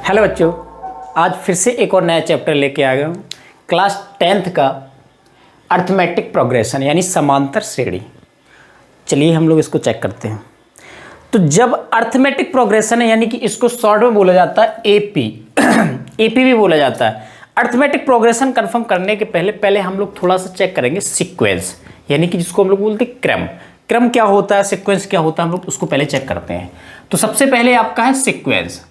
Hello बच्चों, आज फिर से एक और नया चैप्टर लेके आ गया हूँ। क्लास 10th का अर्थमेटिक प्रोग्रेशन यानी समांतर श्रेणी। चलिए हम लोग इसको चेक करते हैं। तो जब अर्थमेटिक प्रोग्रेशन है यानी कि इसको शॉर्ट में बोला जाता है एपी एपी भी बोला जाता है। अर्थमेटिक प्रोग्रेशन कंफर्म करने के पहले हम लोग थोड़ा सा चेक करेंगे सीक्वेंस, यानी कि जिसको हम लोग बोलते हैं क्रम। क्रम क्या होता है, सीक्वेंस क्या होता है, हम लोग उसको पहले चेक करते हैं। तो सबसे पहले आपका है सीक्वेंस।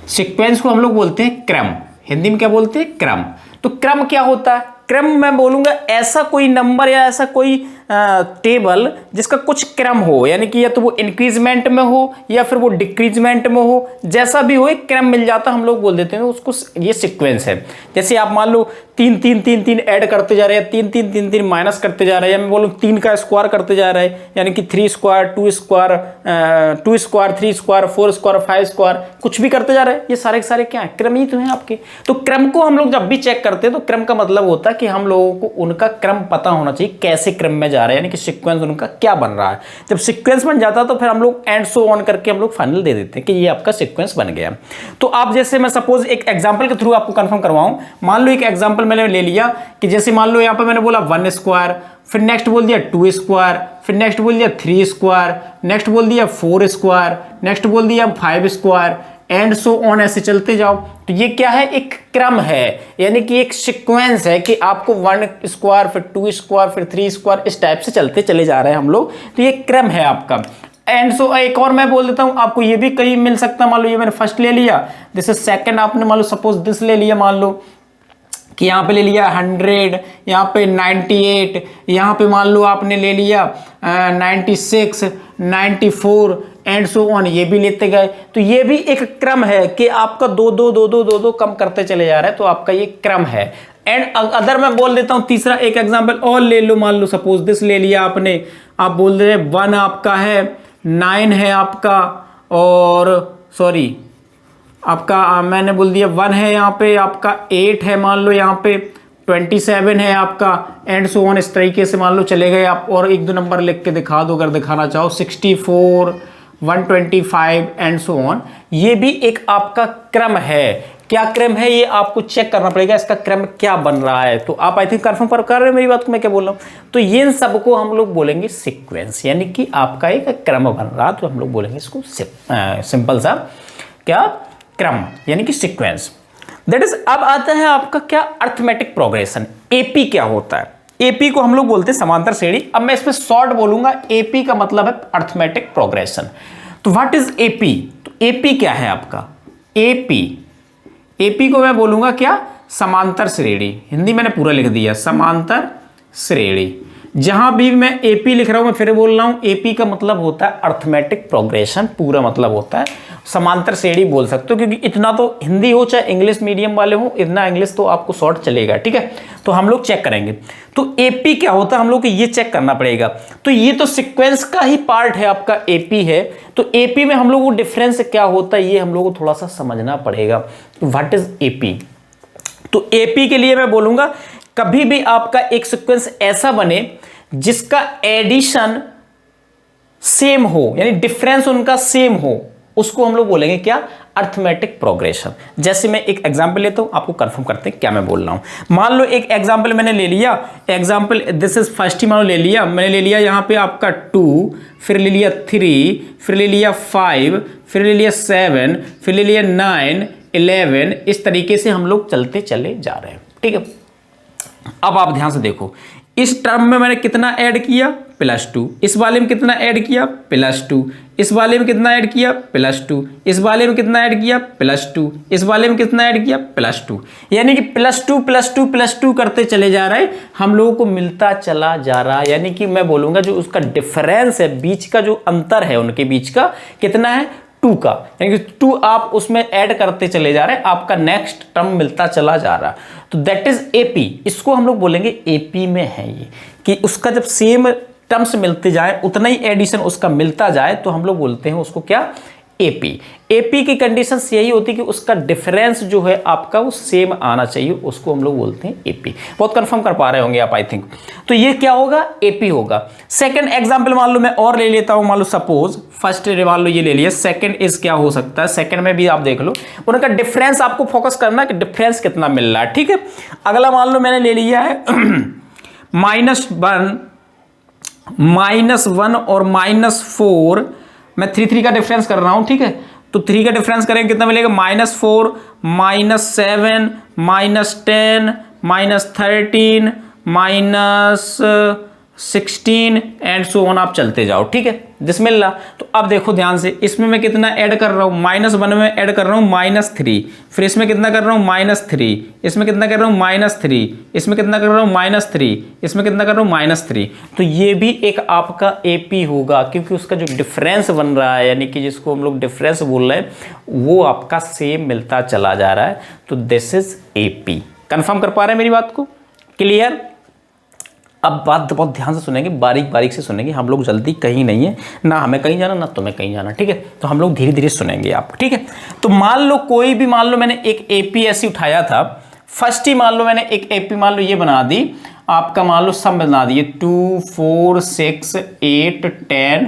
सीक्वेंस को हम लोग बोलते हैं क्रम, हिंदी में क्या बोलते हैं, क्रम। तो क्रम क्या होता है? क्रम मैं बोलूंगा ऐसा कोई नंबर या ऐसा कोई टेबल जिसका कुछ क्रम हो, यानी कि या तो वो इंक्रीजमेंट में हो या फिर वो डिक्रीजमेंट में हो, जैसा भी हो एक क्रम मिल जाता, हम लोग बोल देते हैं उसको ये सीक्वेंस है। जैसे आप मान लो 3 3 3 3 ऐड करते जा रहे हैं, 3 3 3 3 माइनस करते जा रहे हैं, या मैं बोलूँ 3 का स्क्वायर करते जा रहे हैं, यानी कि 3 square 2 square 2 square 3 square 4 square 5 square कुछ भी करते जा रहे हैं, ये सारे के सारे क्या है, क्रम ही तो हैं आपके। तो क्रम को हम लोग जब भी चेक करते हैं तो क्रम का मतलब होता है कि हम लोगों को उनका क्रम पता होना चाहिए, कैसे क्रम में जा रहे हैं, यानी कि सीक्वेंस उनका क्या बन रहा है। जब सीक्वेंस बन जाता है तो फिर हम लोग एंड सो ऑन करके हम लोग फाइनल दे देते हैं कि ये आपका सीक्वेंस बन गया। तो आप जैसे मैं सपोज एक एग्जांपल के थ्रू आपको कंफर्म करवाऊं, मान लो एक एग्जांपल मैंने ले लिया कि जैसे मान लो यहां पे मैंने बोला 1 स्क्वायर, फिर नेक्स्ट बोल दिया 2 स्क्वायर, फिर नेक्स्ट बोल दिया 3 स्क्वायर, नेक्स्ट बोल दिया 4 स्क्वायर, नेक्स्ट बोल दिया 5 स्क्वायर, एंड सो ऑन, ऐसे चलते जाओ। तो ये क्या है, एक क्रम है, यानी कि एक सीक्वेंस है कि आपको 1 स्क्वायर फिर 2 स्क्वायर फिर 3 स्क्वायर इस टाइप से चलते चले जा रहे हैं हम लोग। तो ये क्रम है आपका। एंड सो एक और मैं बोल देता हूं आपको, ये भी कहीं मिल सकता है। मान लो ये मैंने फर्स्ट ले लिया, जैसे सेकंड आपने मान लो सपोज दिस ले लिया, मान लो कि यहाँ पे ले लिया 100, यहाँ पे 98, यहाँ पे मान लो आपने ले लिया 96, 94 एंड सो ऑन, ये भी लेते गए। तो ये भी एक क्रम है कि आपका 2 2 2 2 2 2 कम करते चले जा रहे हैं, तो आपका ये क्रम है। एंड अदर मैं बोल देता हूं तीसरा एक एग्जांपल और ले लो, मान लो सपोज दिस ले लिया आपने, आप बोल रहे 1 आपका है, 9 है आपका, और सॉरी आपका मैंने बोल दिया 1 है यहाँ पे, आपका 8 है, मान लो यहाँ पे 27 है आपका, एंड सो ऑन। इस तरीके से मान लो चले गए आप, और 1 2 नंबर लिख के दिखा दो अगर दिखाना चाहो, 64 125 एंड सो ऑन। ये भी एक आपका क्रम है। क्या क्रम है ये आपको चेक करना पड़ेगा, इसका क्रम क्या बन रहा है। तो आप आई थिंक कंफर्म पर कर रहे हो मेरी बात को, मैं क्या बोल रहा हूँ। तो ये सबको हम लोग बोलेंगे सीक्वेंस, यानी कि आपका एक क्रम बन रहा, तो हम लोग बोलेंगे इसको सिंपल सा क्या, क्रम, यानी कि सीक्वेंस। That is. अब आता है आपका क्या, अर्थमेटिक प्रोग्रेशन। एपी क्या होता है? एपी को हम लोग बोलते हैं समांतर श्रेणी। अब मैं इसमें शॉर्ट बोलूंगा, एपी का मतलब है अर्थमेटिक प्रोग्रेशन। तो व्हाट इज एपी? तो एपी क्या है आपका, एपी को मैं बोलूंगा क्या, समांतर श्रेणी। हिंदी मैंने पूरा लिख दिया, समांतर श्रेणी। जहां भी मैं एपी लिख रहा हूं, मैं फिर बोल रहा हूं, एपी का मतलब होता है अर्थमेटिक प्रोग्रेशन, पूरा मतलब होता है समांतर श्रेणी बोल सकते हो, क्योंकि इतना तो हिंदी हो चाहे इंग्लिश मीडियम वाले हो, इतना इंग्लिश तो आपको शॉर्ट चलेगा, ठीक है। तो हम लोग चेक करेंगे तो एपी क्या होता है, हम लोग को ये चेक करना पड़ेगा। तो ये तो सीक्वेंस का ही पार्ट है आपका, एपी है। तो एपी में हम लोग को डिफरेंस क्या होता है ये हम लोग को थोड़ा सा समझना पड़ेगा। तो व्हाट इज एपी? तो एपी के लिए मैं बोलूंगा, कभी भी आपका एक सीक्वेंस ऐसा बने जिसका एडिशन सेम हो, यानी डिफरेंस उनका सेम हो, उसको हम लोग बोलेंगे क्या, अर्थमेटिक प्रोग्रेशन। जैसे मैं एक एग्जांपल लेता हूं, आपको कंफर्म करते हैं क्या मैं बोल रहा हूं। मान लो एक एग्जांपल मैंने ले लिया, एग्जांपल दिस इज फर्स्ट ही मान लो ले लिया, मैंने ले लिया यहां पे आपका 2, फिर ले लिया 3, फिर ले लिया 5, फिर ले लिया 7, फिर ले लिया 9 11, इस तरीके से हम लोग चलते चले जा रहे हैं, ठीक है। अब आप ध्यान से देखो, इस टर्म में मैंने कितना ऐड किया, +2, इस वाले में कितना ऐड किया, +2, इस वाले में कितना ऐड किया, +2, इस वाले में कितना ऐड किया, +2, इस वाले में कितना ऐड किया, +2, यानी कि +2 +2 +2 करते चले जा रहे हैं, हम लोगों को मिलता चला जा रहा है। यानी कि मैं बोलूंगा जो उसका डिफरेंस है, बीच का जो अंतर है उनके बीच का, कितना है, 2 का, यानी कि 2 आप उसमें ऐड करते चले जा रहे हैं, आपका नेक्स्ट टर्म मिलता चला जा रहा है। तो दैट इज एपी। इसको हम लोग बोलेंगे एपी में है ये, कि उसका जब सेम टर्म्स मिलते जाए, उतना ही एडिशन उसका मिलता जाए, तो हम लोग बोलते हैं उसको क्या, एपी। एपी की कंडीशन यही होती है कि उसका डिफरेंस जो है आपका वो सेम आना चाहिए, उसको हम लोग बोलते हैं एपी। बहुत कंफर्म कर पा रहे होंगे आप आई थिंक। तो ये क्या होगा, एपी होगा। सेकंड एग्जांपल मान लो मैं और ले लेता हूं, मान लो सपोज फर्स्ट मान लो ये ले लिया, सेकंड इज क्या हो सकता है, सेकंड में भी आप देख लो उनका डिफरेंस आपको फोकस करना है कि डिफरेंस कितना मिल रहा है, ठीक है। अगला मान लो मैंने ले लिया है -1 और -4, मैं 3 का डिफरेंस कर रहा हूं, ठीक है। तो 3 का डिफरेंस करेंगे कितना मिलेगा, -4 -7 -10 -13 -16 एंड सो ऑन, आप चलते जाओ, ठीक है। बिस्मिल्लाह। तो अब देखो ध्यान से, इसमें मैं कितना ऐड कर रहा हूं, -1 में ऐड कर रहा हूं -3, फिर इसमें कितना कर रहा हूं -3, इसमें कितना कर रहा हूं -3, इसमें कितना कर रहा हूं -3, इसमें कितना कर रहा हूं -3। तो ये भी एक आपका एपी होगा, क्योंकि उसका जो डिफरेंस बन रहा है, यानी कि जिसको हम लोग डिफरेंस बोल रहे हैं, वो आपका सेम मिलता चला जा रहा है। तो दिस इज एपी। कंफर्म कर पा रहे हैं मेरी बात को, क्लियर। अब बात बहुत ध्यान से सुनेंगे, बारीक बारीक से सुनेंगे, हम लोग जल्दी कहीं नहीं है, ना हमें कहीं जाना ना तुम्हें कहीं जाना, ठीक है। तो हम लोग धीरे धीरे सुनेंगे आप, ठीक है। तो मान लो कोई भी, मान लो मैंने एक एपी ऐसी उठाया था, फर्स्ट ही मान लो मैंने एक एपी मान लो ये बना दी आपका, मान लो सम बना दिए 2 4 6 8 10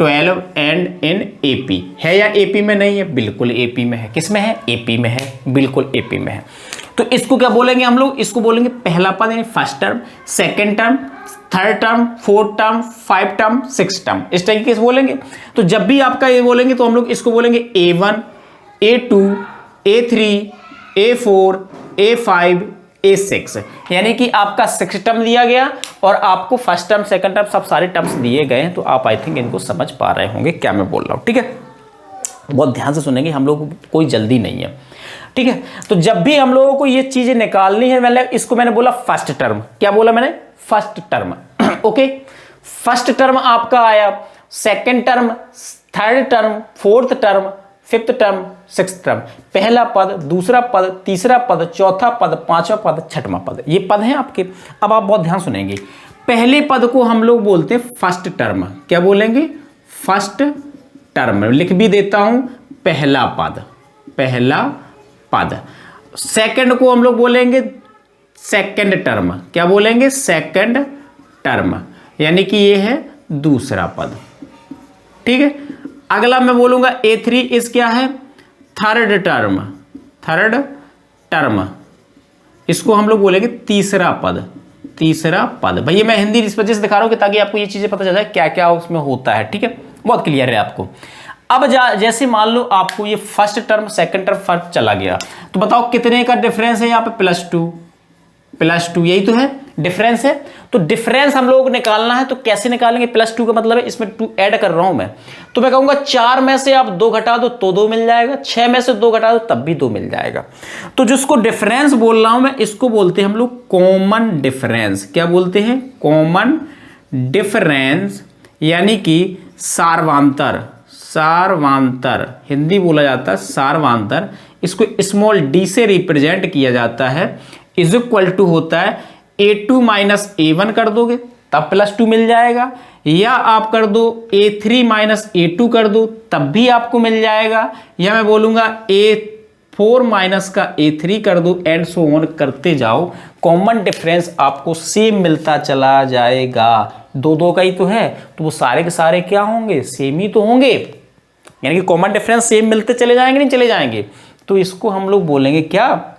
12 एंड इन एपी है या एपी में नहीं है, बिल्कुल एपी में है। किस में है, एपी में है, बिल्कुल एपी में है। तो इसको क्या बोलेंगे हम लोग, इसको बोलेंगे पहला पद यानी first term, second term, third term, fourth term, 5 term, 6 term, इस तरीके से बोलेंगे। तो जब भी आपका ये बोलेंगे तो हम लोग इसको बोलेंगे A1 A2 A3 A4 A5 A6, यानी कि आपका 6 टर्म दिया गया और आपको फर्स्ट टर्म सेकंड टर्म सब सारे टर्म्स दिए गए हैं। तो आप आई थिंक इनको समझ पा रहे होंगे क्या मैं बोल रहा हूं, ठीक है। बहुत ध्यान से सुनेंगे, हम लोग कोई जल्दी नहीं है, ठीक है। तो जब भी हम लोगों को ये चीजें निकालनी है, मतलब इसको मैंने बोला फर्स्ट टर्म, क्या बोला मैंने, first term okay. First term आपका आया, second term, third term, fourth term, fifth term, sixth term, पहला पद, दूसरा पद, तीसरा पद, चौथा पद, पांचवा पद, छठवां पद, ये पद हैं आपके। अब आप बहुत ध्यान सुनेंगे, पहले पद को हम लोग बोलते हैं फर्स्ट टर्म, क्या बोलेंगे, फर्स्ट टर्म। लिख भी देता हूं, पहला पद, पहला पद। सेकंड को हम लोग बोलेंगे सेकंड टर्म, क्या बोलेंगे, सेकंड टर्म, यानी कि ये है दूसरा पद, ठीक है। अगला मैं बोलूंगा A3 इस क्या है, थर्ड टर्म, थर्ड टर्म, इसको हम लोग बोलेंगे तीसरा पद, तीसरा पद। भैया मैं हिंदी इस वजह से दिखा रहा हूं कि ताकि आपको ये चीजें पता चल जाए क्या क्या उसमें होता है, ठीक है, बहुत क्लियर है आपको। अब जैसे मान लो आपको ये first term second term first चला गया, तो बताओ कितने का डिफरेंस है यहाँ पे, +2, यही तो है डिफरेंस है। तो डिफरेंस हम लोग निकालना है, तो कैसे निकालेंगे, +2 का मतलब है इसमें 2 ऐड कर रहा हूं मैं, तो मैं कहूंगा 4 में से आप 2 घटा दो तो 2 मिल जाएगा, 6 में से 2 घटा दो तब भी 2 मिल जाएगा। तो जिसको डिफरेंस बोल रहा हूं मैं, इसको बोलते हैं हम लोग कॉमन डिफरेंस, क्या बोलते हैं, कॉमन डिफरेंस, यानी कि सार्वंतर, सार्वंतर हिंदी बोला जाता है सार्वंतर। इसको स्मॉल d से रिप्रेजेंट किया जाता है, इज इक्वल टू होता है A2 माइनस A1 कर दोगे तब +2 मिल जाएगा, या आप कर दो A3 माइनस A2 कर दो तब भी आपको मिल जाएगा, या मैं बोलूंगा A4 माइनस का A3 कर दो एंड सो ऑन करते जाओ, कॉमन डिफरेंस आपको सेम मिलता चला जाएगा। 2 का ही तो है, तो वो सारे के सारे क्या होंगे, सेम ही तो होंगे, यानी कि कॉमन डिफरेंस सेम मिलते चले जाएंगे, नहीं चले जाएंगे। तो इसको हम लोग बोलेंगे क्या,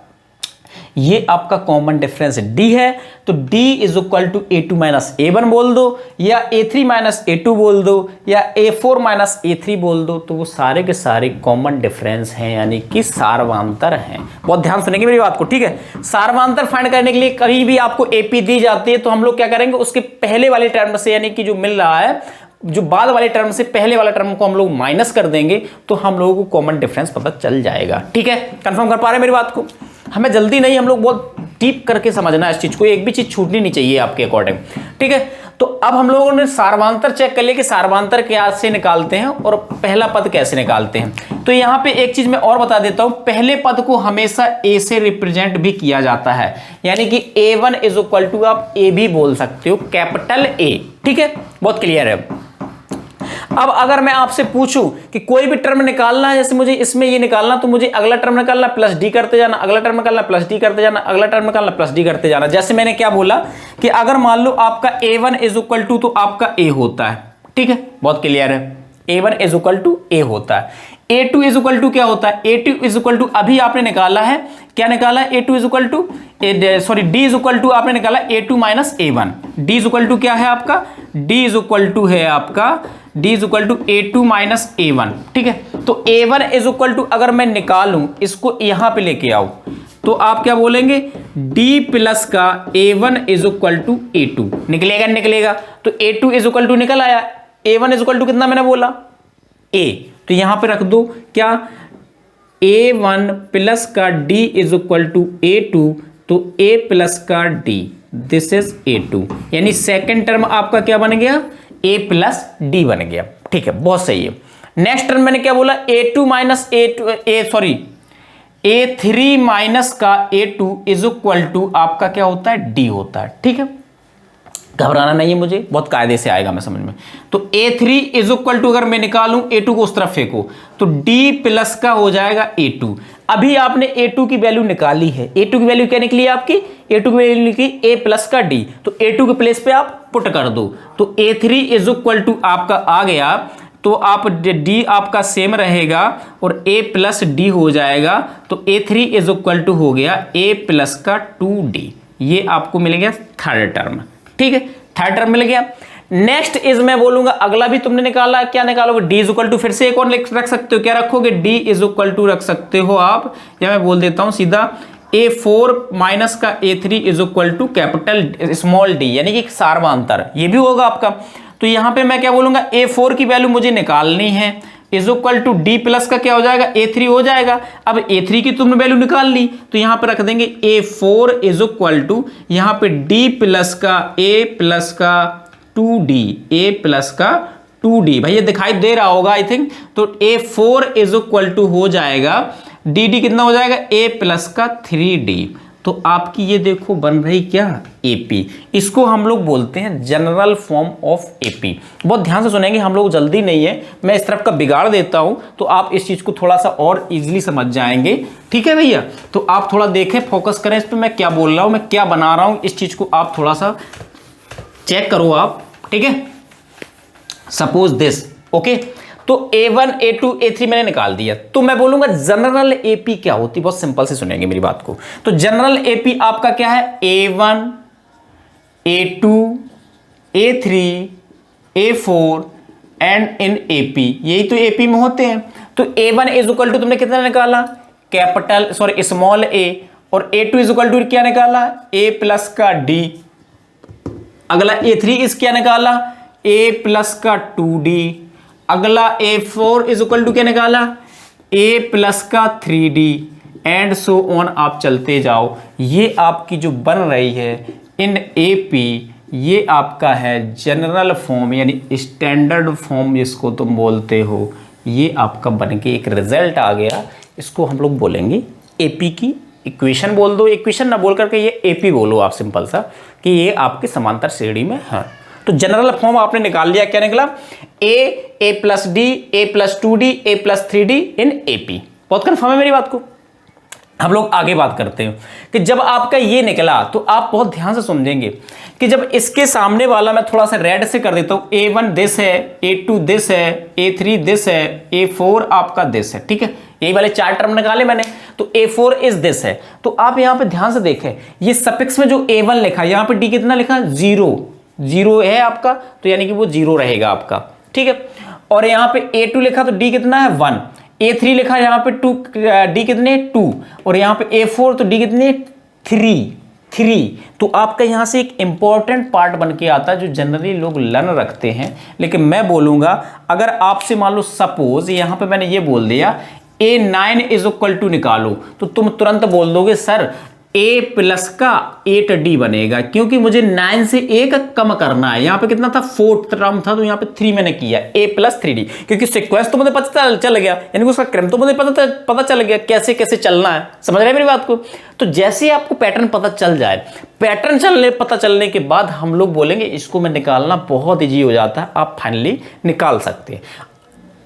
ये आपका कॉमन डिफरेंस D है, तो D is equal to A2 minus A1 बोल दो, या A3 माइनस A2 बोल दो, या A4 माइनस A3 बोल दो, तो वो सारे के सारे कॉमन डिफरेंस हैं, यानी कि सार्वंतर हैं। बहुत ध्यान सुनेंगे मेरी बात को, ठीक है। सार्वंतर फाइंड करने के लिए कभी भी आपको AP दी जाती है, तो हम लोग क्या करेंगे, उसके पहले वाले टर्म से, यानी कि जो मिल रहा है, जो बाद वाले टर्म से पहले वाला टर्म को हम लोग माइनस कर देंगे, तो हम लोगों को कॉमन डिफरेंस पता चल जाएगा, ठीक है। कंफर्म कर पा रहे हैं मेरी बात को, हमें जल्दी नहीं, हम लोग बहुत डीप करके समझना है इस चीज को, एक भी चीज छूटनी नहीं चाहिए आपके अकॉर्डिंग, ठीक है। तो अब हम लोगों ने सार्वंतर चेक कर लिया कि सार्वंतर कैसे निकालते हैं और पहला पद कैसे निकालते हैं। तो यहाँ पे एक चीज मैं और बता देता हूं, पहले पद को हमेशा A से रिप्रेजेंट भी किया जाता है, यानी कि A1 इज इक्वल टू आप A भी बोल सकते हो, कैपिटल A, ठीक है, बहुत क्लियर है। अब अगर मैं आपसे पूछूं कि कोई भी टर्म निकालना है, जैसे मुझे इसमें ये निकालना, तो मुझे अगला टर्म निकालना प्लस डी करते जाना, अगला टर्म निकालना प्लस डी करते जाना, अगला टर्म निकालना प्लस डी करते जाना। जैसे मैंने क्या बोला कि अगर मान लो आपका a1 इज इक्वल टू, तो आपका a होता है, ठीक है, बहुत क्लियर है, a1 is equal to a होता है। a2 इज इक्वल टू क्या होता है, a2 इज इक्वल टू अभी आपने निकाला है, क्या निकाला है, a2 is equal to sorry d is equal to आपने निकाला a2 minus a1। d is equal to क्या है आपका, d इज इक्वल टू है आपका, d is equal to a2 minus a1, ठीक है। तो a1 इज इक्वल टू अगर मैं निकालूं, इसको यहां पे लेके आऊं, तो आप क्या बोलेंगे, d प्लस का a1 is equal to a2 निकलेगा, निकलेगा। तो a2 इज इक्वल टू निकल आया, a1 इज इक्वल टू कितना मैंने बोला, a, तो यहां पे रख दो क्या, a1 प्लस का d is equal to a2, तो a प्लस का d, दिस इज a2, यानी सेकेंड टर्म आपका क्या बन गया, a प्लस d बन गया, ठीक है, बहुत सही है। नेक्स्ट टर्म मैंने क्या बोला, a2 माइनस a3 माइनस का a2 इज इक्वल टू आपका क्या होता है, d होता है, ठीक है, घबराना नहीं है मुझे, बहुत कायदे से आएगा मैं समझ में। तो a3 इज इक्वल टू अगर मैं निकालूं, a2 को उस तरफ फेंको, तो d प्लस का हो जाएगा a2। अभी आपने a2 की वैल्यू निकाली है, a2 की वैल्यू क्या निकली आपकी, a2 की वैल्यू निकली a प्लस का d, तो a2 के प्लेस पे आप पुट कर दो, तो a3 इज इक्वल टू आपका आ गया, तो आप d आपका सेम रहेगा और a प्लस d हो जाएगा, तो a3 इज इक्वल टू हो गया a प्लस का 2d, ये आपको मिल गया थर्ड टर्म, ठीक है, थर्ड टर्म मिल गया। नेक्स्ट इज मैं बोलूंगा अगला भी तुमने निकाला, क्या निकालोगे, d इज इक्वल टू, फिर से एक और रख सकते हो, क्या रखोगे, d इज इक्वल टू रख सकते हो आप, या मैं बोल देता हूं सीधा a4 माइनस का a3 is equal to capital small d, यानी कि सार्वधातर, ये भी होगा आपका। तो यहां पे मैं क्या बोलूंगा, a4 की वैल्यू मुझे निकालनी है, is equal to d plus का क्या हो जाएगा, a3 हो जाएगा। अब a3 की तुमने वैल्यू निकाल ली, तो यहां पे रख देंगे a4 इज इक्वल टू, यहां पे d प्लस का a प्लस का 2d, a प्लस का 2d, भाई ये दिखाई दे रहा होगा आई थिंक। तो a4 इज इक्वल टू हो जाएगा dd कितना हो जाएगा, a प्लस का 3d, तो आपकी ये देखो बन रही क्या, AP। इसको हम लोग बोलते हैं जनरल फॉर्म ऑफ AP। बहुत ध्यान से सुनेंगे, हम लोग जल्दी नहीं है, मैं इस तरफ का बिगाड़ देता हूं, तो आप इस चीज को थोड़ा सा और इजीली समझ जाएंगे, ठीक है भैया। तो आप थोड़ा देखें, फोकस करें इस पर, मैं क्या बोल रहा हूं, मैं क्या बना रहा हूं, इस चीज को आप थोड़ा सा चेक करो आप, ठीक है। सपोज दिस, ओके, तो a1 a2 a3 मैंने निकाल दिया, तो मैं बोलूंगा जनरल AP क्या होती, बहुत सिंपल से सुनेंगे मेरी बात को। तो जनरल AP आपका क्या है, a1 a2 a3 a4 and in AP, यही तो AP में होते हैं। तो a1 इज इक्वल टू तुमने कितना निकाला, कैपिटल सॉरी स्मॉल a, और a2 इज इक्वल टू क्या निकाला, a प्लस का d, अगला a3 इज क्या निकाला, a प्लस का 2d, अगला a4 इज इक्वल टू क्या निकाला, a प्लस का 3d, एंड सो ऑन आप चलते जाओ। ये आपकी जो बन रही है इन AP, ये आपका है जनरल फॉर्म, यानी स्टैंडर्ड फॉर्म जिसको तुम बोलते हो, ये आपका बन के एक रिजल्ट आ गया। इसको हम लोग बोलेंगे AP की इक्वेशन बोल दो, इक्वेशन ना बोल करके ये AP बोलो आप सिंपल सा, कि ये आपके समांतर श्रेणी में है। तो जनरल फॉर्म आपने निकाल लिया, क्या निकला, a plus d, a plus 2d, a plus 3d in AP। बहुत कन्फर्म है मेरी बात को। हम लोग आगे बात करते हैं कि जब आपका ये निकला, तो आप बहुत ध्यान से समझेंगे कि जब इसके सामने वाला मैं थोड़ा सा रेड से कर देता हूं, a1 दिस है, a2 दिस है, a3 दिस है, a4 आपका दिस है, ठीक है, यही वाले चार टर्म निकाले मैंने। तो a4 इज दिस है, तो आप यहां पे ध्यान से देखें, ये सफिक्स में जो a1 लिखा है, यहां पे d कितना लिखा, 0 है आपका, तो यानी कि वो 0 रहेगा आपका, ठीक है। और यहां पे a2 लिखा, तो d कितना है 1, a3 लिखा यहाँ पे 2, d कितने 2, और यहाँ पे a4 तो d कितने 3। तो आपका यहाँ से एक इंपॉर्टेंट पार्ट बन के आता है जो जनरली लोग लर्न रखते हैं। लेकिन मैं बोलूँगा, अगर आपसे मान लो सपोज यहाँ पे मैंने ये बोल दिया a9 इज इक्वल टू निकालो, तो तुम तुरंत बोल दोगे सर a प्लस का 8d बनेगा, क्योंकि मुझे 9 से 1 कम करना है। यहाँ पे कितना था, 4 टर्म था, तो यहाँ पे 3 मैंने किया, a प्लस 3d, क्योंकि सीक्वेंस तो मुझे पता चल गया, यानी कि उसका क्रम तो मुझे पता चल गया कैसे कैसे चलना है। समझ रहे हैं मेरी बात को? तो जैसे ही आपको पैटर्न पता चल जाए, पैटर्न पता चलने के बाद हम लोग बोलेंगे इसको मैं निकालना बहुत ईजी हो जाता है, आप फाइनली निकाल सकते हैं।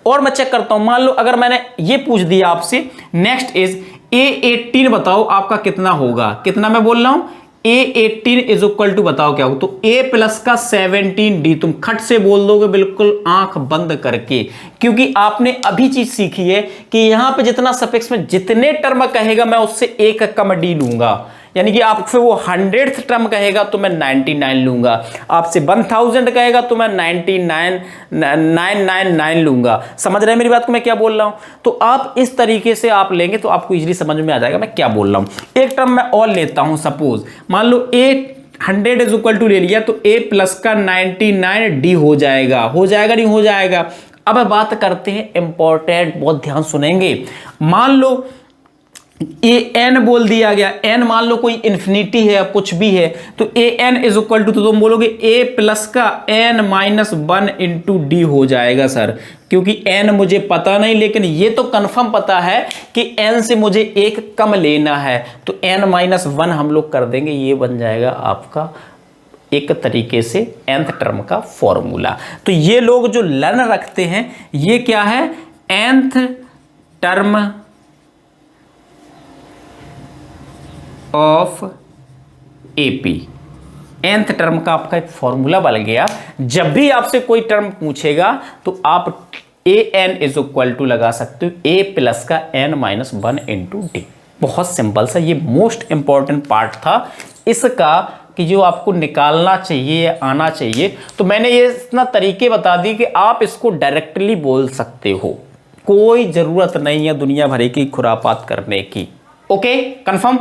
और मैं चेक करता हूं, मान लो अगर मैंने ये पूछ दिया आपसे, नेक्स्ट इज A18 बताओ आपका कितना होगा, कितना मैं बोल रहा हूं, A18 इज इक्वल टू बताओ क्या हो, तो A प्लस का 17D तुम खट से बोल दोगे बिल्कुल आंख बंद करके, क्योंकि आपने अभी चीज सीखी है कि यहां पे जितना सफिक्स में जितने टर्म कहेगा मैं उससे एक कम D लूंगा, यानी कि आपसे वो 100th टर्म कहेगा तो मैं 99 लूंगा, आपसे 1000 कहेगा तो मैं 99999 लूंगा। समझ रहे हैं मेरी बात को मैं क्या बोल रहा हूं? तो आप इस तरीके से आप लेंगे तो आपको इजीली समझ में आ जाएगा मैं क्या बोल रहा हूं। एक टर्म मैं और लेता हूं, सपोज मान लो 100 इज इक्वल टू ले लिया, तो a प्लस का 99d हो जाएगा नहीं हो जाएगा। अब बात करते हैं इंपॉर्टेंट, बहुत ध्यान सुनेंगे। मान लो ए एन बोल दिया गया, एन मान लो कोई इंफिनिटी है कुछ भी है, तो a N is equal to, तो तुम बोलोगे ए प्लस का एन माइनस 1 इंटू डी हो जाएगा सर, क्योंकि एन मुझे पता नहीं, लेकिन ये तो कंफर्म पता है कि एन से मुझे एक कम लेना है, तो एन माइनस 1 हम लोग कर देंगे, ये बन जाएगा आपका एक तरीके से nth टर्म का फॉर्मूला। तो ये लोग जो लर्न रखते हैं, ये क्या है, nth term of AP, nth term का आपका एक फॉर्मूला बन गया। जब भी आपसे कोई टर्म पूछेगा तो आप A N is equal to लगा सकते हो ए प्लस का एन माइनस 1 इंटू डी। बहुत सिंपल सा, ये मोस्ट इंपॉर्टेंट पार्ट था इसका कि जो आपको निकालना चाहिए या आना चाहिए। तो मैंने ये इतना तरीके बता दी कि आप इसको डायरेक्टली बोल सकते हो, कोई जरूरत नहीं है दुनिया भर की खुरापात करने की। Okay, confirm?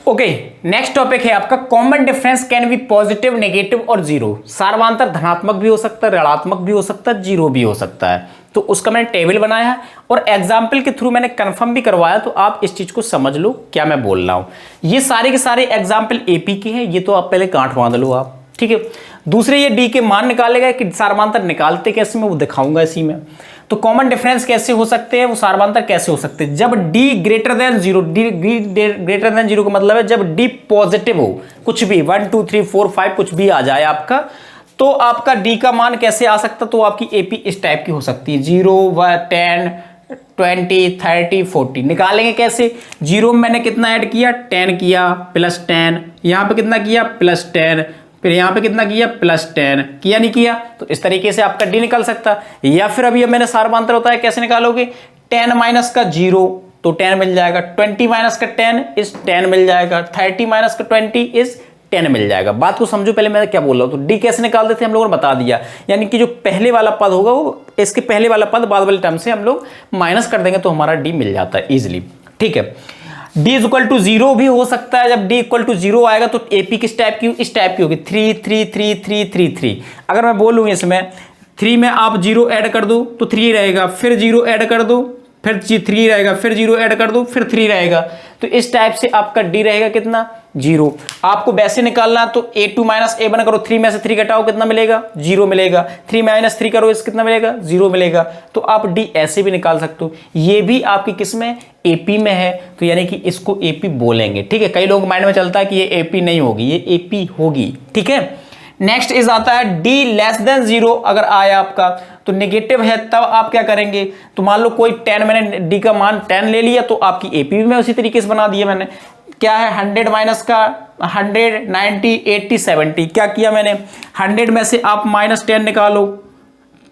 Okay, next topic है आपका common difference can be positive, negative और जीरो। सार्वधातुक धनात्मक भी हो सकता है, ऋणात्मक भी हो सकता है, जीरो भी हो सकता है। तो उसका मैंने टेबल बनाया है और एग्जाम्पल के थ्रू मैंने कंफर्म भी करवाया, तो आप इस चीज को समझ लो क्या मैं बोल रहा हूं। ये सारे के सारे एग्जाम्पल एपी के हैं, ये तो आप पहले गांठ बांध लो आप, ठीक है। दूसरे ये डी के मान निकालेगा कि सार्वधातुक निकालते कैसे, मैं वो दिखाऊंगा इसी में। तो कॉमन डिफरेंस कैसे हो सकते हैं, वो सार्वधातुक कैसे हो सकते हैं, जब D greater than zero. D greater than zero का मतलब है जब डी पॉजिटिव हो, कुछ भी 1 2 3 4 5 कुछ भी आ जाए आपका, तो आपका डी का मान कैसे आ सकता, तो आपकी एपी इस टाइप की हो सकती है, 0 1 10 20 30 40। निकालेंगे कैसे, जीरो में मैंने कितना ऐड किया, 10 किया प्लस 10, यहाँ पे कितना किया प्लस 10, फिर यहाँ पे कितना किया प्लस 10, किया नहीं किया, तो इस तरीके से आपका डी निकल सकता है। या फिर अभी मैंने सार्वधातुक होता है, कैसे निकालोगे, 10 माइनस का 0 तो 10 मिल जाएगा, 20 माइनस का 10 इस 10 मिल जाएगा, 30 माइनस का 20 इस 10 मिल जाएगा। बात को समझो पहले मैं क्या बोल रहा हूं। तो डी कैसे निकालते थे हम लोगों ने बता दिया, यानी कि जो पहले वाला पद होगा वो इसके पहले वाला पद बाद वाले टर्म से हम लोग माइनस कर देंगे तो हमारा डी मिल जाता है इजिली, ठीक है। डी इज इक्वल टू 0 भी हो सकता है, जब डी इक्वल टू 0 आएगा तो एपी किस टाइप की, इस टाइप की होगी, 3 3 3 3 3 3। अगर मैं बोलूँ इसमें 3 में आप 0 ऐड कर दो तो 3 रहेगा, फिर 0 ऐड कर दो फिर 3 रहेगा, फिर 0 ऐड कर दो फिर 3 रहेगा, तो इस टाइप से आपका डी रहेगा कितना, 0। आपको वैसे निकालना तो a2 माइनस a1 करो, 3 में से 3 घटाओ कितना मिलेगा, 0 मिलेगा, 3 माइनस 3 करो इस कितना मिलेगा, 0 मिलेगा। तो आप डी ऐसे भी निकाल सकते हो, ये भी आपकी किस में, एपी में है, तो यानी कि इसको एपी बोलेंगे, ठीक है। कई लोग माइंड में चलता है कि ये एपी नहीं होगी, ये एपी होगी, ठीक है। नेक्स्ट इज आता है डी लेस देन 0 अगर आया आपका तो नेगेटिव है, तब आप क्या करेंगे, तो मान लो कोई 10, मैंने डी का मान 10 ले लिया तो आपकी एपी भी मैं उसी तरीके से बना दिया मैंने। क्या है 100 माइनस का 100 90 80 70, क्या किया मैंने, 100 में से आप माइनस 10 निकालो,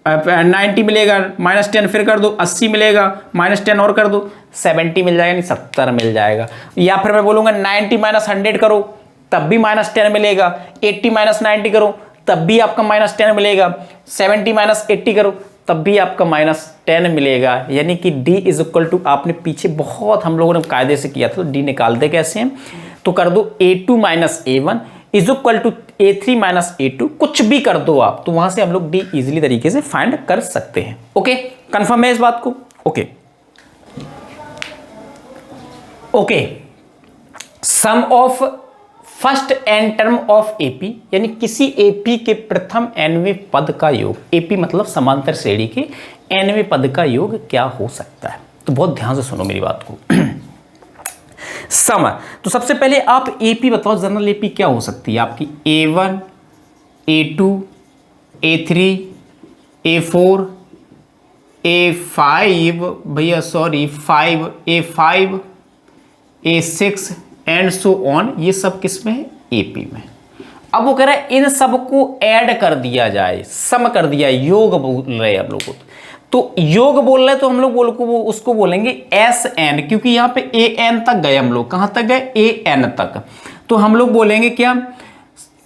90 मिलेगा, माइनस 10 फिर कर दो 80 मिलेगा, माइनस 10 और कर दो 70 मिल जाएगा, नहीं 70 मिल जाएगा। या फिर मैं बोलूंगा 90 माइनस 100 करो तब भी माइनस 10 मिलेगा, 80 माइनस 90 करो तब भी आपका माइनस 10 मिलेगा, 70 माइनस 80 करो तब भी आपका माइनस 10 मिलेगा। यानी कि d इज इक्वल टू, आपने पीछे बहुत हम लोगों ने कायदे से किया था, तो d निकालते कैसे हैं, तो कर दो a2 minus a1 is equal to a3 minus a2, कुछ भी कर दो आप, तो वहां से हम लोग d इजीली तरीके से फाइंड कर सकते हैं। ओके, कंफर्म है इस बात को? Okay okay, sum of first N term of AP, यानी किसी एपी के प्रथम एनवें पद का योग, एपी मतलब समांतर श्रेणी के एनवें पद का योग क्या हो सकता है। तो बहुत ध्यान से सुनो मेरी बात को। सम, तो सबसे पहले आप एपी बताओ, जनरल एपी क्या हो सकती है आपकी, A1 A2 A3 A4 A5 भैया sorry 5 A5 A6 and so on, ये सब किस में है, एपी में। अब वो कह रहा है इन सब को ऐड कर दिया जाए, सम कर दिया, योग बोल रहे हैं हम लोग को। तो योग बोल रहे हैं तो हम लोग उसको बोलेंगे एस एन, क्योंकि यहाँ पे ए एन तक गए हम लोग, कहाँ तक गए, ए एन तक। तो हम लोग बोलेंगे क्या,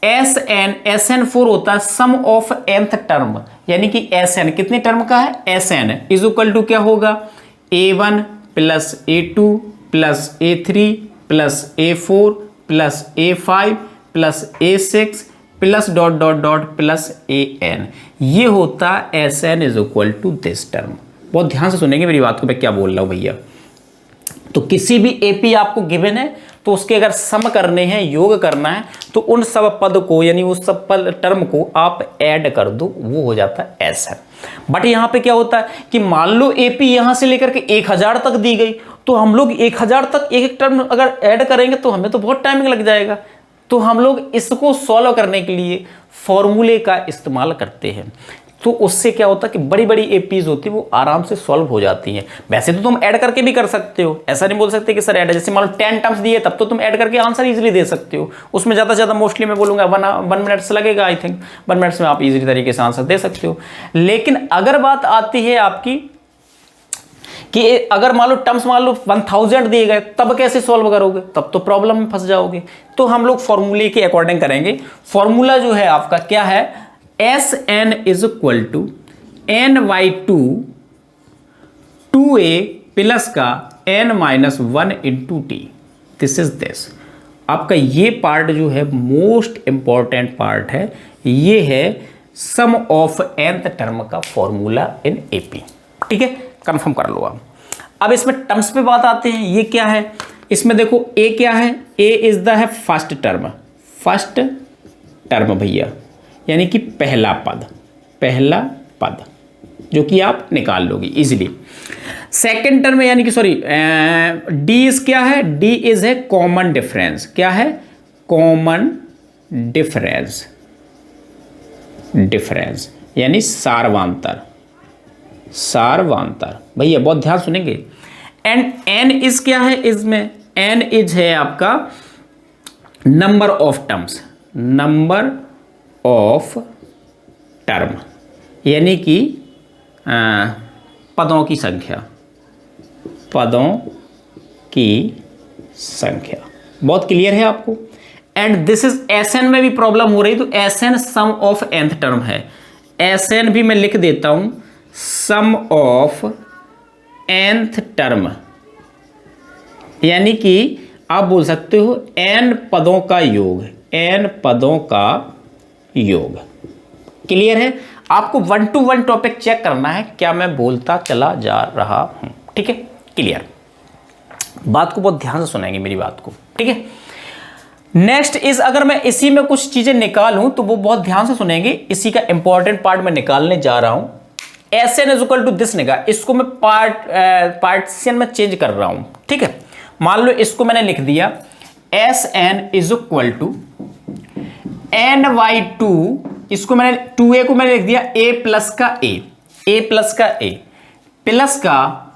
एस एन, एस एन 4 होता है सम ऑफ nth टर्म, यानी कि एस एन कितने टर्म का है, S N is equal to क्या होगा, A1 plus A2 plus A3 plus A4 plus A5 plus A6 plus dot dot dot plus AN, ये होता SN is equal to this term. बहुत ध्यान से सुनेंगे मेरी बात को, मैं क्या बोल रहा हूँ भैया। तो किसी भी एपी आपको गिवन है तो उसके अगर सम करने हैं, योग करना है, तो उन सब पद को यानी उस सब पद टर्म को आप ऐड कर दो, वो हो जाता है SN। बट यहाँ पे क्या होता है कि मान लो एपी यहाँ से लेकर के 1000 तक दी गई, तो हम लोग 1000 तक एक एक टर्म अगर ऐड करेंगे तो हमें तो बहुत टाइमिंग लग जाएगा। तो हम लोग इसको सॉल्व करने के लिए फॉर्मूले का इस्तेमाल करते हैं। तो उससे क्या होता है कि बड़ी बड़ी एपीज होती है वो आराम से सॉल्व हो जाती हैं। वैसे तो तुम ऐड करके भी कर सकते हो, ऐसा नहीं बोल सकते कि सर ऐड, जैसे मान लो 10 टर्म्स दिए तब तो तुम ऐड करके आंसर इजीली दे सकते हो। उसमें ज़्यादा से ज़्यादा मोस्टली मैं बोलूँगा 1 मिनट्स लगेगा, आई थिंक 1 मिनट्स में आप इजीली तरीके से आंसर दे सकते हो। लेकिन अगर बात आती है आपकी कि अगर मान लो टर्म्स मान लो 1000 दिए गए, तब कैसे सॉल्व करोगे, तब तो प्रॉब्लम में फंस जाओगे। तो हम लोग फॉर्मूले के अकॉर्डिंग करेंगे। फॉर्मूला जो है आपका क्या है, S N is equal to n/2 2a plus का n-1 into T. This is this. आपका ये पार्ट जो है मोस्ट इंपॉर्टेंट पार्ट है, ये है सम ऑफ nth टर्म का फॉर्मूला इन एपी। ठीक है, कंफर्म कर लो आप। अब इसमें टर्म्स पे बात आते हैं, ये क्या है, इसमें देखो a क्या है, a इज द है फर्स्ट टर्म भैया, यानी कि पहला पद जो कि आप निकाल लोगे इजीली। सेकंड टर्म यानी कि सॉरी d इज क्या है, d इज है कॉमन डिफरेंस। क्या है, कॉमन डिफरेंस यानी सार्वंतर भैया बहुत ध्यान सुनेंगे। एंड n इज क्या है, इसमें n इज है आपका नंबर ऑफ टर्म यानी कि पदों की संख्या। बहुत क्लियर है आपको। एंड दिस इज Sn में भी प्रॉब्लम हो रही, तो Sn sum of nth term है। Sn भी मैं लिख देता हूं, सम ऑफ nth टर्म, यानी कि आप बोल सकते हो n पदों का योग। क्लियर है। आपको 1 to 1 टॉपिक चेक करना है, क्या मैं बोलता चला जा रहा हूं। ठीक है, क्लियर। बात को बहुत ध्यान से सुनेंगे मेरी बात को। ठीक है, नेक्स्ट इज, अगर मैं इसी में कुछ चीजें निकालूं तो वो बहुत ध्यान से सुनेंगे। इसी का इंपॉर्टेंट पार्ट मैं निकालने जा रहा हूं। Sn is equal to this निकाल, इसको मैं पार्टीशन में चेंज कर रहा हूं। ठीक है, मान लो इसको मैंने लिख दिया Sn is equal to n/2, इसको मैंने 2a को मैंने लिख दिया a प्लस का प्लस का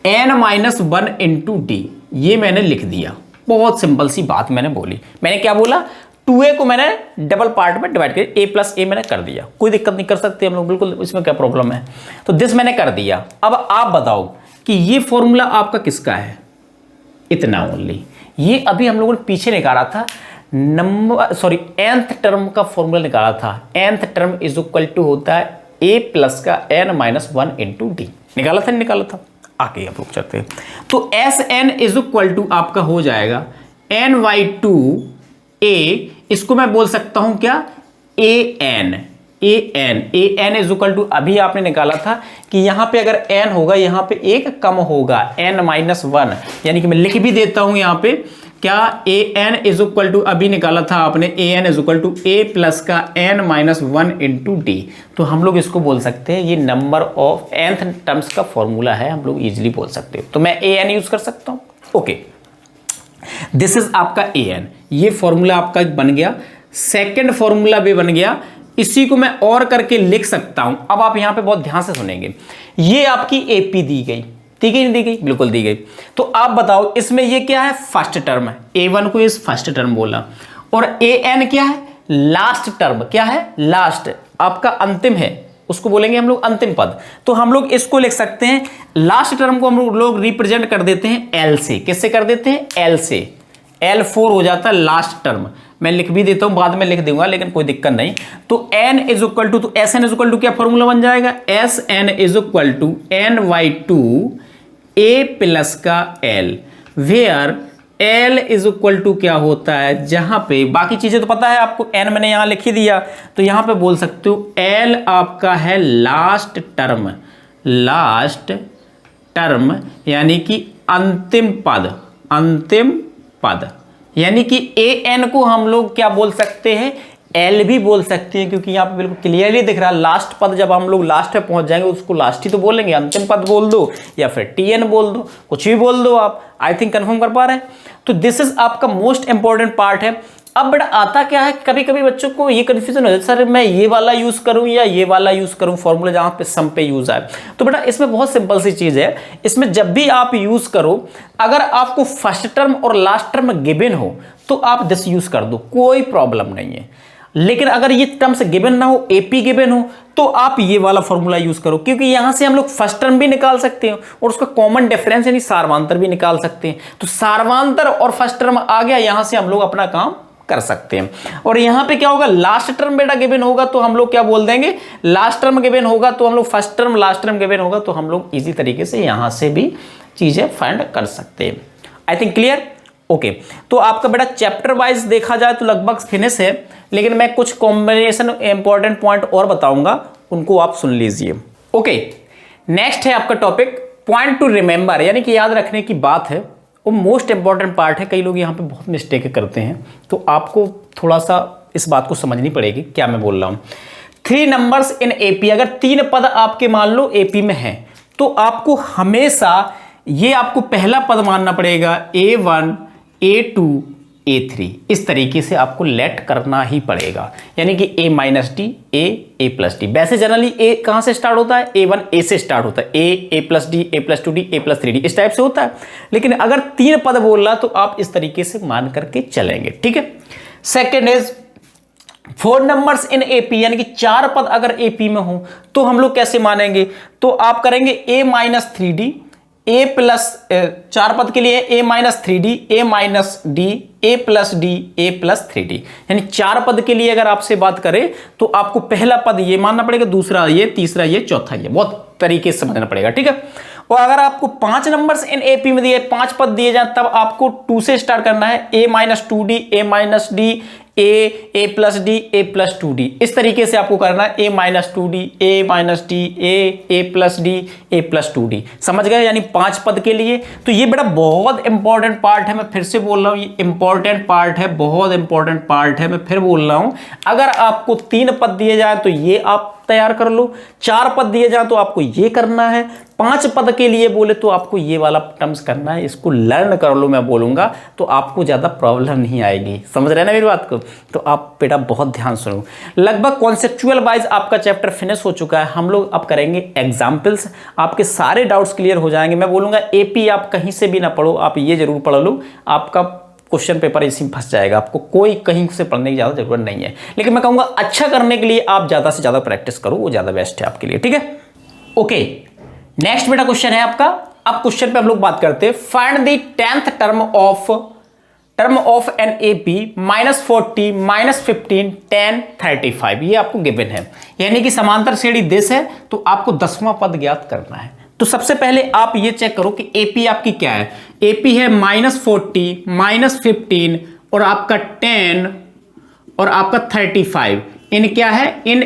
n-1 इंटू डी, ये मैंने लिख दिया। बहुत सिंपल सी बात मैंने बोली। मैंने क्या बोला, 2a को मैंने डबल पार्ट में डिवाइड कर, a प्लस a मैंने कर दिया। कोई दिक्कत नहीं, कर सकते हम लोग बिल्कुल, इसमें क्या प्रॉब्लम है। तो दिस मैंने कर दिया। अब आप बताओ कि ये फॉर्मूला आपका किसका है, इतना ओनली। ये अभी हम लोगों ने पीछे निकाला था nth टर्म का फॉर्मूला निकाला था। nth term is equal to होता है a प्लस का n-1 इंटू डी। निकाला था, नहीं निकाला था, आगे आप लोग चलते हैं। तो Sn इज इक्वल टू आपका हो जाएगा n/2a, इसको मैं बोल सकता हूं क्या, an A N is equal to, अभी आपने निकाला था कि यहां पे अगर एन होगा यहां पे एक कम होगा, एन माइनस वन, यानी कि मैं लिख भी देता हूं यहां पे क्या, a N is equal to, अभी निकाला था आपने a N is equal to a plus का n minus one into d. तो हम लोग इसको बोल सकते हैं ये नंबर ऑफ nth टर्म्स का फॉर्मूला है, हम लोग इजीली बोल सकते हैं। तो मैं ए एन यूज कर सकता हूं। ओके, दिस इज आपका ए एन, ये फॉर्मूला आपका बन गया। सेकेंड फॉर्मूला भी बन गया, इसी को मैं और करके लिख सकता हूं। अब आप यहां पे बहुत ध्यान से सुनेंगे, ये आपकी एपी दी गई, दी गई नहीं दी गई, बिल्कुल दी गई। तो आप बताओ इसमें ये क्या है, फर्स्ट टर्म है, A1 को इस फर्स्ट टर्म बोला, और AN क्या है, लास्ट टर्म, क्या है, लास्ट, आपका अंतिम है, उसको बोलेंगे हम लोग अंतिम पद। तो हम लोग इसको लिख सकते हैं, लास्ट टर्म को हम लोग रिप्रेजेंट कर देते हैं L से। किससे कर देते हैं, L से। L4 हो जाता है लास्ट टर्म, मैं लिख भी देता हूं, बाद में लिख दूंगा लेकिन कोई दिक्कत नहीं। तो n इज इक्वल टू, तो Sn इज इक्वल टू क्या फॉर्मूला बन जाएगा, Sn is equal to n/2 a plus का l, where l is equal to क्या होता है, जहां पे बाकी चीजें तो पता है आपको, n मैंने यहां लिख ही दिया, तो यहां पे बोल सकते हो l आपका है लास्ट टर्म, लास्ट टर्म यानी कि अंतिम पद, अंतिम पद, यानी कि an को हम लोग क्या बोल सकते हैं, L भी बोल सकते हैं, क्योंकि यहाँ पे बिल्कुल क्लियरली दिख रहा है लास्ट पद, जब हम लोग लास्ट पे पहुंच जाएंगे उसको लास्ट ही तो बोलेंगे, अंतिम पद बोल दो या फिर TN बोल दो, कुछ भी बोल दो आप। आई थिंक कंफर्म कर पा रहे हैं। तो दिस इज आपका मोस्ट इंपॉर्टेंट पार्ट है। अब बेटा आता क्या है, कभी कभी बच्चों को ये कंफ्यूजन हो जाता है, सर मैं ये वाला यूज करूं या ये वाला यूज करूं फॉर्मूला जहां पे सम पे यूज आए। तो बेटा इसमें बहुत सिंपल सी चीज है, इसमें जब भी आप यूज करो, अगर आपको फर्स्ट टर्म और लास्ट टर्म गिवन हो तो आप दिस यूज कर दो, कोई प्रॉब्लम नहीं है। लेकिन अगर ये टर्म्स गिवन ना हो, एपी गिवन हो, तो आप ये वाला फॉर्मूला यूज करो, क्योंकि यहां से हम लोग फर्स्ट टर्म भी निकाल सकते हैं और उसका कॉमन डिफरेंस यानी सार्वधातर भी निकाल सकते हैं। तो सार्वधातर और फर्स्ट टर्म आ गया, यहां से हम लोग अपना काम कर सकते हैं। और यहां पे क्या होगा, लास्ट टर्म बेटा गिवन होगा तो हम लोग क्या बोल देंगे, लास्ट टर्म गिवन होगा तो हम लोग first term, last term given होगा तो हम लोग इजी तरीके से यहां से भी चीजें फाइंड कर सकते हैं। I think clear. ओके, तो आपका बेटा चैप्टर वाइज देखा जाए तो लगभग फिनिश है, लेकिन मैं कुछ कॉम्बिनेशन इंपॉर्टेंट पॉइंट और बताऊंगा, उनको आप सुन लीजिए। ओके, नेक्स्ट है आपका टॉपिक पॉइंट टू रिमेंबर, यानी कि याद रखने की बात है, वो मोस्ट इंपॉर्टेंट पार्ट है। कई लोग यहाँ पे बहुत मिस्टेक करते हैं, तो आपको थोड़ा सा इस बात को समझनी पड़ेगी क्या मैं बोल रहा हूँ। 3 नंबर्स इन एपी, अगर 3 पद आपके मान लो एपी में है, तो आपको हमेशा ये आपको पहला पद मानना पड़ेगा, A1 A2 A3, इस तरीके से आपको लेट करना ही पड़ेगा, यानी कि A minus D A plus D. वैसे जनरली A कहां से स्टार्ट होता है, A1 A से स्टार्ट होता है, A plus D A plus 2D A plus 3D, इस टाइप से होता है। लेकिन अगर 3 पद बोल रहा तो आप इस तरीके से मान करके चलेंगे, ठीक है। Second is 4 numbers in AP, यानी कि 4 पद अगर एपी में हो तो हम लोग कैसे मानेंगे, तो आप करेंगे A minus 3D A plus, 4 पद के लिए A minus 3D A minus D A plus D A plus 3D, यानी 4 पद के लिए अगर आपसे बात करें तो आपको पहला पद ये मानना पड़ेगा, दूसरा ये, तीसरा ये, चौथा ये, बहुत तरीके से समझना पड़ेगा, ठीक है। और अगर आपको 5 नंबर्स इन एपी में दिए, 5 पद दिए जाए, तब आपको 2 से स्टार्ट करना है, A minus 2D A minus D A plus D A plus 2D, इस तरीके से आपको करना है, A minus 2D A minus D A plus D A plus 2D, समझ गए, यानी 5 पद के लिए। तो ये बेटा बहुत इंपॉर्टेंट पार्ट है, मैं फिर से बोल रहा हूँ, ये इंपॉर्टेंट पार्ट है, बहुत इंपॉर्टेंट पार्ट है, मैं फिर बोल रहा हूँ। अगर आपको 3 पद दिए जाए तो ये आप तैयार कर लो, 4 पद दिए जाए तो आपको ये करना है, 5 पद के लिए बोले तो आपको ये वाला टर्म्स करना है, इसको लर्न कर लो, मैं बोलूंगा तो आपको ज्यादा प्रॉब्लम नहीं आएगी, समझ रहे ना मेरी बात को। तो आप बेटा बहुत ध्यान सुनो। लगभग कॉन्सेप्चुअल वाइज आपका चैप्टर फिनिश हो चुका है, हम लोग अब करेंगे एग्जाम्पल्स, आपके सारे डाउट्स क्लियर हो जाएंगे। मैं बोलूंगा एपी आप कहीं से भी ना पढ़ो, आप ये जरूर पढ़ लो, आपका क्वेश्चन पेपर इसी में फंस जाएगा, आपको कोई कहीं से पढ़ने की ज़्यादा जरूरत नहीं है। लेकिन मैं कहूँगा अच्छा करने के लिए आप ज़्यादा से ज़्यादा प्रैक्टिस करो, वो ज़्यादा बेस्ट है आपके लिए, ठीक है। ओके, नेक्स्ट बेटा क्वेश्चन है आपका। अब क्वेश्चन पे हम लोग बात करते हैं, find the 10th term of an AP -40 -15 10 35, ये आपको गिवन है, यानी कि समांतर श्रेणी दिस है, तो आपको 10वां पद ज्ञात करना है। तो सबसे पहले आप ये चेक करो कि एपी आपकी क्या है। एपी है -40 -15 और आपका 10 और आपका 35, इन क्या है, इन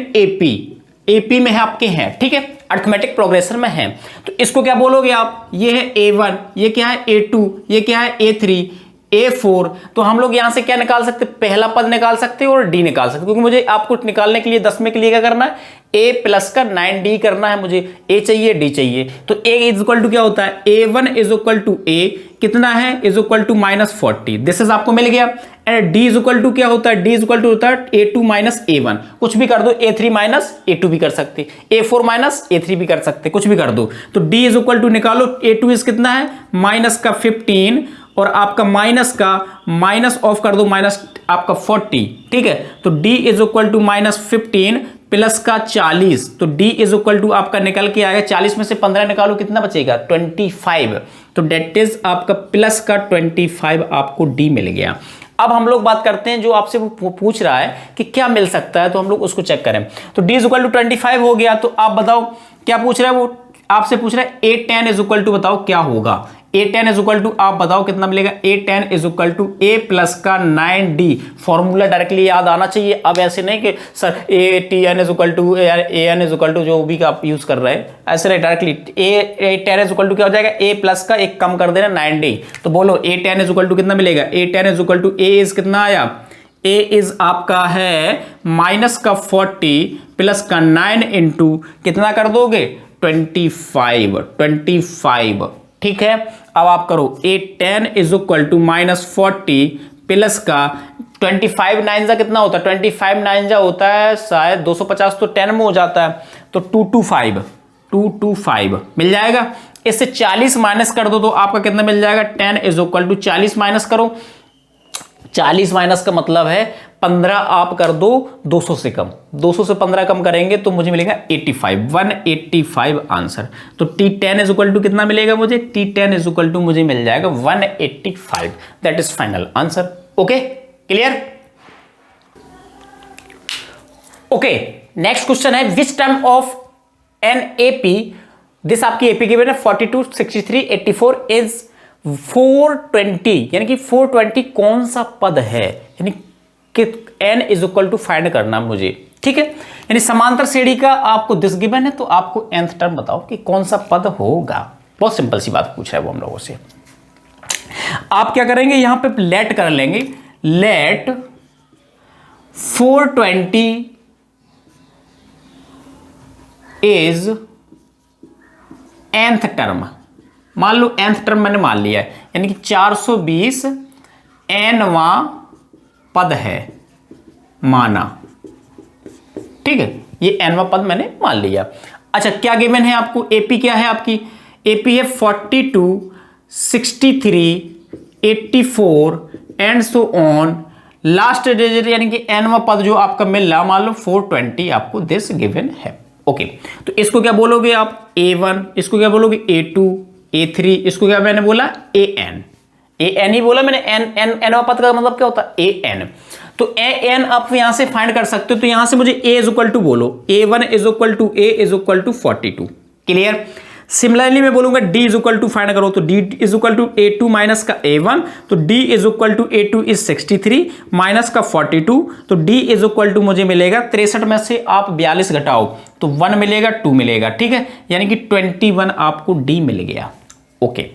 एपी में है आपके हैं, ठीक है, अर्थमेटिक प्रोग्रेशन में है। तो इसको क्या बोलोगे आप, ये है A1, ये क्या है A2, ये क्या है A3, A4। तो हम लोग यहां से क्या निकाल सकते, पहला पद निकाल सकते हैं और D निकाल सकते हैं, क्योंकि मुझे आपको निकालने के लिए 10 में के लिए क्या करना है, A प्लस का 9D करना है, मुझे A चाहिए D चाहिए। तो A इज इक्वल टू क्या होता है, A1 is equal to A कितना है, is equal to -40, this is आपको मिल गया। And D is equal to क्या होता है, D इज इक्वल टू होता है A2 माइनस A1, कुछ भी कर दो, A3 माइनस A2 भी कर सकते, A4 माइनस A3 भी कर सकते, कुछ भी कर दो। तो D इज इक्वल टू निकालो, A2 इज कितना है, माइनस का 15 और आपका माइनस का माइनस ऑफ कर दो, माइनस आपका 40, ठीक है। तो D is equal to -15 plus का 40, तो D इज इक्वल टू आपका निकल के आएगा, 40 में से 15 निकालो कितना बचेगा, 25। तो डेट इज आपका प्लस का 25 आपको D मिल गया। अब हम लोग बात करते हैं जो आपसे वो पूछ रहा है कि क्या मिल सकता है, तो हम लोग उसको चेक करें। तो D इज इक्वल टू 25 हो गया। तो आप बताओ क्या पूछ रहा है, वो आपसे पूछ रहा है A10 इज इक्वल टू बताओ क्या होगा। A10 इज इक्वल टू आप बताओ कितना मिलेगा, A10 is equal to A plus का 9D। फॉर्मूला डायरेक्टली याद आना चाहिए। अब ऐसे नहीं कि sir ATN is equal to AN is equal to जो भी का आप यूज कर रहे हैं, ऐसे नहीं, directly A10 is equal to क्या हो जाएगा, A प्लस का एक कम कर देना 9D। तो बोलो A10 इज इक्वल टू कितना मिलेगा, A10 is equal to A is कितना आया, A इज आपका है माइनस का 40 प्लस का 9 इंटू कितना कर दोगे, 25, ठीक है। अब आप करो A10 is equal to -40 plus का 25 9 जा कितना होता है, 25 9 जा होता है शायद 250, तो 10 में हो जाता है, तो 225 मिल जाएगा। इससे 40 माइनस कर दो तो आपका कितना मिल जाएगा, 10 इज इक्वल टू 40 माइनस करो, 40 माइनस का मतलब है 15 आप कर दो 200 से कम, 200 से 15 कम करेंगे तो मुझे मिलेगा 85, 185 आंसर। तो T10 इज इक्वल टू कितना मिलेगा मुझे, T10 इज इक्वल टू मुझे मिल जाएगा 185, that is final answer. Okay, clear. Okay, next question है, which term of an AP, this आपकी एपी गिवन है 42, 63, 84 इज 420, यानी कि 420 कौन सा पद है, यानी कि n is equal to find करना मुझे, ठीक है। यानी समांतर श्रेणी का आपको दिस गिवन है, तो आपको nth टर्म बताओ कि कौन सा पद होगा। बहुत सिंपल सी बात पूछ रहा है वो हम लोगों से। आप क्या करेंगे, यहां पे लेट कर लेंगे, लेट 420 इज nth टर्म, मान लो nth टर्म मैंने मान लिया है, यानी कि 420 nवां पद है माना, ठीक है, ये nवां पद मैंने मान लिया। अच्छा, क्या गिवन है आपको, एपी क्या है आपकी, एपी है 42, 63, 84 and so on, last digit यानी कि nवां पद जो आपका मिल रहा, मान लो 420 आपको दिस गिवन है। ओके, तो इसको क्या बोलोगे आप, A1, इसको क्या बोलोगे A2, A3, इसको क्या मैंने बोला AN ही बोला मैंने, n पद का मतलब क्या होता है AN। तो AN आप यहां से फाइंड कर सकते हो, तो यहां से मुझे A इज इक्वल टू बोलो, A1 is equal to A is equal to 42, clear. Similarly मैं बोलूंगा D is equal to find करो, तो D is equal to A2 minus का A1, तो D is equal to A2 is 63 minus का 42, तो D is equal to मुझे मिलेगा 63 में से आप 42 घटाओ तो 1 मिलेगा, 2 मिलेगा, ठीक है, यानी कि 21 आपको D मिल गया। ओके,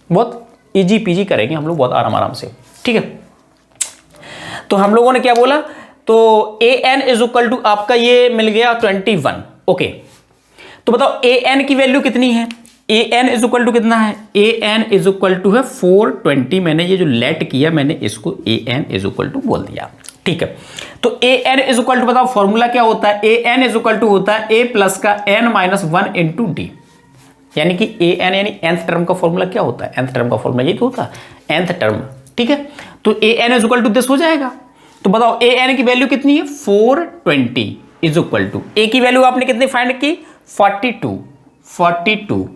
बहुत इजी पीजी करेंगे हम लोग, बहुत आराम से, ठीक है। तो हम लोगों ने क्या बोला, तो AN इज इक्वल टू आपका ये मिल गया 21। ओके, तो बताओ AN की वैल्यू कितनी है, AN इज इक्वल टू कितना है, AN इज इक्वल टू है 420, मैंने ये जो लेट किया मैंने इसको AN इज इक्वल टू बोल दिया, ठीक है। तो AN इज इक्वल टू बताओ फॉर्मूला क्या होता है, AN इज इक्वल टू होता है A प्लस का n माइनस 1 इंटू D, यानी कि AN यानी nth टर्म का फॉर्मूला क्या होता है, nth टर्म का फॉर्मूला ये तो होता है nth टर्म, ठीक है। तो AN is equal to this हो जाएगा। तो बताओ AN की वैल्यू कितनी है, 420 इज इक्वल टू A की वैल्यू आपने कितनी फाइंड की, 42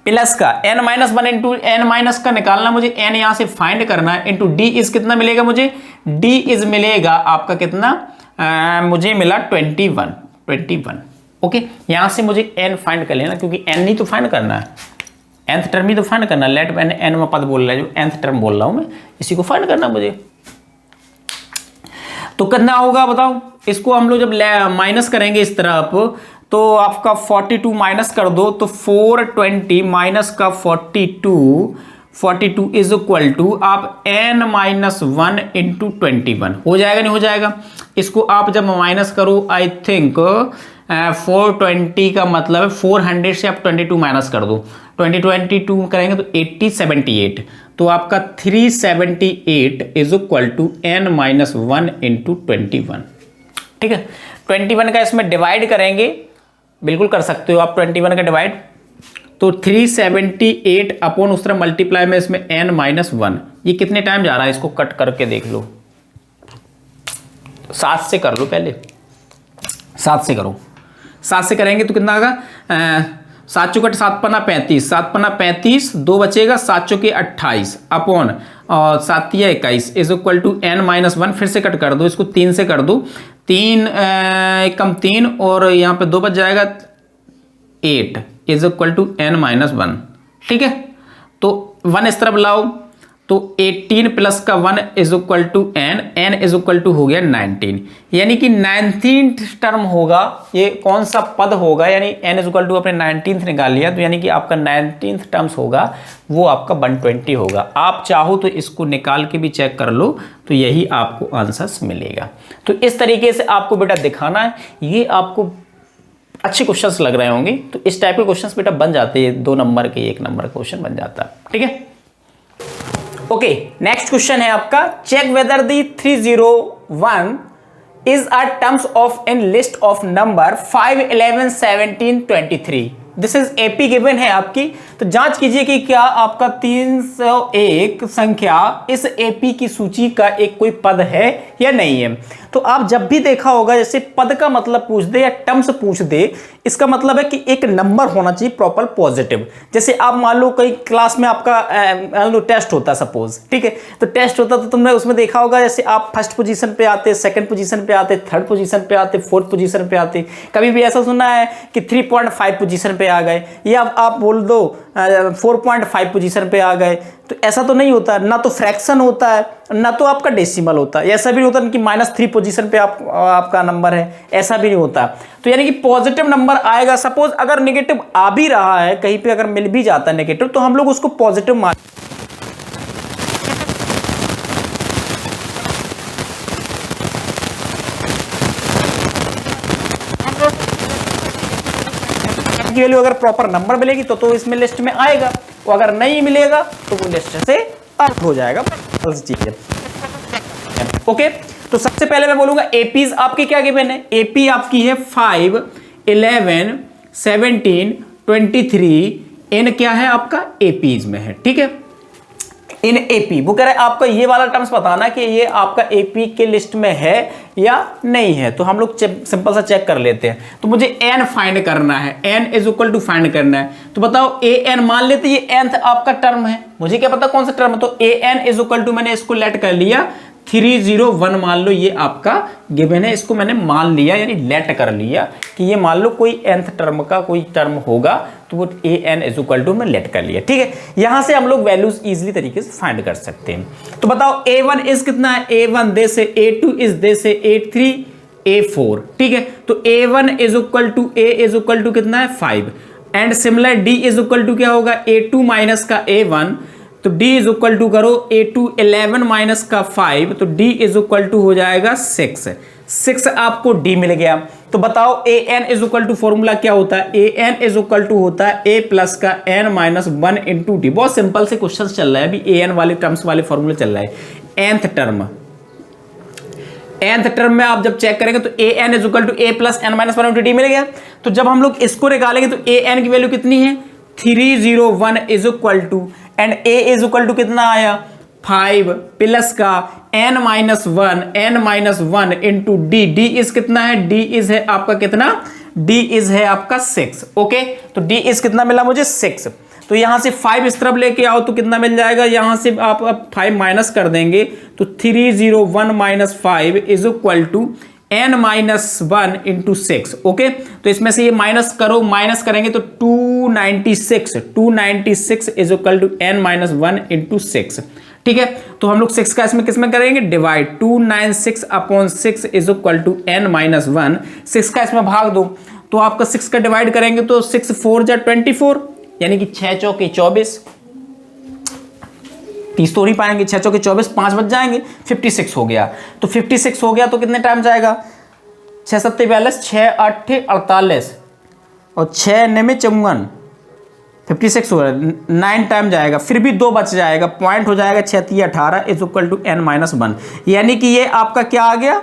प्लस का n minus 1 into n minus का निकालना मुझे, n यहां से फाइंड करना है, इंटू D इज कितना मिलेगा मुझे, D इज मिलेगा आपका कितना, मुझे मिला 21। ओके, यहां से मुझे n फाइंड कर लेना, क्योंकि n ही तो फाइंड करना है, nth टर्म ही तो फाइंड करना है। लेट मैंने n में पद बोल रहा है, जो nth टर्म बोल रहा हूं मैं, इसी को फाइंड करना मुझे। तो कितना होगा बताओ, इसको हम लोग जब माइनस करेंगे इस तरफ तो आपका 42 माइनस कर दो तो 420 माइनस का 42 इज इक्वल टू आप n माइनस 1 इंटू 21 हो जाएगा नहीं हो जाएगा। इसको आप जब माइनस करो आई थिंक 420 का मतलब है 400 से आप 22 माइनस कर दो 22 करेंगे तो 78 तो आपका 378 is equal to n minus 1 into 21। ठीक है 21 का इसमें डिवाइड करेंगे, बिल्कुल कर सकते हो आप 21 का डिवाइड, तो 378 अपॉन उस तरह मल्टीप्लाई में इसमें n माइनस 1, ये कितने टाइम जा रहा है इसको कट करके देख लो, 7 से कर लो, पहले 7 से करो, 7 से करेंगे तो कितना आएगा 7 चौकट 7 पन्ना 35, 7 पन्ना 35, 2 बचेगा 7 चौके 28 अपॉन और 7 तिया 21 is equal to n minus 1, फिर से कट कर दो इसको 3 से कर दो, 3 एक कम 3 और यहाँ पे 2 बच जाएगा 8 is equal to n minus 1। ठीक है तो 1 इस तरफ लाओ तो 18 प्लस का 1 is equal to n is equal to हो गया 19, यानी कि 19th टर्म होगा, ये कौन सा पद होगा, यानी n इज इक्वल टू अपने 19th निकाल लिया तो यानी कि आपका 19th टर्म्स होगा वो आपका 120 होगा। आप चाहो तो इसको निकाल के भी चेक कर लो तो यही आपको आंसर्स मिलेगा। तो इस तरीके से आपको बेटा दिखाना है, ये आपको अच्छे क्वेश्चंस लग रहे होंगे, तो इस टाइप के क्वेश्चंस बेटा बन जाते हैं, 2 नंबर के 1 नंबर का क्वेश्चन बन जाता है। ठीक है ओके नेक्स्ट क्वेश्चन है आपका, check whether the 301 is a terms of in list of number 5, 11, 17, 23। This is AP given है आपकी, तो जांच कीजिए कि क्या आपका 301 संख्या इस एपी की सूची का एक कोई पद है या नहीं है। तो आप जब भी देखा होगा जैसे पद का मतलब पूछ दे या टर्म्स पूछ दे, इसका मतलब है कि एक नंबर होना चाहिए प्रॉपर पॉजिटिव। जैसे आप मान लो कई क्लास में आपका टेस्ट होता है सपोज, ठीक है, तो टेस्ट होता तो तुमने उसमें देखा होगा जैसे आप फर्स्ट पोजीशन पे आते, सेकंड पोजीशन पे आते, थर्ड पोजीशन पे आते, फोर्थ पोजीशन पे आते, कभी भी ऐसा सुना है कि 3.5 पोजीशन पे आ गए, या आप बोल दो 4.5 पोजीशन पे आ गए, तो ऐसा तो नहीं होता, ना तो फ्रैक्शन होता है ना तो आपका डेसिमल होता है, ऐसा भी नहीं होता कि -3 पोजीशन पे आपका नंबर है, ऐसा भी नहीं होता। तो यानी कि पॉजिटिव नंबर आएगा, सपोज अगर नेगेटिव आ भी रहा है कहीं पे, अगर मिल भी जाता है नेगेटिव, तो हम लोग उसको पॉजिटिव मान की वैल्यू अगर प्रॉपर नंबर मिलेगी तो इसमें लिस्ट में आएगा, और अगर नहीं मिलेगा तो वो लिस्ट से आउट हो जाएगा। चीज है ओके। तो सबसे पहले मैं बोलूंगा एपीज आपकी क्या गिवन है, एपी आपकी है 5, 11, 17, 23 इन क्या है आपका एपीज में है। ठीक है इन एपी, वो कह रहे हैं आपका ये वाला टर्म्स बताना कि ये आपका एपी के लिस्ट में है या नहीं है। तो हम लोग सिंपल सा चेक कर लेते हैं। तो मुझे एन फाइंड करना है, N is equal to find करना है। तो बताओ ए एन, मान लेते ये nth आपका टर्म है, मुझे क्या पता कौन सा टर्म है, तो a N is equal to मैंने इसको लेट कर लिया 301 मान लो ये आपका गिवन है, इसको मैंने मान लिया यानी लेट कर लिया कि ये मान लो कोई nth टर्म का कोई टर्म होगा, तो वो A N is equal to मैं लेट कर लिया। ठीक है यहां से हम लोग वैल्यूज इजीली तरीके से फाइंड कर सकते हैं। तो बताओ a1 इज कितना है, a1 दे से, a2 इज दे से, a3 a4। ठीक है तो a1 is equal to a is equal to कितना है 5, and similar d is equal to क्या होगा a2 माइनस का a1, तो d इज इक्वल टू करो a2 11 माइनस का 5, तो d इज इक्वल टू हो जाएगा 6 आपको d मिल गया। तो बताओ a n is equal to formula क्या होता है, a n is equal to होता है a प्लस का n माइनस 1 इंटू डी। बहुत सिंपल से क्वेश्चन चल रहा है अभी, a n वाले टर्म्स वाले फॉर्मूले चल रहा है। nth टर्म में आप जब चेक करेंगे तो a n is equal to a plus n minus 1 into d मिल गया। तो जब हम लोग इसको निकालेंगे तो a n की वैल्यू कितनी है 301 is equal to, and a is equal to कितना आया 5 प्लस का n minus 1 into D, D is कितना है, डी इज है आपका कितना, डी इज है आपका 6। ओके तो डी इज कितना मिला मुझे 6। तो यहां से 5 इस तरफ लेके आओ तो कितना मिल जाएगा, यहां से आप अब 5 माइनस कर देंगे तो 301 minus 5 is equal to n minus 1 into 6। Okay तो इसमें से ये माइनस करो, माइनस करेंगे तो 296 is equal to n minus 1 into 6। ठीक है। तो हम लोग 6 का इसमें किसमें करेंगे divide, 296/6 is equal to n-1। 6 का इसमें भाग दो, तो आपका 6 का डिवाइड करेंगे तो 6 4 जा 24, यानी कि 6 चौके 24, 30 तो नहीं पाएंगे, 6 चौके 24, 5 बच जाएंगे, 56 हो गया। तो 56 हो गया तो कितने टाइम जाएगा, 6 7 42, 6 8 48 और 6 9 में 54, 56 हो गया, 9 टाइम जाएगा, फिर भी 2 बच जाएगा, पॉइंट हो जाएगा 6 3 18 इज इक्वल टू n-1, यानी कि ये आपका क्या आ गया,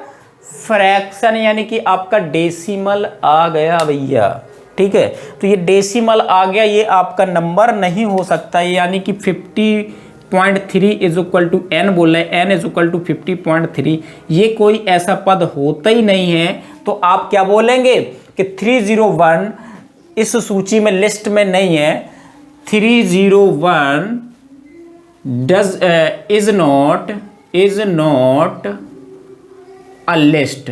फ्रैक्शन, यानी कि आपका डेसिमल आ गया भैया। ठीक है, तो ये डेसिमल आ गया, ये आपका नंबर नहीं हो सकता, यानी कि 50.3 इज इक्वल टू n बोल रहे हैं, n इज इक्वल टू 50.3, ये कोई ऐसा पद होता ही नहीं है। तो आप क्या बोलेंगे कि 301 इस सूची में, लिस्ट में नहीं है, 301 इज नॉट अ लिस्ट।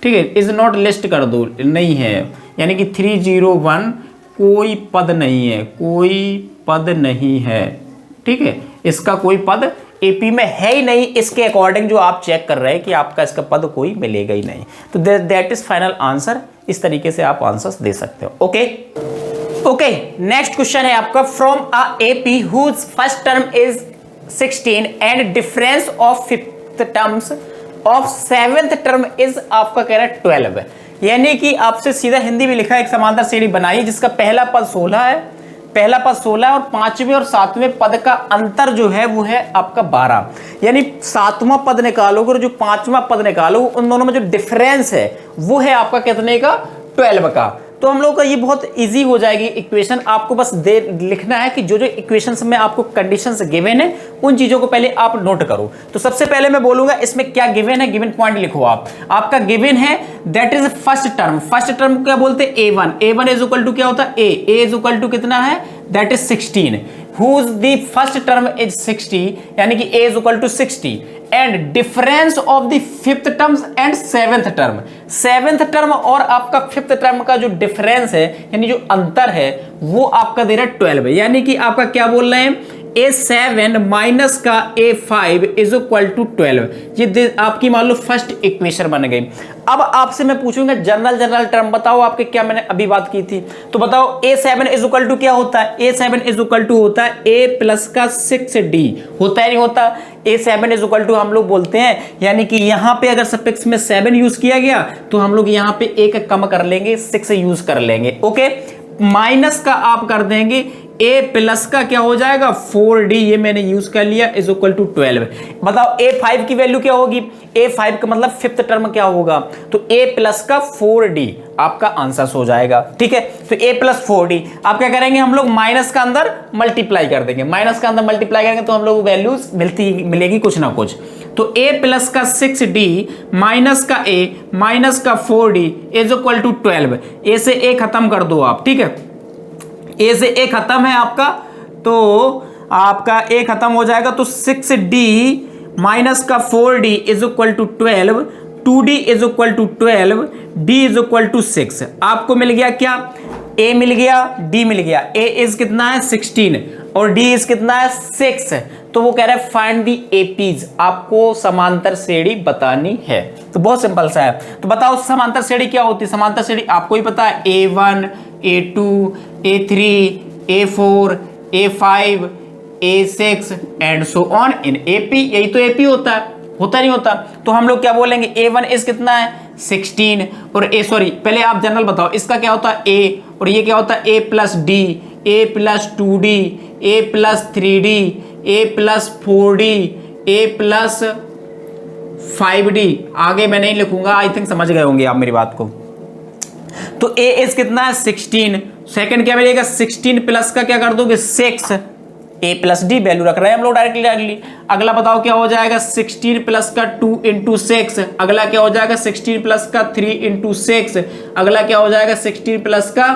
ठीक है, इज नॉट लिस्ट कर दो, नहीं है, यानी कि 301 कोई पद नहीं है, कोई पद नहीं है। ठीक है, इसका कोई पद एपी में है ही नहीं, इसके अकॉर्डिंग जो आप चेक कर रहे हैं कि आपका इसका पद कोई मिलेगा ही नहीं। तो दैट इज फाइनल आंसर। इस तरीके से आप आंसर्स दे सकते हो। ओके, नेक्स्ट क्वेश्चन है आपका, from a AP whose first term is 16 and difference of fifth terms of seventh term is, आपका कह रहा है 12, यानी कि आपसे सीधा हिंदी में लिखा है, एक समांतर श्रेणी बनाई जिसका पहला पद 16 है, पहला पद 16 और 5वें और 7वें पद का अंतर जो है वो है आपका 12, यानी 7वां पद निकालोगे और जो 5वां पद निकालोगे, उन दोनों में जो डिफरेंस है वो है आपका कितने का, 12 का। तो हम लोग का ये बहुत इजी हो जाएगी इक्वेशन। आपको बस लिखना है कि जो जो इक्वेशंस में आपको कंडीशंस गिवन है उन चीजों को पहले आप नोट करो। तो सबसे पहले मैं बोलूंगा इसमें क्या गिवन है, गिवन पॉइंट लिखो आप। आपका गिवन है that is first term, first term को क्या बोलते हैं, a1, a1 is equal to क्या होता है, a इज इक्वल टू कितना है, that is 16, whose the first term is 60, यानी कि a is equal to 60 and difference of the fifth terms and seventh term, seventh term और आपका fifth term का जो डिफरेंस है, यानी जो अंतर है, वो आपका दे रहा है 12, यानी कि आपका क्या बोल रहे हैं, a7 माइनस का a5 इज इक्वल टू 12। ये आपकी मान लो फर्स्ट इक्वेशन बन गई। अब आपसे मैं पूछूंगा जनरल टर्म बताओ आपके, क्या मैंने अभी बात की थी, तो बताओ a7 इज इक्वल टू क्या होता है, a7 इज इक्वल टू होता है a प्लस का 6d, होता है नहीं होता, a7 इज इक्वल टू हम लोग बोलते हैं, यानी कि यहां पे अगर सफिक्स में 7 यूज किया गया तो हम लोग यहां पे एक कम कर लेंगे, 6 यूज कर लेंगे। ओके, माइनस का आप कर देंगे, a प्लस का क्या हो जाएगा 4d, ये मैंने यूज कर लिया, इज इक्वल टू 12। बताओ a5 की वैल्यू क्या होगी, a5 का मतलब फिफ्थ टर्म क्या होगा, तो a प्लस का 4d आपका आंसर हो जाएगा। ठीक है, तो a प्लस 4d आप क्या करेंगे, हम लोग माइनस का अंदर मल्टीप्लाई कर देंगे, माइनस का अंदर मल्टीप्लाई करेंगे तो हम लोग वैल्यूज मिलेगी कुछ ना कुछ। तो a प्लस का 6d माइनस का a माइनस का 4d is equal to 12। a से a खत्म कर दो आप, ठीक है, a से a खत्म है आपका, तो आपका a खत्म हो जाएगा, तो 6d माइनस का 4d is equal to 12, 2d is equal to 12, d is equal to 6। आपको मिल गया क्या, a मिल गया, d मिल गया, a इज कितना है 16 और d इज कितना है 6, तो वो कह रहा है फाइंड दी एपीज, आपको समांतर श्रेणी बतानी है। तो बहुत सिंपल सा है, तो बताओ समांतर श्रेणी क्या होती है, समांतर श्रेणी आपको ही पता है, a1 a2 a3 a4 a5 a6 and so on in AP, यही तो AP होता है, होता नहीं होता। तो हम लोग क्या बोलेंगे, a1 इज कितना है 16 और पहले आप जनरल बताओ इसका क्या होता है a, और ये क्या होता है a plus d, a plus 2d, a plus 3d, a plus 4d, a plus 5d। आगे मैं नहीं लिखूंगा, आई थिंक समझ गए होंगे आप मेरी बात को। तो a इज कितना है 16, सेकंड क्या मिलेगा 16 प्लस का क्या कर दोगे 6, a प्लस डी वैल्यू रख रहे हैं हम लोग डायरेक्टली। अगला बताओ क्या हो जाएगा 16 प्लस का 2 इंटू 6, अगला क्या हो जाएगा 16 प्लस का 3 इंटू 6, अगला क्या हो जाएगा 16 प्लस का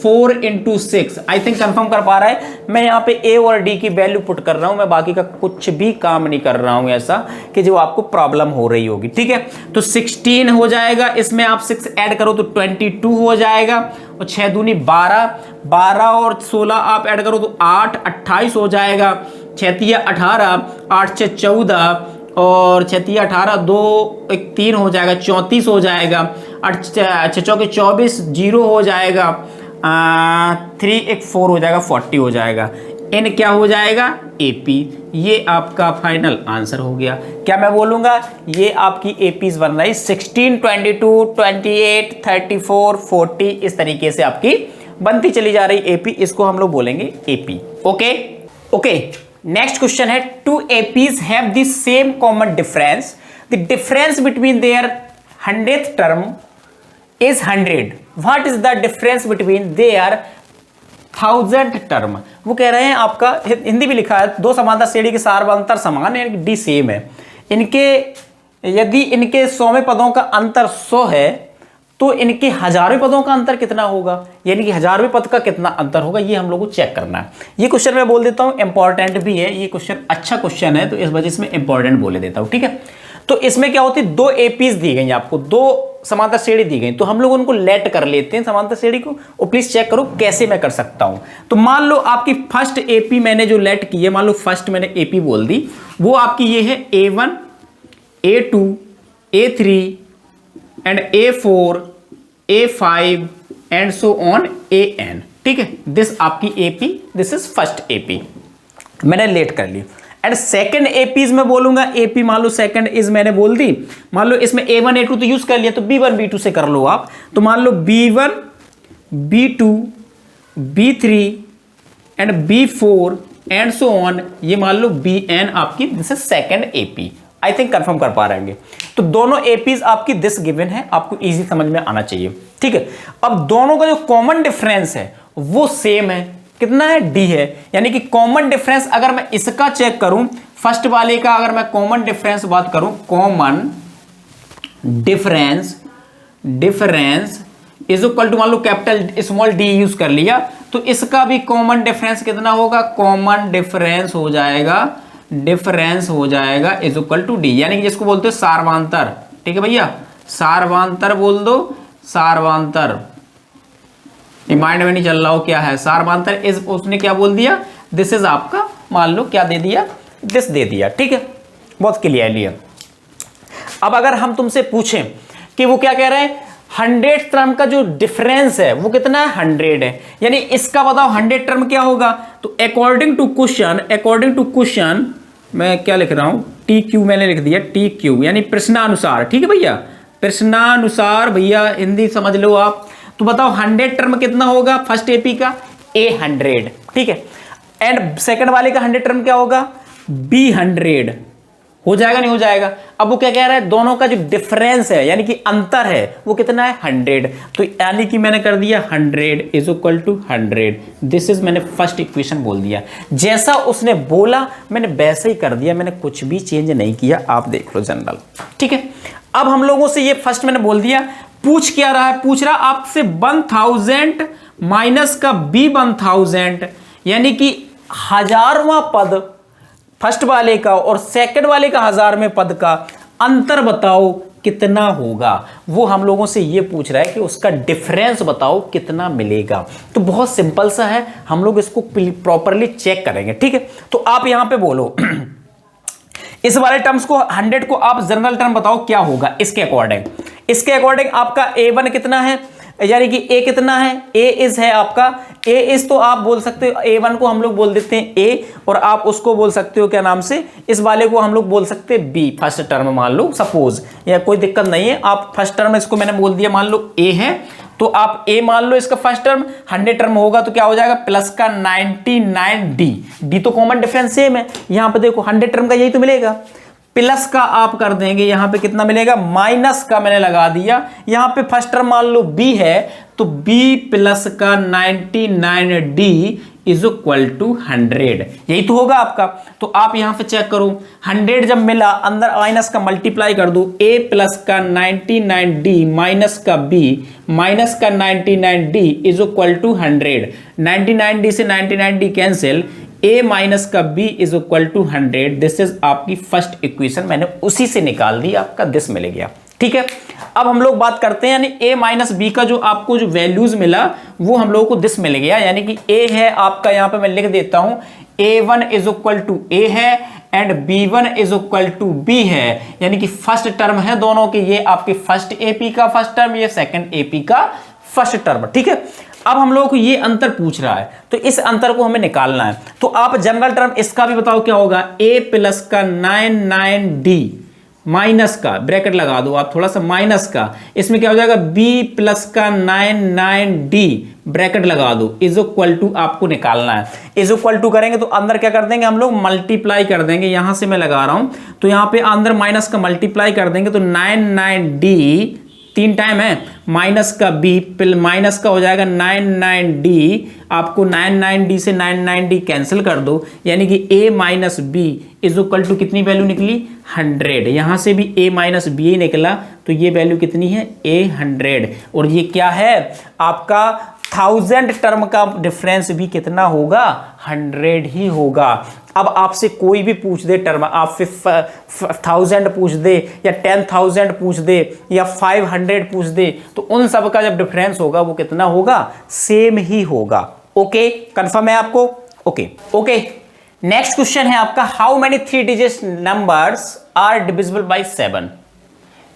4 इंटू 6। आई थिंक कंफर्म कर पा रहा है। मैं यहाँ पे a और d की वैल्यू पुट कर रहा हूँ, मैं बाकी का कुछ भी काम नहीं कर रहा हूँ ऐसा कि जो आपको प्रॉब्लम हो रही होगी। ठीक है, तो 16 हो जाएगा, इसमें आप 6 ऐड करो तो 22 हो जाएगा, और 6 दूनी 12, 12 और 16 आप ऐड करो तो 8, 28 हो जाएगा, 6 18, 8 6 14 और 6 18, 2 1 3 हो जाएगा, 34 हो जाएगा, 8 6 चौके 24, 0 हो जाएगा, 3 1 4 हो जाएगा, 40 हो जाएगा। n क्या हो जाएगा? AP। ये आपका फाइनल आंसर हो गया। क्या मैं बोलूंगा? ये आपकी एपीज बन रही 16, 22, 28, 34, 40 इस तरीके से आपकी बनती चली जा रही एपी। इसको हम लोग बोलेंगे AP. Okay okay. Next question है, two APs have the same common difference, the difference between their 100th term is 100, what is the difference between their 1000th term. वो कह रहे हैं आपका हिंदी भी लिखा है, दो समांतर श्रेणी के सार्वंतर समान है, डी सेम है, इनके यदि इनके 100वें पदों का अंतर 100 है तो इनके 1000वें पदों का अंतर कितना होगा, यानी कि 1000वें पद का कितना अंतर होगा, ये हम लोग को चेक करना है। ये क्वेश्चन मैं बोल देता हूं इंपॉर्टेंट भी है, ये क्वेश्चन अच्छा क्वेश्चन है तो इस वजह से मैं इंपॉर्टेंट बोले देता हूं। ठीक है, तो इसमें क्या होती है, दो एपीज दी गई आपको, दो समांतर श्रेणी दी गई, तो हम लोग उनको लेट कर लेते हैं समांतर श्रेणी को, और प्लीज चेक करो कैसे मैं कर सकता हूं। तो मान लो आपकी फर्स्ट एपी मैंने जो लेट की है, मान लो फर्स्ट मैंने एपी बोल दी, वो आपकी ये है A1 A2 A3 and A4 A5 and so on AN। ठीक है, दिस आपकी AP, this is first AP मैंने लेट कर ली। एंड सेकंड एपीज में बोलूंगा, एपी मान लो सेकंड इज मैंने बोल दी, मान लो इसमें A1 A2 तो यूज कर लिया, तो B1 B2 से कर लो आप, तो मान लो B1 B2 B3 and B4 and so on, ये मान लो BN आपकी, this is second AP. I think confirm कर पा रहे हैं। तो दोनों एपीज आपकी दिस गिवन है, आपको इजी समझ में आना चाहिए। ठीक है, अब दोनों का जो कॉमन डिफरेंस है वो सेम है, कितना है? D है, यानी कि कॉमन डिफरेंस अगर मैं इसका चेक करूं, फर्स्ट वाले का अगर मैं कॉमन डिफरेंस बात करूं, common difference is equal to, मान लो कैपिटल स्मॉल d यूज कर लिया, तो इसका भी कॉमन डिफरेंस कितना होगा? कॉमन डिफरेंस हो जाएगा इज इक्वल टू d, यानी कि जिसको बोलते हैं सार्वंतर। ठीक है भैया, सार्वंतर बोल दो, सार्वंतर, माइंड में नहीं चल रहा हो क्या है सार्वंतर, इज उसने क्या बोल दिया, दिस इज आपका, मान लो क्या दे दिया, दिस दे दिया। ठीक है, बहुत क्लियरली है। अब अगर हम तुमसे पूछें कि वो क्या कह रहे हैं, 100th टर्म का जो डिफरेंस है वो कितना है? 100 है, यानी इसका बताओ 100 टर्म क्या होगा? तो अकॉर्डिंग टू क्वेश्चन मैं क्या लिख रहा हूं, TQ मैंने लिख दिया, TQ यानी प्रश्नानुसार। ठीक है भैया, प्रश्नानुसार भैया हिंदी समझ लो आप। तो बताओ 100 टर्म कितना होगा फर्स्ट एपी का? A100। ठीक है, एंड सेकंड वाले का 100 टर्म क्या होगा? B100। हो जाएगा नहीं हो जाएगा? अब वो क्या कह रहा है, दोनों का जो डिफरेंस है यानी कि अंतर है वो कितना है? 100। तो यानी कि मैंने कर दिया 100 is equal to 100, this is, मैंने फर्स्ट इक्वेशन बोल दिया, जैसा उसने बोला मैंने वैसे ही कर दिया, मैंने कुछ भी चेंज नहीं किया, आप देख लो जनरल। ठीक है, अब हम लोगों से ये फर्स्ट मैंने बोल दिया, पूछ क्या रहा है, पूछ रहा आपसे 1000 माइनस का B1000, यानी कि 1000वां पद फर्स्ट वाले का और सेकंड वाले का 1000वें पद का अंतर बताओ कितना होगा। वो हम लोगों से ये पूछ रहा है कि उसका डिफरेंस बताओ कितना मिलेगा। तो बहुत सिंपल सा है, हम लोग इसको प्रॉपरली चेक करेंगे। ठीक है, तो आप यहां पे बोलो इस वाले टर्म्स को 100 को आप जनरल टर्म बताओ क्या होगा इसके अकॉर्डिंग आपका A1 कितना है, यानी कि A कितना है, A इज है आपका, A इज तो आप बोल सकते हो A1 को हम लोग बोल देते हैं A, और आप उसको बोल सकते हो क्या नाम से, इस वाले को हम लोग बोल सकते हैं B फर्स्ट टर्म मान लो सपोज, या कोई दिक्कत नहीं है, आप फर्स्ट टर्म इसको मैंने बोल दिया मान लो A है, तो आप A मान लो इसका फर्स्ट टर्म, 100 टर्म होगा तो क्या हो जाएगा प्लस का 99D, D तो कॉमन डिफरेंस सेम है, यहां पे देखो 100 टर्म का यही तो मिलेगा, प्लस का आप कर देंगे यहां पे कितना मिलेगा, माइनस का मैंने लगा दिया, यहां पे फर्स्ट टर्म मान लो B है तो B प्लस का 99D इज इक्वल टू 100, यही तो होगा आपका। तो आप यहां पे चेक करो 100 जब मिला अंदर माइनस का मल्टीप्लाई कर दो, A प्लस का 99D माइनस का B माइनस का 99D is equal to 100, 99D से 99D कैंसिल, A माइनस का B is equal to 100, this is आपकी फर्स्ट इक्वेशन, मैंने उसी से निकाल दी, आपका दिस मिल गया। ठीक है। अब हम लोग बात करते हैं, यानी a माइनस बी का जो आपको जो वैल्यूज मिला वो हम लोगों को दिस मिल गया, यानी कि a है आपका, यहां पे मैं लिख देता हूं a1 is equal to a है and b1 is equal to b है, यानी कि फर्स्ट टर्म है दोनों के, ये आपके फर्स्ट AP का फर्स्ट टर्म, ये सेकंड AP का फर्स्ट टर्म, ठीक है। अब हम लोगों को ये अंतर पूछ रहा है, तो इस अंतर को हमें निकालना है। तो आप जनरल टर्म इसका भी बताओ क्या होगा, a प्लस का 99d माइनस का, ब्रैकेट लगा दो आप थोड़ा सा, माइनस का, इसमें क्या हो जाएगा b प्लस का 99d ब्रैकेट लगा दो, इज इक्वल टू आपको निकालना है। इज इक्वल टू करेंगे तो अंदर क्या कर देंगे हम लोग, मल्टीप्लाई कर देंगे, यहां से मैं लगा रहा हूं, तो यहां पे अंदर माइनस का मल्टीप्लाई कर देंगे, तो 99d 3 टाइम है, माइनस का b माइनस का हो जाएगा 99d, आपको 99d से 99d कैंसिल कर दो, यानी कि a minus B is equal to कितनी वैल्यू निकली 100, यहां से भी a माइनस बी ही निकला, तो ये वैल्यू कितनी है a 100, और ये क्या है आपका 1000 टर्म का डिफरेंस भी कितना होगा 100 ही होगा। अब आपसे कोई भी पूछ दे टर्म, आप 1000 पूछ दे या 10,000 पूछ दे या 500 पूछ दे, तो उन सब का जब डिफरेंस होगा वो कितना होगा, सेम ही होगा। ओके, कंफर्म है आपको? ओके। नेक्स्ट क्वेश्चन है आपका, how many 3 digit numbers are divisible by 7,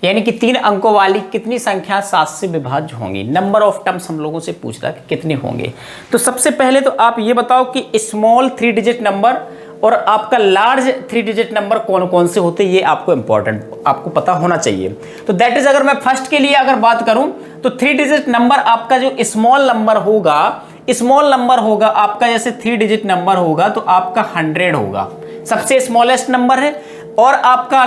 यानी कि 3 अंकों वाली कितनी संख्या 7 से विभाज्य होंगी। नंबर ऑफ टर्म्स हम लोगों से पूछ रहा है कि कितने होंगे। तो सबसे पहले तो आप ये बताओ कि स्मॉल 3 डिजिट नंबर और आपका लार्ज 3 डिजिट नंबर कौन कौन से होते हैं, ये आपको इंपॉर्टेंट आपको पता होना चाहिए। तो दैट इज, अगर मैं फर्स्ट के लिए अगर बात करूं तो 3 डिजिट नंबर आपका जो स्मॉल नंबर होगा आपका, जैसे 3 डिजिट नंबर होगा तो आपका 100 होगा, सबसे स्मॉलेस्ट नंबर है, और आपका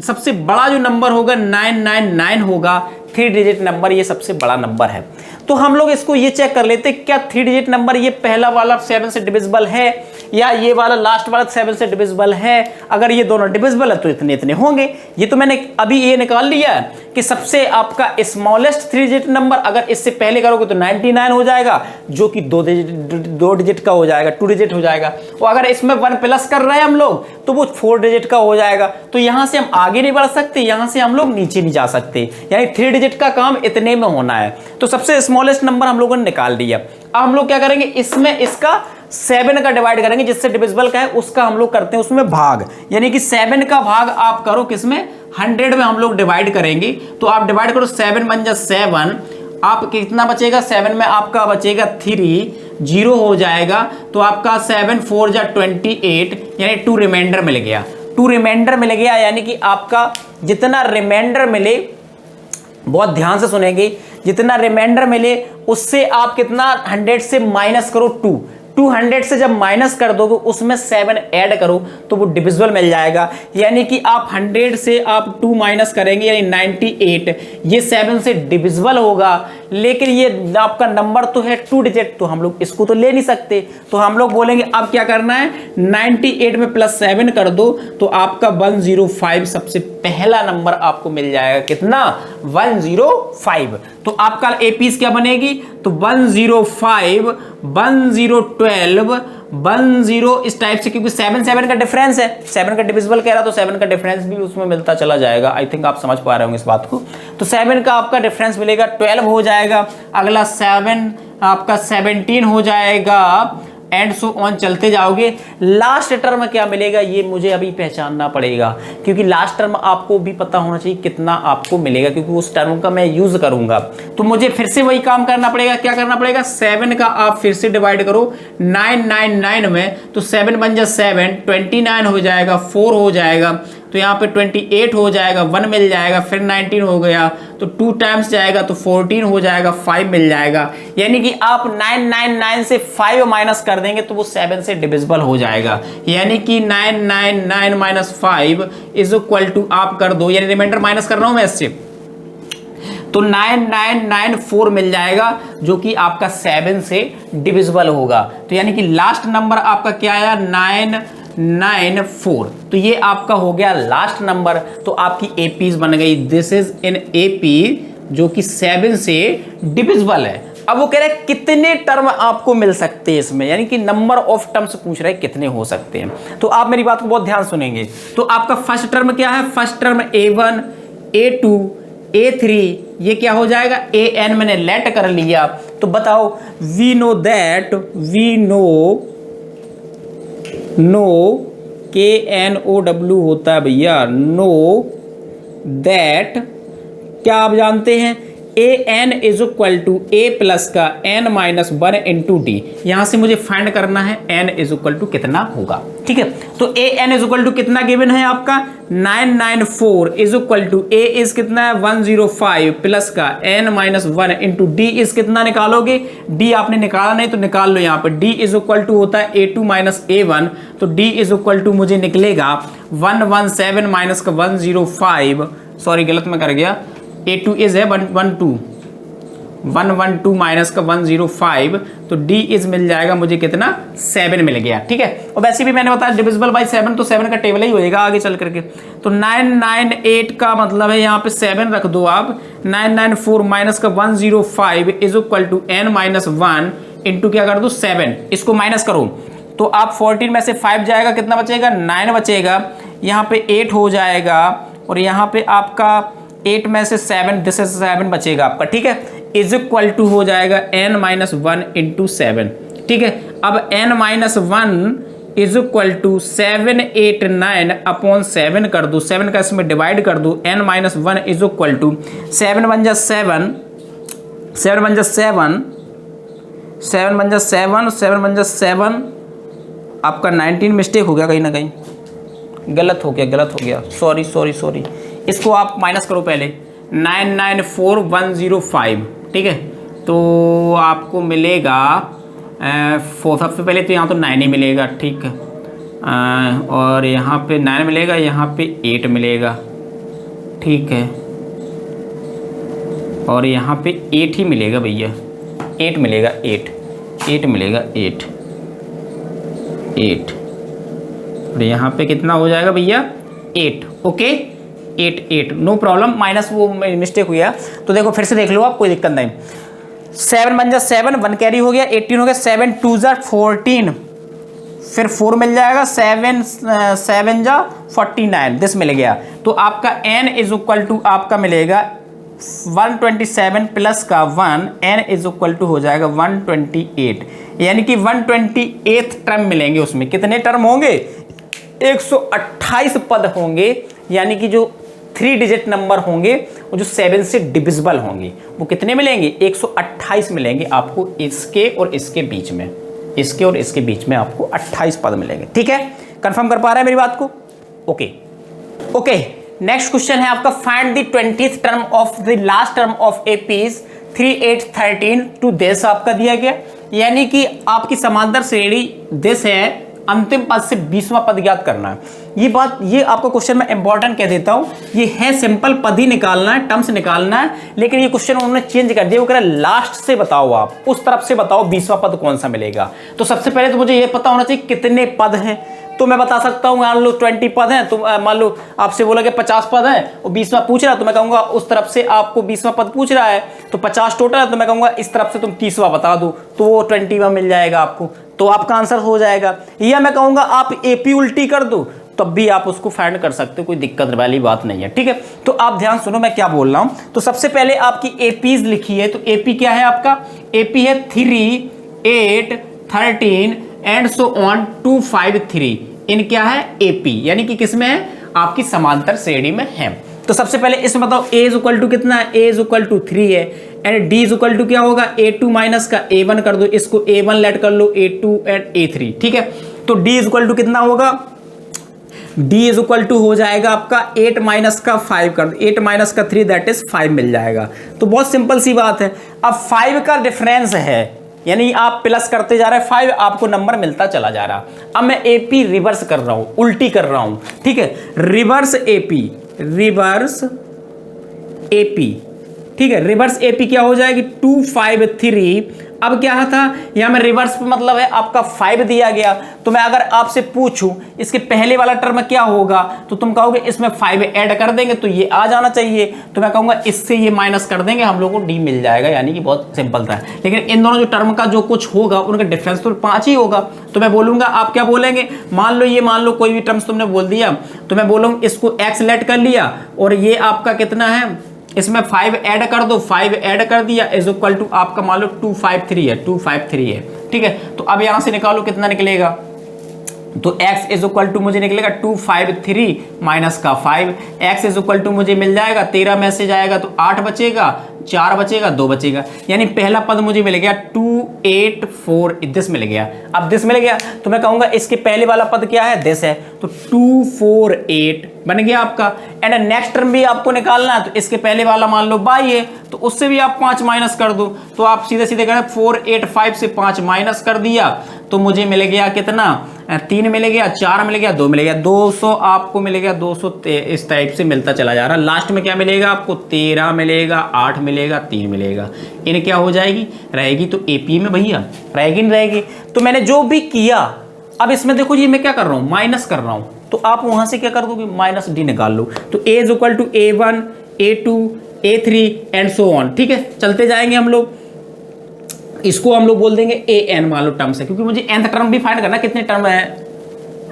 सबसे बड़ा जो नंबर होगा 999 होगा, 3 डिजिट नंबर ये सबसे बड़ा नंबर है। तो हम लोग इसको ये चेक कर लेते क्या 3 डिजिट नंबर ये पहला वाला 7 से डिविजिबल है या ये वाला लास्ट वाला 7 से डिविजिबल है। अगर ये दोनों डिविजिबल है तो इतने इतने होंगे। ये तो मैंने अभी ये निकाल लिया कि सबसे आपका स्मॉलेस्ट 3 डिजिट नंबर अगर इससे पहले करोगे तो 99 हो जाएगा, जो कि 2 डिजिट का हो जाएगा, 2 डिजिट हो जाएगा। और अगर इसमें 1 प्लस कर रहे हैं हम लोग तो वो 4 डिजिट का हो जाएगा। तो यहां से हम आगे नहीं बढ़ सकते, यहां से हम लोग नीचे नहीं जा सकते, यानी 3 डिजिट का काम इतने में होना है। तो सबसे स्मॉलेस्ट नंबर हम लोगों ने निकाल दिया। अब हम लोग क्या करेंगे, इसमें इसका 7 का डिवाइड करेंगे, जिससे डिविजिबल का है उसका हम लोग करते हैं उसमें भाग, यानी कि 7 का भाग आप करो किसमें 100 में हम लोग डिवाइड करेंगे। तो आप डिवाइड करो 7 बन जा 7, आप कितना बचेगा 7 में आपका बचेगा 3, 0 हो जाएगा, तो आपका 7 4 जा 28, यानी 2 रिमाइंडर मिल गया। 2 रिमाइंडर मिल गया, यानी कि आपका जितना रिमाइंडर मिले, बहुत ध्यान से सुनेंगे, जितना रिमाइंडर मिले उससे आप कितना 100 से माइनस करो 2, 200 से जब माइनस कर दोगे उसमें 7 ऐड करो तो वो डिविजिबल मिल जाएगा। यानी कि आप 100 से आप 2 माइनस करेंगे यानी 98, ये 7 से डिविजिबल होगा। लेकिन ये आपका नंबर तो है 2 डिजिट, तो हम लोग इसको तो ले नहीं सकते, तो हम लोग बोलेंगे अब क्या करना है, 98 में प्लस 7 कर दो तो आपका 105 सबसे पहला नंबर आपको मिल जाएगा। कितना 105। तो आपका एपीस क्या बनेगी, तो 105 1012 10 इस टाइप से, क्योंकि 7 का डिफरेंस है, 7 का डिविजिबल कह रहा तो 7 का डिफरेंस भी उसमें मिलता चला जाएगा। आई थिंक आप समझ पा रहे होंगे इस बात को। तो 7 का आपका डिफरेंस मिलेगा 12 हो जाएगा, अगला 7 आपका 17 हो जाएगा, एंड सो ऑन चलते जाओगे। लास्ट टर्म क्या मिलेगा ये मुझे अभी पहचानना पड़ेगा, क्योंकि लास्ट टर्म आपको भी पता होना चाहिए कितना आपको मिलेगा, क्योंकि उस टर्म का मैं यूज करूंगा। तो मुझे फिर से वही काम करना पड़ेगा। क्या करना पड़ेगा, 7 का आप फिर से डिवाइड करो 999 में, तो 7 बन जा 7, 29 हो जाएगा, 4 हो जाएगा, तो यहाँ पे 28 हो जाएगा, 1 मिल जाएगा, फिर 19 हो गया, तो 2 टाइम्स जाएगा तो 14 हो जाएगा, 5 मिल जाएगा। यानी कि आप 999 से 5 माइनस कर देंगे तो वो 7 से डिविजिबल हो जाएगा। यानी कि 999 माइनस 5 इज इक्वल टू आप कर दो, यानी रिमाइंडर माइनस कर रहा हूं मैं इससे, तो 9994 मिल जाएगा, जो कि आपका 7 से डिविजिबल होगा। तो यानी कि लास्ट नंबर आपका क्या आया, 994। तो ये आपका हो गया लास्ट नंबर। तो आपकी एपीज बन गई, दिस इज इन एपी जो कि 7 से डिविजिबल है। अब वो कह रहे हैं कितने टर्म आपको मिल सकते हैं इसमें, यानी कि नंबर ऑफ टर्म्स पूछ रहे हैं कितने हो सकते हैं। तो आप मेरी बात को बहुत ध्यान सुनेंगे। तो आपका फर्स्ट टर्म क्या है, first term A1 A2 A3 ये क्या हो जाएगा AN, मैंने लेट कर लिया। तो बताओ वी नो KNOW होता है भैया, नो दैट क्या आप जानते हैं AN is equal to A plus का N माइनस 1 इंटू डी। यहां से मुझे फाइंड करना है N इज इक्वल टू कितना होगा, ठीक है। तो AN इज इक्वल टू कितना गिवन है आपका 994 is equal to A is कितना है 105 प्लस का N minus 1 into D is कितना निकालोगे, D आपने निकाला नहीं तो निकाल लो। यहाँ पर D इज इक्वल टू होता है A2 माइनस A1, तो D इज इक्वल टू मुझे निकलेगा 117 माइनस का 105, सॉरी गलत में कर गया, A2 इज है 112 माइनस का 105, तो D इज मिल जाएगा मुझे कितना 7 मिल गया, ठीक है। और वैसे भी मैंने बताया डिविजिबल बाय 7, तो 7 का टेबल ही होएगा आगे चल करके। तो 998 का मतलब है यहाँ पे 7 रख दो आप, 994 माइनस का 105 is equal to N minus 1 into क्या कर दो 7, इसको माइनस करो तो आप 14 में से 5 जाएगा, कितना बचेगा 9 बचेगा, यहाँ पे 8 हो जाएगा और यहाँ पे आपका 8 में से 7 दिस इज 7 बचेगा आपका, ठीक है। इज इक्वल टू हो जाएगा N माइनस 1 इंटू 7, ठीक है। अब N minus 1 is equal to 789 upon 7 कर दो, 7 का इसमें डिवाइड कर दो, N minus 1 is equal to 7 बन जा 7 आपका 19 मिस्टेक हो गया कहीं ना कहीं, गलत हो गया, सॉरी। इसको आप माइनस करो पहले 994105, ठीक है। तो आपको मिलेगा सबसे पहले तो यहाँ तो 9 ही मिलेगा, ठीक है। और यहाँ पे 9 मिलेगा, यहाँ पे 8 मिलेगा, ठीक है। और यहाँ पे 8 ही मिलेगा भैया, 8 मिलेगा, 8 मिलेगा, 8 और यहाँ पे कितना हो जाएगा भैया 8, ओके 8 नो प्रॉब्लम, माइनस वो मिस्टेक हुआ। तो देखो फिर से देख लो आप, कोई दिक्कत नहीं। 7 बन जा 7, 1 कैरी हो गया, 18 हो गया, 7 2 जा 14, फिर 4 मिल जाएगा, 7 जा 49 दिस मिल गया। तो आपका N इज इक्वल टू आपका मिलेगा 127 प्लस का 1, N इज इक्वल टू हो जाएगा 128, यानी कि 128 टर्म मिलेंगे। उसमें कितने टर्म होंगे 128 पद होंगे, यानी कि जो 3 डिजिट नंबर होंगे वो जो 7 से डिविजिबल होंगे वो कितने मिलेंगे 128 मिलेंगे आपको, इसके और इसके बीच में, इसके और इसके बीच में आपको 28 पद मिलेंगे, ठीक है। कंफर्म कर पा रहा है मेरी बात को, ओके। नेक्स्ट क्वेश्चन है आपका, find the 20th term of the last term of APs 3 8 13 to this आपका दिया गया, यानी कि आपकी समांतर श्रेणी दिस है, अंतिम पद से 20वां पद ज्ञात करना है। ये आपका क्वेश्चन मैं इंपॉर्टेंट कह देता हूं, ये है सिंपल, पद ही निकालना है, टर्म्स निकालना है, लेकिन ये क्वेश्चन उन्होंने चेंज कर दिया, वो कह रहा है लास्ट से बताओ, आप उस तरफ से बताओ 20वां पद कौन सा मिलेगा। तो सबसे पहले तो मुझे ये पता होना चाहिए कितने पद हैं, तो मैं बता सकता हूं मान लो 20 पद हैं, तो मान लो आपसे बोला कि 50 पद हैं और 20वां पूछ रहा है, तो मैं कहूंगा उस तरफ से आपको 20वां पद पूछ रहा है तो 50 टोटल है, तो मैं कहूंगा इस तरफ से तुम 30वां बता दो, तो वो 20वां मिल जाएगा आपको, तो आपका आंसर हो जाएगा। या मैं कहूंगा आप एपी उल्टी कर दो, तब भी आप उसको फाइंड कर सकते हो, कोई दिक्कत वाली बात नहीं है, ठीक है। तो आप ध्यान सुनो मैं क्या बोल रहा हूं। तो सबसे पहले आपकी एपीज लिखी है, तो एपी क्या है आपका, एपी है 3 8 13 एंड सो ऑन 2 5 3, इन क्या है एपी, यानी कि किसमें है आपकी समांतर श्रेणी में है। तो सबसे पहले इसमें बताओ a इज इक्वल टू कितना है, a इज इक्वल टू 3 है, and d is equal to क्या होगा a2 माइनस का a1 कर दो, इसको a1 लेट कर लो, a2 एंड a3, ठीक है। तो d इज इक्वल टू कितना होगा, d इज इक्वल टू हो जाएगा आपका 8 माइनस का 5 कर दो, 8 माइनस का 3 दैट इज 5 मिल जाएगा। तो बहुत सिंपल सी बात है। अब 5 का डिफरेंस है, यानी आप प्लस करते जा रहे हैं 5, आपको नंबर मिलता चला जा रहा। अब मैं एपी रिवर्स कर रहा हूं, उल्टी कर रहा हूं, ठीक है। रिवर्स एपी ठीक है। रिवर्स एपी क्या हो जाएगी 253। अब क्या था यहां में रिवर्स मतलब है आपका 5 दिया गया, तो मैं अगर आपसे पूछूं इसके पहले वाला टर्म क्या होगा तो तुम कहोगे इसमें 5 ऐड कर देंगे तो ये आ जाना चाहिए, तो मैं कहूंगा इससे ये माइनस कर देंगे, हम लोग को डी मिल जाएगा, यानी कि बहुत सिंपल था। लेकिन इन दोनों जो टर्म का जो कुछ होगा उनका डिफरेंस तो 5 ही होगा, तो मैं बोलूंगा आप क्या बोलेंगे, मान लो कोई भी टर्म्स तुमने बोल दिया तो मैं बोलूंगा इसको एक्स लेट कर लिया और ये आपका कितना है इसमें 5 ऐड कर दो, 5 ऐड कर दिया इज इक्वल टू आपका मान लो 253 है, 253 है, ठीक है। तो अब यहां से निकालो कितना निकलेगा, तो x इज इक्वल टू मुझे निकलेगा 253 माइनस का 5, x इज इक्वल टू मुझे मिल जाएगा 13 में से जाएगा तो 8 बचेगा, 4 बचेगा, 2 बचेगा, यानी पहला पद मुझे मिल गया 284 दिस मिल गया। अब दिस मिल गया तो मैं कहूंगा इसके पहले वाला पद क्या है, दिस है, तो 248 बन गया आपका। एंड नेक्स्ट टर्म भी आपको निकालना है, तो इसके पहले वाला मान लो 22 है तो उससे भी आप 5 माइनस कर दो, तो आप सीधे सीधे करें 485 से 5 माइनस कर दिया तो मुझे मिल गया कितना 3 मिल गया, 4 मिल गया, 2 मिल गया, 200 आपको मिल गया, 200 इस टाइप से मिलता चला जा रहा है। लास्ट में क्या मिलेगा आपको 13 मिलेगा, 8 मिलेगा, 3 मिलेगा, इन क्या हो जाएगी रहेगी, तो एपी में भैया रहेगी नहीं रहेगी। तो मैंने जो भी किया अब इसमें देखो ये मैं क्या कर रहा हूं माइनस कर रहा हूं, तो आप वहां से क्या कर दोगे माइनस डी निकाल लो, तो a is equal to A1 A2 A3 and so on, ठीक है। चलते जाएंगे हम लोग, इसको हम लोग बोल देंगे an मान लो टर्म्स है, क्योंकि मुझे nth टर्म भी फाइंड करना कितने टर्म है,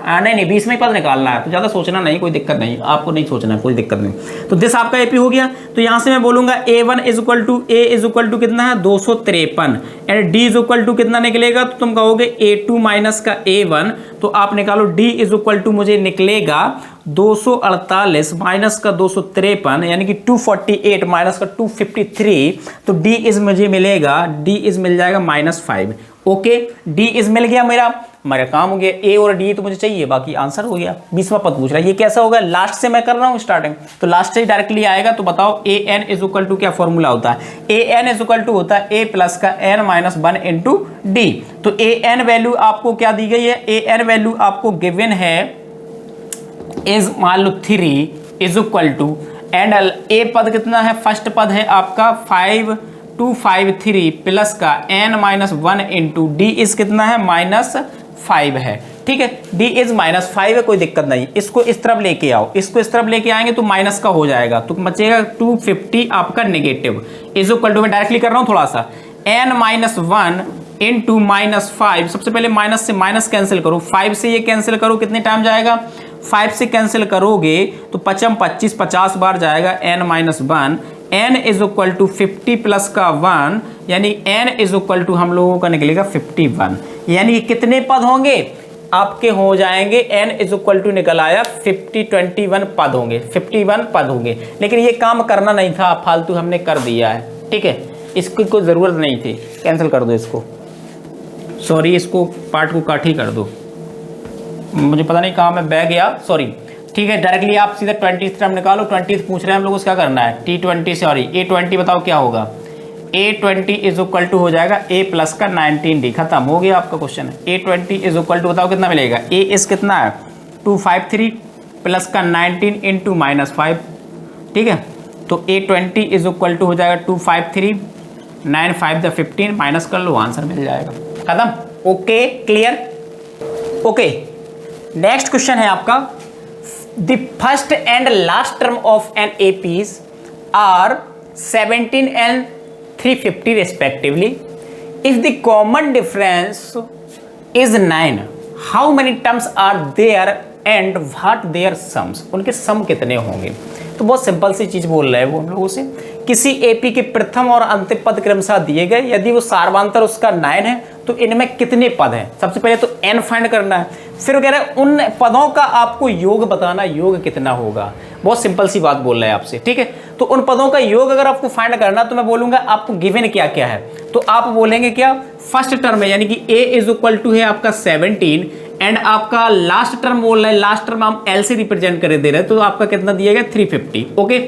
नहीं 20 में ही पद निकालना है, तो ज्यादा सोचना नहीं, कोई दिक्कत नहीं, आपको नहीं सोचना है, कोई दिक्कत नहीं। तो दिस आपका एपी हो गया, तो यहां से मैं बोलूंगा A1 is equal to A is equal to कितना है 253 and D is equal to कितना निकलेगा, तो तुम कहोगे A2 माइनस का A1, तो आप निकालो D इज इक्वल टू मुझे निकलेगा 248 माइनस का 253 यानी कि 248 माइनस का 253, तो D इज मुझे मिलेगा, D इज मिल जाएगा -5। ओके, D इज मिल गया, मेरा काम हो गया। ए और डी तो मुझे चाहिए, बाकी आंसर हो गया। 20वां पद पूछ रहा है, ये कैसा होगा, लास्ट से मैं कर रहा हूं स्टार्टिंग, तो लास्ट से डायरेक्टली आएगा। तो बताओ A N is equal to क्या फॉर्मूला होता है, a N is equal to होता है ए प्लस का एन माइनस 1 इंटू डी। तो ए एन वैल्यू आपको क्या दी गई है, ए एन वैल्यू आपको गिवन है इज मान लो 3 इज इक्वल टू एंड ए पद कितना है, फर्स्ट पद है आपका 5253 प्लस का n minus 1 into D is कितना है -5 है, ठीक है। d इज -5 है, कोई दिक्कत नहीं, इसको इस तरफ लेके आओ, इसको इस तरफ लेके आएंगे तो माइनस का हो जाएगा, तो बचेगा 250 आपका नेगेटिव इज इक्वल टू, मैं डायरेक्टली कर रहा हूं थोड़ा सा, n माइनस 1 इंटू -5, सबसे पहले माइनस से माइनस कैंसिल करो, 5 से ये कैंसिल करो, कितने टाइम जाएगा, 5 से कैंसिल करोगे तो 5 25 50 बार जाएगा, n minus 1 n is equal to 50 plus का 1 यानी n इज इक्वल टू हम लोगों का निकलेगा 51, यानी कितने पद होंगे आपके हो जाएंगे, n इज इक्वल टू निकल आया 21 पद होंगे, 51 पद होंगे। लेकिन ये काम करना नहीं था, फालतू हमने कर दिया है, ठीक है, इसकी कोई ज़रूरत नहीं थी, कैंसिल कर दो इसको, सॉरी इसको पार्ट को काट ही कर दो, मुझे पता नहीं कहाँ मैं बैग गया, सॉरी, ठीक है। डायरेक्टली आप सीधा 20th टर्म निकालो, 20th पूछ रहे हैं हम लोग, उसका करना है T20 सॉरी A20, बताओ क्या होगा, A20 इज इक्वल टू हो जाएगा A प्लस का 19D, खत्म हो गया आपका question. A20 is equal to बताओ कितना मिलेगा, A इज कितना है 253 प्लस का 19 इंटू -5, ठीक है। तो A20 इज इक्वल टू हो जाएगा 253 9 5 द 15 माइनस कर लो, आंसर मिल जाएगा, खत्म। Okay clear, okay. Next question है आपका, the first and last term of an APs are 17 and 350 respectively. If the common difference is 9, how many terms are there and what their sums? उनके सम कितने होंगे। तो बहुत सिंपल सी चीज बोल रहा है वो हम लोगों से, किसी एपी के प्रथम और अंतिम पद क्रमशः दिए गए, यदि वो सार्वधातुक उसका 9 है तो इनमें कितने पद हैं। सबसे पहले तो n फाइंड करना है, फिर कह रहे हैं उन पदों का आपको योग बताना, योग कितना होगा। बहुत सिंपल सी बात बोल रहा है आपसे, ठीक है। तो उन पदों का योग अगर आपको फाइंड करना तो मैं बोलूंगा आपको गिवन क्या क्या है, तो आप बोलेंगे क्या, फर्स्ट टर्म है यानी कि a इज इक्वल टू है आपका 17 एंड आपका लास्ट टर्म बोल रहा है, लास्ट टर्म हम l से रिप्रेजेंट कर दे रहे हैं, तो आपका कितना दिया गया 350, okay.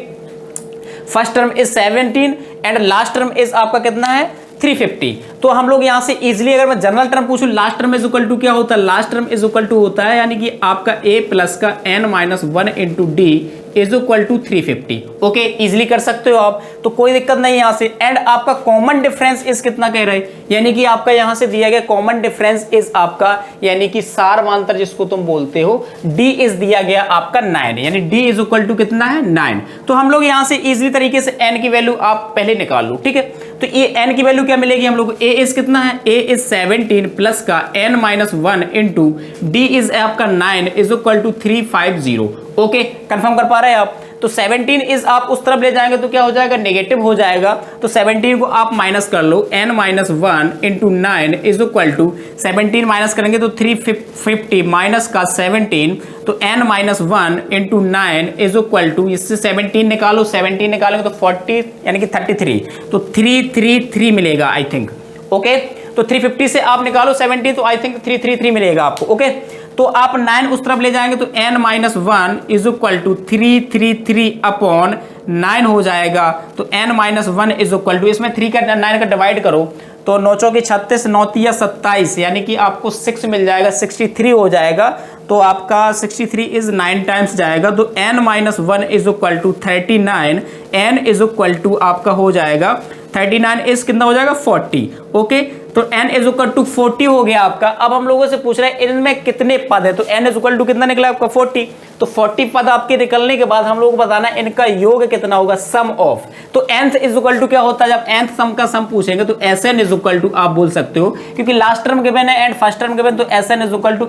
First term is 17 and last term is आपका कितना है 350। तो हम लोग यहां से इजीली अगर मैं जनरल टर्म पूछूं, last term is equal to क्या होता है, last term is equal to होता है यानी कि आपका a प्लस का n minus 1 into D is equal to 350। Okay, easily कर सकते हो आप, तो कोई दिक्कत नहीं यहां से। एंड आपका कॉमन डिफरेंस इज कितना कह रहे हैं, यानी कि आपका यहां से दिया गया कॉमन डिफरेंस इज आपका, यानी कि सारमांतर जिसको तुम बोलते हो, d इज दिया गया आपका 9, यानी d इज इक्वल टू कितना है 9। तो हम लोग यहां से इजिली तरीके से n की वैल्यू आप पहले निकाल लो, ठीक है। तो ये n की वैल्यू क्या मिलेगी हम लोग, a इज कितना है, a इज 17 प्लस का n minus 1 into d is आपका 9 is equal to 350। Okay, confirm कर पा रहे हैं आप। तो 17 इज आप उस तरफ ले जाएंगे तो क्या हो जाएगा, नेगेटिव हो जाएगा। तो 17 को आप माइनस कर लो, n minus 1 into 9 is equal to 17 minus करेंगे तो 350 माइनस का 17, तो n minus 1 into 9 is equal to, इससे 17 निकालो, 17 निकालेंगे तो 40 यानी कि 33, तो 333 मिलेगा आई थिंक। ओके, तो 350 से आप निकालो 70, तो आई थिंक 333 मिलेगा आपको। ओके, तो आप 9 उस तरफ ले जाएंगे तो n minus 1 is equal to 333 upon 9 हो जाएगा। तो n minus 1 is equal to, इसमें 3 का 9 का डिवाइड करो तो 9 चौके 36, 9 तिया 27, यानी कि आपको 6 मिल जाएगा, 63 हो जाएगा। तो आपका 63 इज 9 टाइम्स जाएगा, तो n minus 1 is equal to 39, n is equal to आपका हो जाएगा 39 इज कितना हो जाएगा 40। ओके, तो n इज इक्वल टू 40 हो गया आपका। अब हम लोगों से पूछ रहे हैं इनमें कितने पद है, तो n इज इक्वल टू कितना निकला आपका 40। तो 40 पद आपके निकलने के बाद हम लोगों को बताना है इनका योग कितना होगा, सम ऑफ। तो nth इज इक्वल टू क्या होता है, जब nth सम का सम पूछेंगे तो Sn इज इक्वल टू आप बोल सकते हो, क्योंकि लास्ट टर्म गिवन है एंड फर्स्ट टर्म गिवन, तो Sn is equal to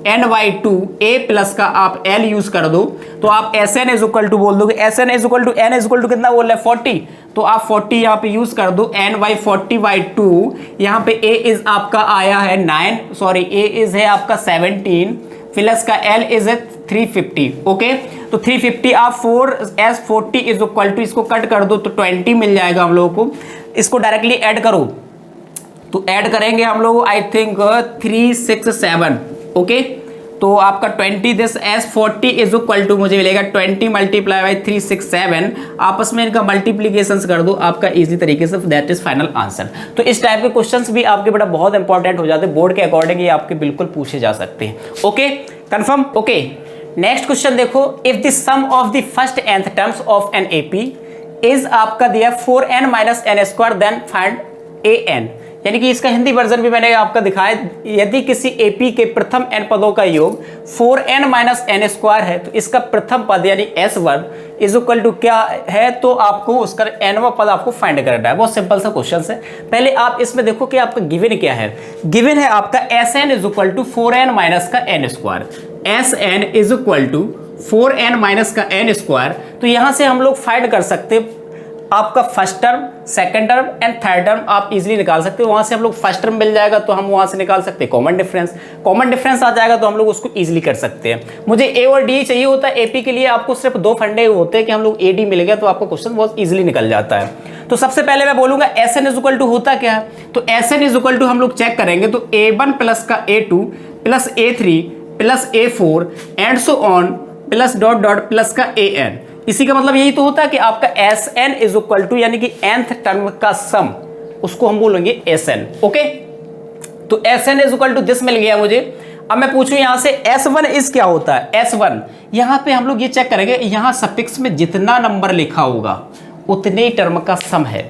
n/2 a plus का आप l यूज कर दो, तो आप Sn इज इक्वल टू बोल दोगे, Sn is equal to n is equal to कितना बोल रहा है 40, तो आप 40 यहाँ पे यूज कर दो, n/40/2, यहाँ पे a इज आपका आया है 9, सॉरी a इज है आपका 17 प्लस का l इज है 350। ओके, तो 350 आप 4s40 इज इक्वल टू, इसको कट कर दो तो 20 मिल जाएगा हम लोगों को। इसको डायरेक्टली ऐड करो तो ऐड करेंगे हम लोग आई थिंक 367। ओके, तो आपका 20 this s40 is equal to मुझे मिलेगा 20 मल्टीप्लाई बाई 367, आपस में इनका मल्टीप्लीकेशन कर दो आपका इजी तरीके से, दैट इज फाइनल आंसर। तो इस टाइप के क्वेश्चंस भी आपके बेटा बहुत इंपॉर्टेंट हो जाते हैं, बोर्ड के अकॉर्डिंग ये आपके बिल्कुल पूछे जा सकते हैं। Okay, confirm. Okay, next question देखो, if the sum of the first nth terms of an AP is आपका दिया 4n minus n square then find an, यानी कि इसका हिंदी वर्जन भी मैंने आपका दिखाया। यदि किसी एपी के प्रथम n पदों का योग 4n माइनस n स्क्वायर है तो इसका प्रथम पद यानी s1 इज इक्वल टू क्या है, तो आपको उसका nवां पद आपको फाइंड करना है। बहुत सिंपल सा क्वेश्चन है। पहले आप इसमें देखो कि आपका गिवन क्या है। गिवन है आपका Sn is equal to 4n minus का n square, Sn is equal to 4n minus का n स्क्वायर। तो यहां से हम लोग फाइंड कर सकते हैं आपका first term, second term and third term आप इजीली निकाल सकते हो। वहां से हम लोग फर्स्ट टर्म मिल जाएगा तो हम वहां से निकाल सकते हैं कॉमन डिफरेंस, कॉमन डिफरेंस आ जाएगा तो हम लोग उसको इजीली कर सकते हैं। मुझे ए और डी चाहिए होता है, एपी के लिए आपको सिर्फ 2 फंडे होते हैं कि हम लोग ए डी मिल गया तो आपका क्वेश्चन बहुत इजीली निकल जाता है। तो सबसे पहले मैं बोलूंगा Sn इज इक्वल टू होता क्या है, तो Sn इज इक्वल टू हम लोग चेक करेंगे तो a1 प्लस का a2 plus a3 plus a4 and so on plus dot dot plus का an। इसी का मतलब यही तो होता है कि आपका Sn इज इक्वल टू यानी कि nth टर्म का सम, उसको हम बोलेंगे Sn। ओके, तो Sn is equal to this मिल गया मुझे। अब मैं पूछूं यहां से S1 इज क्या होता है। S1 यहां पे हम लोग ये चेक करेंगे, यहां सफिक्स में जितना नंबर लिखा होगा उतने टर्म का सम है।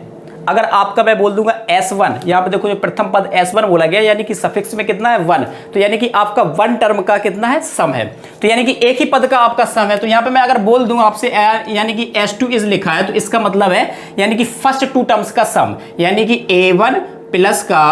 अगर आपका मैं बोल दूंगा S1, यहां पे देखो जो प्रथम पद S1 बोला गया यानी कि सफिक्स में कितना है 1, तो यानी कि आपका 1 टर्म का कितना है सम है, तो यानी कि एक ही पद का आपका सम है। तो यहां पे मैं अगर बोल दूंगा आपसे यानी कि S2 इज लिखा है तो इसका मतलब है यानी कि फर्स्ट 2 टर्म्स का सम यानी कि A1 प्लस का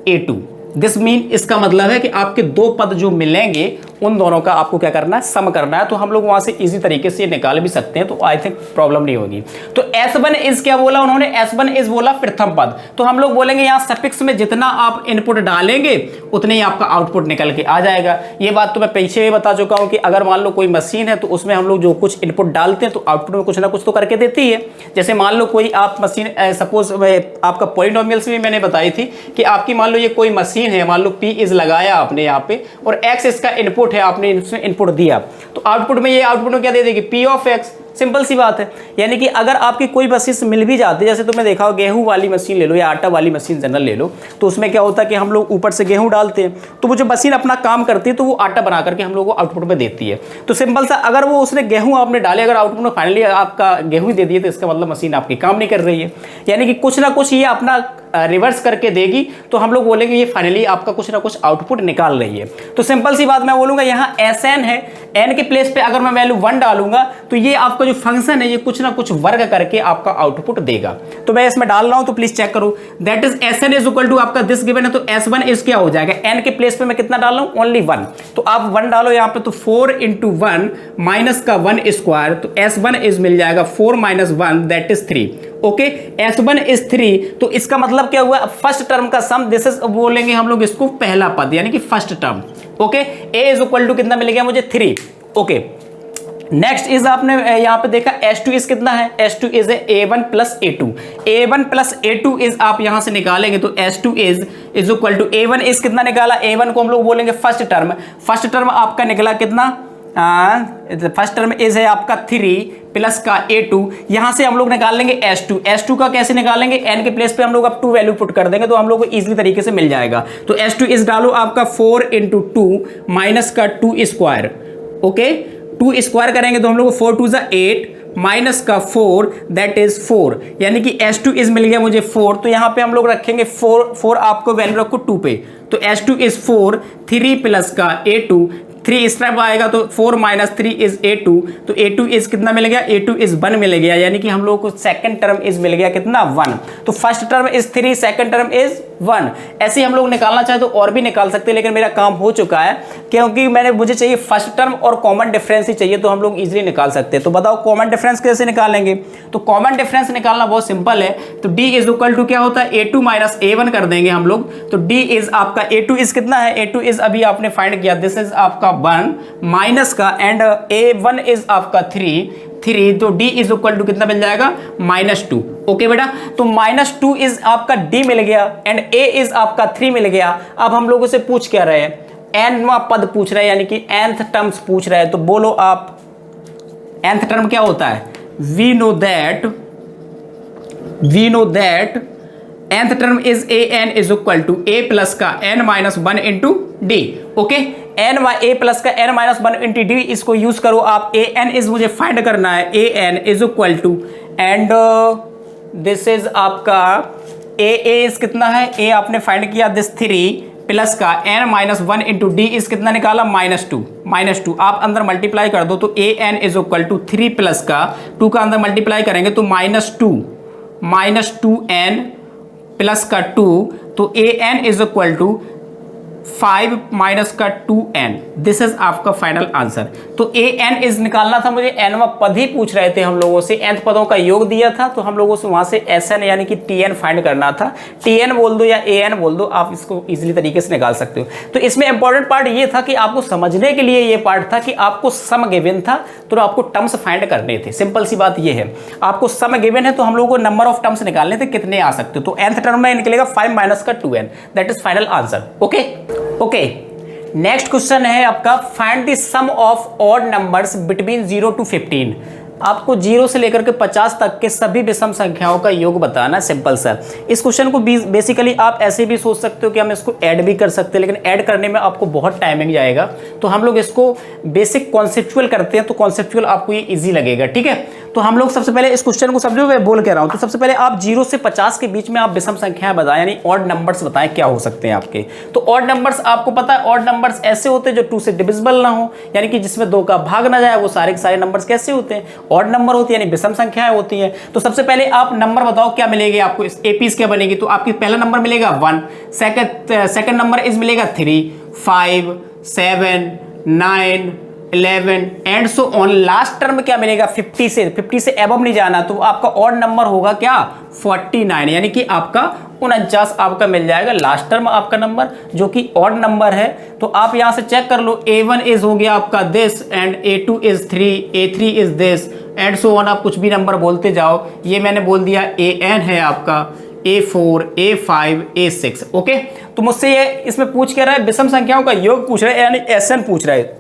A2। दिस मीन इसका मतलब है कि आपके 2 पद जो मिलेंगे उन दोनों का आपको क्या करना है, सम करना है। तो हम लोग वहां से इजी तरीके से निकाल भी सकते हैं, तो आई थिंक प्रॉब्लम नहीं होगी। तो S1 इज क्या बोला उन्होंने, S1 इज बोला प्रथम पद, तो हम लोग बोलेंगे यहाँ सफिक्स में जितना आप इनपुट डालेंगे उतने ही आपका आउटपुट निकल के आ जाएगा। ये बात तो मैं पीछे भी बता चुका हूँ कि अगर मान लो कोई मशीन है तो उसमें हम लोग जो कुछ इनपुट डालते हैं तो आउटपुट में कुछ ना कुछ तो करके देती है। जैसे मान लो कोई आप मशीन, सपोज आपका पॉलिनोमियल्स भी मैंने बताई थी कि आपकी मान लो ये कोई मशीन है, मान लो P इज लगाया आपने यहाँ पे और X इसका इनपुट है, आपने इसमें इनपुट दिया तो आउटपुट में ये आउटपुट में क्या दे देगी P ऑफ X। सिंपल सी बात है। यानी कि अगर आपकी कोई मशीन मिल भी जाती है, जैसे तुमने देखा हो गेहूं वाली मशीन ले लो या आटा वाली मशीन जनरल ले लो, तो उसमें क्या होता है कि हम लोग ऊपर से गेहूं डालते हैं, तो वो जो मशीन अपना काम करती है तो वो आटा बना करके हम लोग को आउटपुट में देती है। तो सिंपल सा, अगर वो उसने गेहूं आपने डाले, अगर आउटपुट में फाइनली आपका गेहूं दे दिए, तो इसका मतलब मशीन आपकी काम नहीं कर रही है। यानी कि कुछ ना कुछ ये अपना रिवर्स करके देगी, तो हम लोग बोलेंगे ये फाइनली आपका कुछ ना कुछ आउटपुट निकाल रही है। तो सिंपल सी बात मैं बोलूंगा यहाँ Sn है, n के प्लेस पे अगर मैं वैल्यू 1 डालूंगा तो ये आपका जो फंक्शन है ये कुछ ना कुछ वर्ग करके आपका आउटपुट देगा। तो मैं इसमें डाल रहा हूं, तो प्लीज चेक करो। That is Sn is equal to आपका दिस गिवन है, तो S1 इज क्या हो जाएगा, n के प्लेस पे मैं कितना डाल रहा हूं, ओनली 1। तो आप 1 डालो यहाँ पे, तो 4 × 1 माइनस का 1 स्क्वायर, तो S1 इज मिल जाएगा 4 - 1 that is 3। Okay, S1 is 3, तो इसका मतलब क्या हुआ, फर्स्ट टर्म का सम, दिस इज बोलेंगे हम लोग इसको पहला पद यानी कि first term. Okay, A is equal to कितना मिल गया मुझे, 3। ओके, नेक्स्ट इज आपने यहाँ पे देखा S2 इज कितना है, S2 is A1 + A2। A1 + A2 is आप यहाँ से निकालेंगे तो S2 is equal to A1 is कितना निकाला, A1 को हम लोग बोलेंगे फर्स्ट टर्म। फर्स्ट टर्म आपका निकला कितना, फर्स्ट टर्म इज है आपका 3 प्लस का A2। यहां से हम लोग निकाल लेंगे S2 का कैसे निकालेंगे, n के प्लेस पे हम लोग अब 2 वैल्यू पुट कर देंगे तो हम लोग को इजीली तरीके से मिल जाएगा। तो S2 इज डालो आपका 4 × 2 माइनस का 2 स्क्वायर। ओके, 2 स्क्वायर करेंगे तो हम लोग को 4 × 2 = 8 माइनस का 4 दैट इज 4, यानी कि S2 इज मिल गया मुझे 4। तो यहां पे हम लोग रखेंगे 4 आपको वैल्यू रखो 2 पे, तो S2 इज 4, 3 प्लस का A2, 3 स्टेप आएगा तो 4 - 3 इज A2। तो A2 इज कितना मिल गया, A2 इज 1 मिल गया, यानी कि हम लोग को सेकंड टर्म इज मिल गया कितना, 1। तो first term is 3, second term is 1। ऐसे ही हम लोग निकालना चाहे तो और भी निकाल सकते हैं, लेकिन मेरा काम हो चुका है क्योंकि मुझे चाहिए फर्स्ट टर्म और कॉमन डिफरेंस ही चाहिए, तो हम लोग इजीली निकाल सकते हैं। तो बताओ कॉमन डिफरेंस कैसे निकालेंगे। तो कॉमन डिफरेंस निकालना बहुत सिंपल है। तो D इज इक्वल टू क्या होता है, A2 - A1 कर देंगे हम लोग। तो D इज आपका A2 इज कितना है, A2 इज अभी आपने फाइंड किया, दिस इज आपका 1 माइनस का, एंड A1 इज आपका 3, तो D इज इक्वल टू कितना मिल जाएगा, -2। ओके बेटा, तो -2 इज आपका D मिल गया एंड A इज आपका 3 मिल गया। अब हम लोगों से पूछ क्या रहे हैं, nवां पद पूछ रहे हैं, यानी कि nth टर्म्स पूछ रहे हैं। तो बोलो आप nth टर्म क्या होता है, we know that nth term is an is equal to a plus का n - 1 into d. Okay, a plus का n - 1 इंटू डी, इसको यूज करो आप। an इज मुझे फाइंड करना है, an is equal to, and this is आपका a is कितना है, a आपने फाइंड किया दिस 3 प्लस का n - 1 इंटू डी इज कितना निकाला, -2। आप अंदर मल्टीप्लाई कर दो, तो an is equal to 3 plus का 2 का अंदर मल्टीप्लाई करेंगे तो -2n प्लस का 2, तो an is equal to 5 minus का 2n। दिस इज आपका फाइनल आंसर। तो an इज निकालना था मुझे, nवां पद ही पूछ रहे थे हम लोगों से, nth पदों का योग दिया था, तो हम लोगों से वहां से Sn यानी कि Tn फाइंड करना था। Tn बोल दो या an बोल दो, आप इसको इजीली तरीके से निकाल सकते हो। तो इसमें इंपॉर्टेंट पार्ट ये था कि आपको समझने के लिए ये पार्ट था कि आपको सम गिवन था तो आपको टर्म्स फाइंड करने थे। सिंपल सी बात ये है, आपको सम गिवन है तो हम लोगों को नंबर ऑफ टर्म्स निकालने थे, कितने आ सकते हो। तो nth टर्म में निकलेगा 5 माइनस का 2n, that is final answer. Okay, next question है आपका, find the sum of odd numbers between 0 to 15। आपको 0 से लेकर के 50 तक के सभी विषम संख्याओं का योग बताना। सिंपल सा, इस क्वेश्चन को बेसिकली आप ऐसे भी सोच सकते हो कि हम इसको ऐड भी कर सकते हैं, लेकिन ऐड करने में आपको बहुत टाइमिंग जाएगा, तो हम लोग इसको बेसिक कॉन्सेप्चुअल करते हैं, तो कॉन्सेप्चुअल आपको ये ईजी लगेगा। ठीक है, तो हम लोग सबसे पहले इस क्वेश्चन को समझो, मैं बोल के रहा हूँ। तो सबसे पहले आप 0 से 50 के बीच में आप विषम संख्याएं बताएं, यानी ऑड नंबर्स बताएं क्या हो सकते हैं आपके। तो ऑड नंबर्स आपको पता है, ऑड नंबर्स ऐसे होते हैं जो 2 से डिविजिबल ना हो, यानी कि जिसमें 2 का भाग ना जाए, वो सारे के सारे नंबर्स कैसे होते हैं, ऑड नंबर होती है, यानी विषम संख्याएं होती हैं। तो सबसे पहले आप नंबर बताओ क्या मिलेगी आपको, एपीस क्या बनेगी। तो आपकी पहला नंबर मिलेगा 1, सेकंड नंबर इज मिलेगा 3, 5, 7, 9, 11 and so on. Last term क्या मिलेगा, 50 से एबव नहीं जाना, तो आपका ऑड नंबर होगा क्या, 49, यानी कि आपका 49 आपका मिल जाएगा लास्ट टर्म आपका नंबर, जो कि ऑड नंबर है। तो आप यहां से चेक कर लो, A1 इज हो गया आपका this and A2 is 3, A3 is this and so on. आप कुछ भी नंबर बोलते जाओ, ये मैंने बोल दिया AN है आपका, A4, A5, A6। ओके, तो मुझसे ये इसमें पूछ क्या रहा है, विषम संख्याओं का योग पूछ रहा है, यानी SN पूछ रहा है।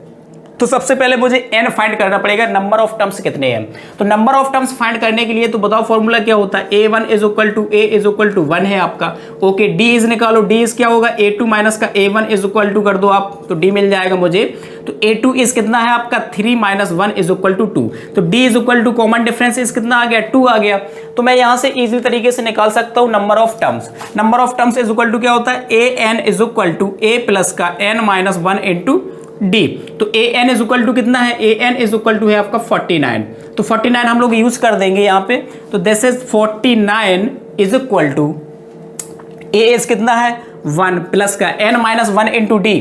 तो सबसे पहले मुझे n फाइंड करना पड़ेगा, नंबर ऑफ टर्म्स कितने हैं। तो नंबर ऑफ टर्म्स फाइंड करने के लिए तो बताओ फॉर्मूला क्या होता है, a1 is equal to a is equal to 1 है आपका। ओके, d इज निकालो, d इज क्या होगा, a2 माइनस का a1 इज इक्वल टू कर दो आप, तो d मिल जाएगा मुझे। तो a2 इज कितना है आपका 3 माइनस 1 इज इक्वल टू 2। तो d is equal to common difference is कितना आ गया, 2 आ गया। तो मैं यहां से इजीली तरीके से निकाल सकता हूं number of terms. Number of terms is equal to क्या होता है, an is equal to a plus का n माइनस 1 इंटू डी। तो a N is equal to कितना है, a N is equal to है आपका 49। तो 49 हम लोग यूज कर देंगे यहाँ पे। तो this is 49 is equal to a is कितना है 1 प्लस का n minus 1 into d,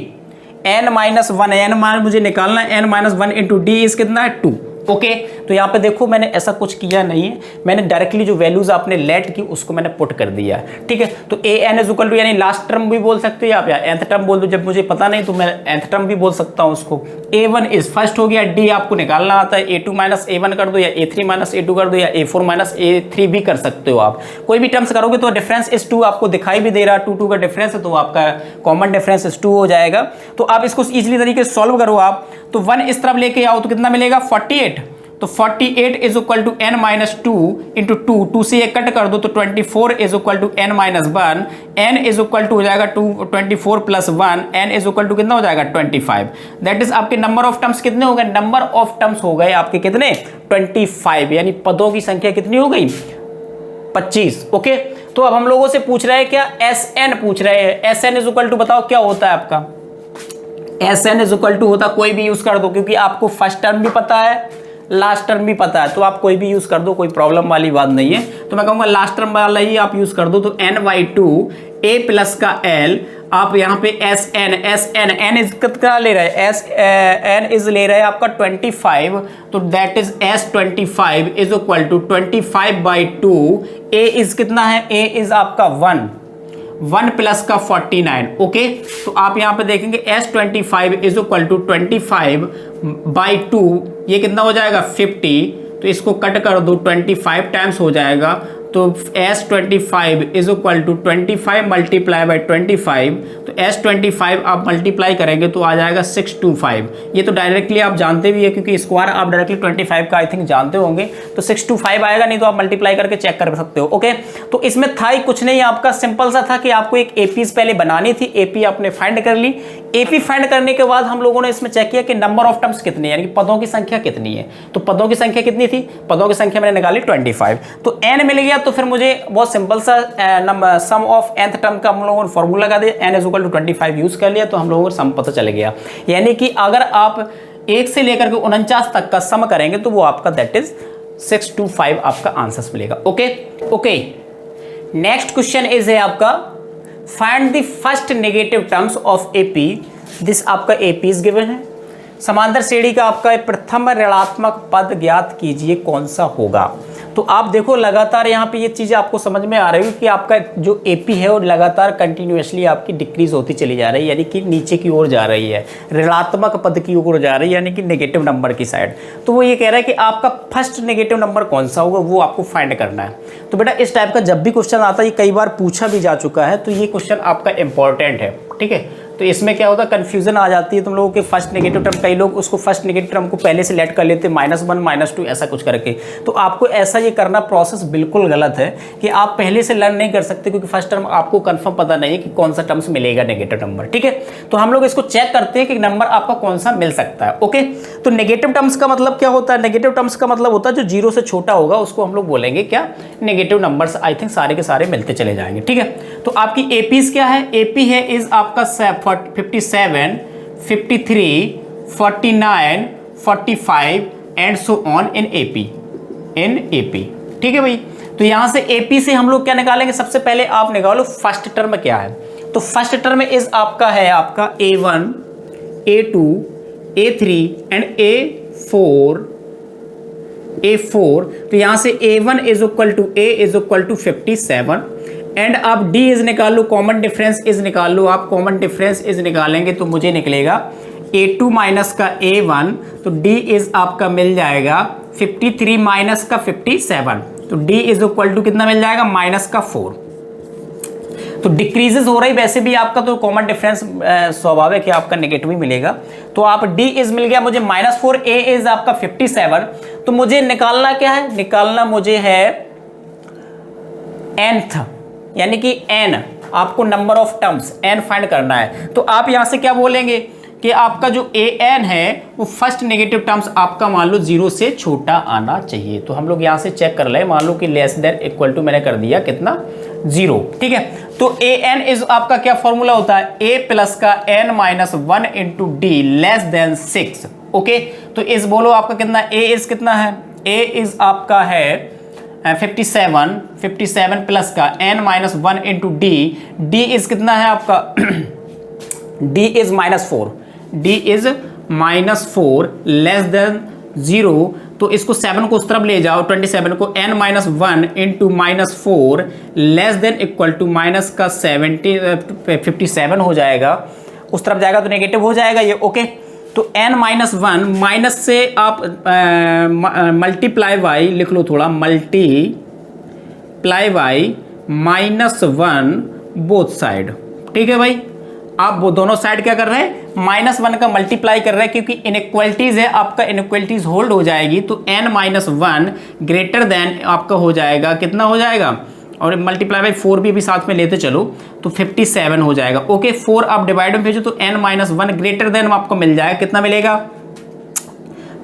n minus 1, n मान मुझे निकालना है, n minus 1 into D is कितना है 2। ओके, तो यहाँ पे देखो मैंने ऐसा कुछ किया नहीं है, मैंने डायरेक्टली जो वैल्यूज आपने लेट की उसको मैंने पुट कर दिया, ठीक है। तो a N is equal to यानी लास्ट टर्म भी बोल सकते हो आप, या एंथ टर्म बोल दो, जब मुझे पता नहीं तो मैं एंथ टर्म भी बोल सकता हूँ उसको। a1 इज फर्स्ट हो गया, d आपको निकालना आता है, a2 माइनस a1 कर दो, या a3 माइनस a2 कर दो, या a4 माइनस a3 भी कर सकते हो आप। कोई भी टर्म्स करोगे तो डिफरेंस इज 2 आपको दिखाई भी दे रहा है, 2 का डिफरेंस है, तो आपका कॉमन डिफरेंस इज 2 हो जाएगा। तो आप इसको इजिली तरीके से सॉल्व करो आप, तो 1 इस तरफ लेके आओ तो कितना मिलेगा 48। तो 48 is equal to n minus 2 into 2 से ये कट कर दो, तो 24 is equal to n minus 1, n is equal to हो जाएगा 24 plus 1, n is equal to कितना हो जाएगा 25। दैट इज आपके नंबर ऑफ टर्म्स कितने हो गए, नंबर ऑफ टर्म्स हो गए आपके कितने 25, यानी पदों की संख्या कितनी हो गई 25। ओके, तो अब हम लोगों से पूछ रहे हैं क्या, Sn पूछ रहे हैं। Sn इज इक्वल टू बताओ क्या होता है आपका, Sn इज इक्वल टू होता, कोई भी यूज कर दो क्योंकि आपको फर्स्ट टर्म भी पता है लास्ट टर्म भी पता है, तो आप कोई भी यूज कर दो, कोई प्रॉब्लम वाली बात नहीं है। तो मैं कहूँगा लास्ट टर्म वाला ही आप यूज कर दो। तो n/2 a प्लस का l, आप यहाँ पे n इज कितना ले रहे हैं, n इज ले रहे हैं आपका 25, तो that is S25 is equal to 25/2, a is कितना है, a इज आपका 1 प्लस का 49। ओके, तो आप यहाँ पे देखेंगे S25 इज इक्वल टू 25/2, ये कितना हो जाएगा 50, तो इसको कट कर दो 25 टाइम्स हो जाएगा। तो S25 is equal to 25 multiply by 25, तो S25 आप मल्टीप्लाई करेंगे तो आ जाएगा 625। ये तो डायरेक्टली आप जानते भी है क्योंकि स्क्वायर आप डायरेक्टली 25 का आई थिंक जानते होंगे, तो 625 आएगा, नहीं तो आप मल्टीप्लाई करके चेक कर सकते हो। ओके, तो इसमें था ही कुछ नहीं, आपका सिंपल सा था कि आपको एक एपीज पहले बनानी थी, एपी आपने फाइंड कर ली। एपी फाइंड करने के बाद हम लोगों ने इसमें चेक किया कि नंबर ऑफ टर्म्स कितनी है, यानी कि पदों की संख्या कितनी है। तो पदों की संख्या कितनी थी, पदों की संख्या मैंने निकाली 25, तो n मिल गया। तो फिर मुझे बहुत सिंपल सा number sum of nth term का हम लोगों ने फॉर्मूला लगा दिया, n is equal to 25 use कर लिया, तो हम लोगों को सम पता चल गया। यानी कि अगर आप 1 से लेकर के 49 तक का सम करेंगे तो वो आपका दैट इज 625 आपका आंसर मिलेगा। ओके, नेक्स्ट क्वेश्चन इज है आपका find the first negative terms of AP. This आपका एपी इज गिवन है। समांतर श्रेणी का आपका प्रथम ऋणात्मक पद ज्ञात कीजिए, कौन सा होगा। तो आप देखो लगातार यहाँ पे ये चीज़ें आपको समझ में आ रही है कि आपका जो एपी है वो लगातार कंटिन्यूअसली आपकी डिक्रीज होती चली जा रही है, यानी कि नीचे की ओर जा रही है, ऋणात्मक पद की ओर जा रही है, यानी कि नेगेटिव नंबर की साइड। तो वो ये कह रहा है कि आपका फर्स्ट नेगेटिव नंबर कौन सा होगा, वो आपको फाइंड करना है। तो बेटा इस टाइप का जब भी क्वेश्चन आता है, ये कई बार पूछा भी जा चुका है, तो ये क्वेश्चन आपका इंपॉर्टेंट है, ठीक है। तो इसमें क्या होता है, कंफ्यूजन आ जाती है तुम लोगों के फर्स्ट नेगेटिव टर्म, कई लोग उसको फर्स्ट नेगेटिव टर्म को पहले से लेट कर लेते हैं -1 -2 ऐसा कुछ करके। तो आपको ऐसा ये करना प्रोसेस बिल्कुल गलत है कि आप पहले से लर्न नहीं कर सकते, क्योंकि फर्स्ट टर्म आपको कंफर्म पता नहीं है कि कौन सा टर्म्स मिलेगा नेगेटिव नंबर, ठीक है। तो हम लोग इसको चेक करते हैं कि नंबर आपका कौन सा मिल सकता है। ओके, तो नेगेटिव टर्म्स का मतलब क्या होता है, नेगेटिव टर्म्स का मतलब होता है जो 0 से छोटा होगा उसको हम लोग बोलेंगे क्या, नेगेटिव नंबर्स। आई थिंक सारे के सारे मिलते चले जाएंगे, ठीक है। तो आपकी एपीज क्या है, एपी है इज आपका 57 53 49 45 and so on in AP, ठीक है भाई। तो यहां से एपी से हम लोग क्या निकालेंगे, सबसे पहले आप निकालो फर्स्ट टर्म क्या है। तो फर्स्ट टर्म इज आपका है आपका A1 A2 A3 and A4। तो यहां से A1 is equal to A is equal to 57 and आप D इज निकाल लो, कॉमन डिफरेंस इज निकाल लो। आप कॉमन डिफरेंस इज निकालेंगे तो मुझे निकलेगा A2 माइनस का A1, तो D इज आपका मिल जाएगा 53 माइनस का 57, तो D इज इक्वल टू कितना मिल जाएगा -4। तो डिक्रीजेस हो रही, वैसे भी आपका तो कॉमन डिफरेंस स्वाभाविक है आपका नेगेटिव ही मिलेगा। तो तो आप डी इज मिल गया मुझे -4, ए इज आपका 57। तो मुझे निकालना क्या है, निकालना मुझे है nth, यानी कि n, आपको number of terms n find करना है। तो आप यहां से क्या बोलेंगे कि आपका जो an है वो फर्स्ट नेगेटिव टर्म्स आपका मान लो 0 से छोटा आना चाहिए। तो हम लोग यहां से चेक कर ले, मान लो कि लेस देन इक्वल टू मैंने कर दिया कितना 0, ठीक है। तो an इज आपका क्या फॉर्मूला होता है, a प्लस का n-1 into D less than 6। Okay, तो इस बोलो आपका कितना, a इज कितना है, a इज आपका है 57 प्लस का n-1 into D, D is कितना है आपका d is -4, d is -4 less then 0। तो इसको 7 को उस तरफ ले जाओ, 27 को n-1 into -4 less than equal to minus का 57 हो जाएगा, उस तरफ जाएगा तो नेगेटिव हो जाएगा ये। ओके, तो n-1 माइनस से आप मल्टीप्लाई बाई लिख लो, थोड़ा मल्टीप्लाई बाई -1 बोथ साइड, ठीक है भाई। आप वो दोनों साइड क्या कर रहे हैं, -1 का मल्टीप्लाई कर रहे हैं, क्योंकि इनइक्वलिटीज है, आपका इनइक्वलिटीज होल्ड हो जाएगी। तो n-1 ग्रेटर देन आपका हो जाएगा, कितना हो जाएगा, और मल्टीप्लाई बाई 4 भी साथ में लेते चलो तो 57 हो जाएगा। ओके, 4 आप डिवाइड में भेजो तो n-1 ग्रेटर देन आपको मिल जाएगा, कितना मिलेगा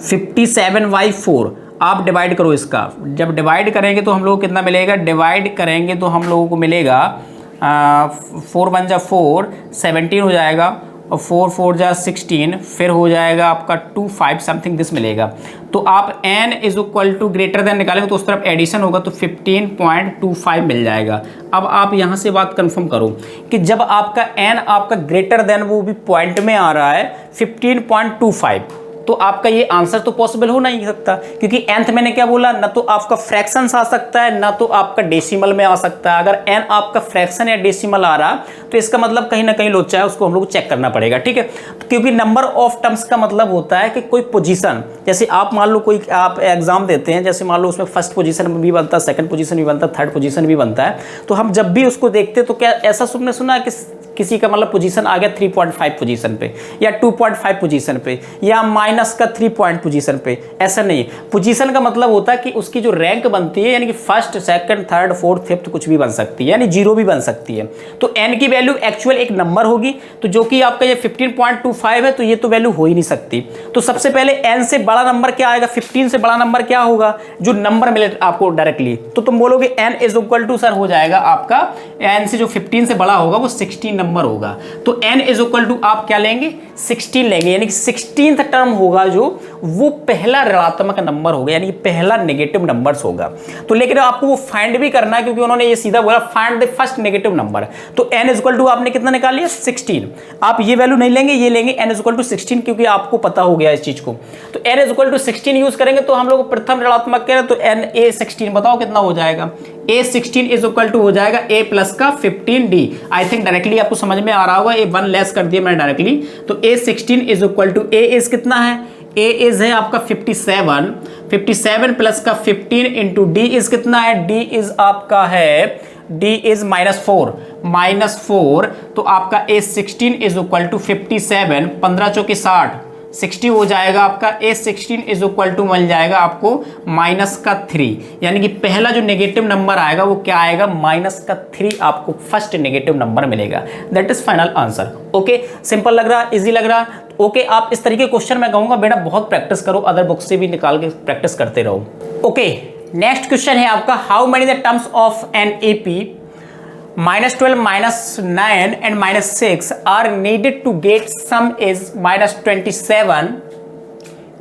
57/4। आप डिवाइड करो इसका, जब डिवाइड करेंगे तो हम लोग कितना मिलेगा, डिवाइड करेंगे तो हम लोगों को मिलेगा 4 1 जा 4 17 हो जाएगा, और 4 4 जा 16, फिर हो जाएगा आपका 2 5 समथिंग दिस मिलेगा। तो आप n is equal to greater than निकालेंगे तो उस तरफ एडिशन होगा तो 15.25 मिल जाएगा। अब आप यहाँ से बात कंफर्म करो कि जब आपका n आपका ग्रेटर देन वो भी पॉइंट में आ रहा है 15.25, तो आपका ये आंसर तो पॉसिबल हो नहीं सकता, क्योंकि nth मैंने क्या बोला, ना तो आपका फ्रैक्शंस आ सकता है ना तो आपका डेसिमल में आ सकता है। अगर n आपका फ्रैक्शन या डेसिमल आ रहा तो इसका मतलब कहीं ना कहीं लोचा है, उसको हम लोग चेक करना पड़ेगा, ठीक है। क्योंकि नंबर ऑफ टर्म्स का मतलब होता है कि कोई पोजीशन, जैसे आप मान लो कोई आप एग्जाम देते हैं, जैसे मान लो उसमें फर्स्ट पोजीशन भी बनता है, सेकंड पोजीशन भी बनता है, थर्ड पोजीशन भी बनता है, तो हम जब भी उसको देखते तो क्या ऐसा सुनने सुना है कि किसी का मतलब पोजीशन आ गया 3.5 पोजीशन पे या 2.5 पोजीशन पे या माइनस का 3 पॉइंट पोजीशन पे, ऐसा नहीं। पोजीशन का मतलब होता है कि उसकी जो रैंक बनती है, यानी कि first second third fourth fifth कुछ भी बन सकती है, यानी 0 भी बन सकती है। तो n की वैल्यू एक्चुअल एक नंबर होगी, तो जो कि आपका ये 15.25 है, तो ये तो वैल्यू हो ही नहीं सकती। तो सबसे पहले n से बड़ा नंबर क्या आएगा, 15 से बड़ा नंबर क्या होगा, जो नंबर मिले आपको डायरेक्टली, तो तुम बोलोगे n is equal to sir हो जाएगा आपका n से जो 15 से बड़ा होगा वो 16 नंबर होगा। तो n इज इक्वल टू आप क्या लेंगे 16 लेंगे, यानी कि 16th टर्म होगा जो वो पहला ऋणात्मक नंबर होगा, यानी कि पहला नेगेटिव नंबर्स होगा। तो लेकिन आपको वो फाइंड भी करना है, क्योंकि उन्होंने ये सीधा बोला find the first negative number. तो n इज इक्वल टू आपने कितना निकाल लिया 16। आप ये वैल्यू नहीं लेंगे, ये लेंगे n इज इक्वल टू 16, क्योंकि आपको पता हो गया इस चीज को। तो n is equal to 16 use करेंगे तो हम लोग प्रथम ऋणात्मक करें तो n a16 बताओ कितना हो जाएगा, a16 इज इक्वल टू हो जाएगा a प्लस का 15d। आई थिंक डायरेक्टली आपको समझ में आ रहा होगा, a 1 लेस कर दिया मैंने डायरेक्टली। तो a16 is equal to a is कितना है, a इज है आपका 57 प्लस का 15 इंटू d इज कितना है, d इज आपका है d इज -4, तो आपका a16 इज इक्वल टू 57, 15 चौके 60 हो जाएगा आपका। a16 इज इक्वल टू मिल जाएगा आपको -3, यानी कि पहला जो नेगेटिव नंबर आएगा वो क्या आएगा -3, आपको फर्स्ट नेगेटिव नंबर मिलेगा। That is final answer. Okay, simple लग रहा, इजी लग रहा। ओके, आप इस तरीके क्वेश्चन मैं कहूंगा बेटा बहुत प्रैक्टिस करो, अदर बुक से भी निकाल के प्रैक्टिस करते रहो। ओके, नेक्स्ट क्वेश्चन है आपका, how many the terms of an AP -12, -9 and -6 are needed to get sum is -27।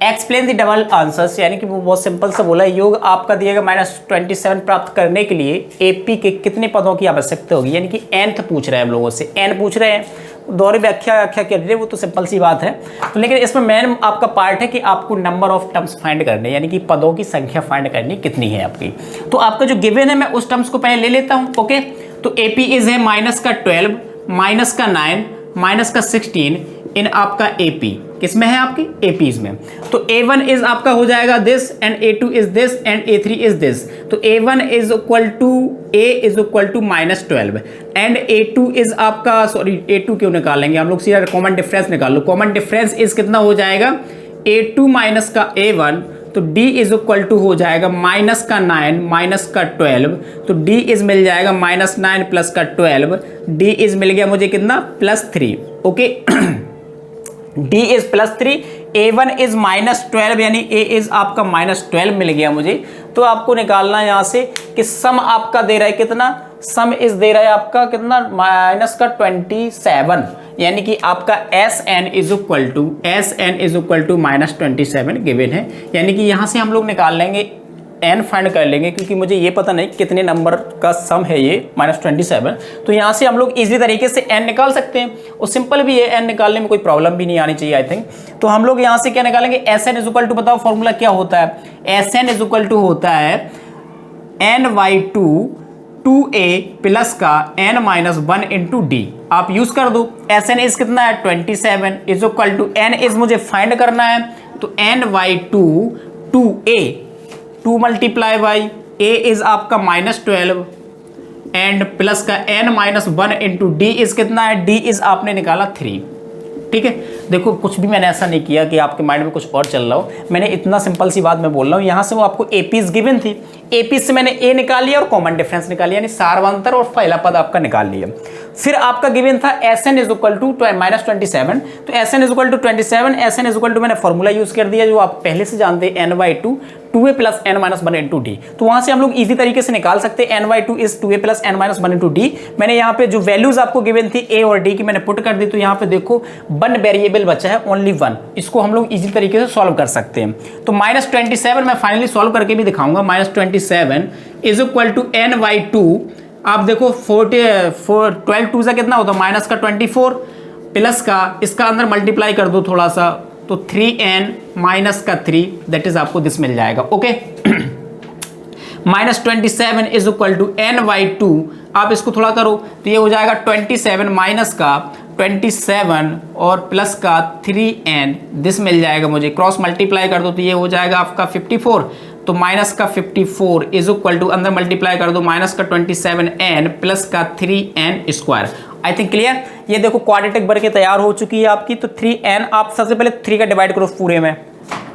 Explain the double answers, यानी कि वो बहुत सिंपल सा बोला है, योग आपका दिएगा -27 प्राप्त करने के लिए एपी के कितने पदों की आवश्यकता होगी, यानी कि nth पूछ रहे हैं हम लोगों से, n पूछ रहे हैं, दोहरी व्याख्या कर रहे, वो तो सिंपल सी बात है। तो लेकिन इसमें मेन आपका पार्ट है कि आपको नंबर ऑफ टर्म्स फाइंड करने, यानी कि पदों की संख्या फाइंड करनी कितनी है आपकी। तो आपका जो गिवन है मैं उस टर्म्स को पहले ले लेता हूँ। ओके, तो एपी इज है -12, -9, -16 इन आपका एपी किसमें है आपकी एपीज में। तो A1 इज आपका हो जाएगा this and A2 is this and A3 is this. तो A1 is equal to A is equal to -12 and A2 is आपका, सॉरी A2 क्यों निकालेंगे हम लोग, सीधा कॉमन डिफरेंस निकाल लो। कॉमन डिफरेंस इज कितना हो जाएगा A2 माइनस का A1, तो D इज इक्वल टू हो जाएगा माइनस का 9 माइनस का 12, तो D इज मिल जाएगा -9 प्लस का 12, D इज मिल गया मुझे कितना +3। Okay D is +3, A1 is -12 यानी A इज आपका -12 मिल गया मुझे। तो आपको निकालना है यहाँ से कि सम आपका दे रहा है कितना, सम इज दे रहा है आपका कितना -27, यानी कि आपका SN is equal to -27 given है। यानी कि यहाँ से हम लोग निकाल लेंगे n फाइंड कर लेंगे, क्योंकि मुझे ये पता नहीं कितने नंबर का सम है ये -27। तो यहाँ से हम लोग इजी तरीके से n निकाल सकते हैं और सिंपल भी है, n निकालने में कोई प्रॉब्लम भी नहीं आनी चाहिए आई थिंक। तो हम लोग यहाँ से क्या निकालेंगे, SN इज इक्वल टू, बताओ फॉर्मूला क्या होता है, SN इज इक्वल टू होता है n/2 2a प्लस का n-1 इंटू डी। आप यूज कर दो, SN इज कितना है 27 is equal to n is मुझे फाइंड करना है, तो n/2 2a 2 multiply by a is आपका -12 एंड प्लस का n-1 इंटू डी इज कितना है, d इज आपने निकाला 3। ठीक है, देखो कुछ भी मैंने ऐसा नहीं किया कि आपके माइंड में कुछ और चल रहा हो, मैंने इतना सिंपल सी बात मैं बोल रहा हूँ। यहाँ से वो आपको एपीज गिवन थी, एपी से मैंने ए निकाल लिया और कॉमन डिफरेंस निकाल लिया, यानी सारवंतर और पहला पद आपका निकाल लिया। फिर आपका गिवन था SN इज इक्वल टू -27, तो SN is equal to 27, SN is equal to मैंने फॉर्मूला यूज कर दिया जो आप पहले से जानते हैं, n/2 2a plus n-1 into d. तो वहां से हम लोग इजी तरीके से निकाल सकते हैं n/2 is 2a plus n-1 into D. मैंने यहाँ पे जो वैल्यूज आपको गिवन थी a और d की मैंने पुट कर दी, तो यहाँ पे देखो 1 वेरिएबल बचा है, ओनली 1। इसको हम लोग इजी तरीके से सॉल्व कर सकते हैं। तो -27 मैं फाइनली सॉल्व करके भी दिखाऊंगा, -27 इज इक्वल टू n/2। आप देखो 12 2 सा कितना होता है, माइनस का 24 प्लस का इसका अंदर मल्टीप्लाई कर दो थोड़ा सा, तो 3n माइनस का 3 दैट इज आपको दिस मिल जाएगा। Okay -27 is equal to n/2, आप इसको थोड़ा करो तो ये हो जाएगा 27 माइनस का 27 और प्लस का 3n, दिस मिल जाएगा मुझे, क्रॉस मल्टीप्लाई कर दो तो ये हो जाएगा आपका 54, तो माइनस का 54 इज इक्वल टू अंदर मल्टीप्लाई कर दो माइनस का 27n प्लस का 3n square. I think clear. ये देखो क्वाड्रेटिक बन के तैयार हो चुकी है आपकी। तो 3n आप सबसे पहले 3 का डिवाइड करो पूरे में,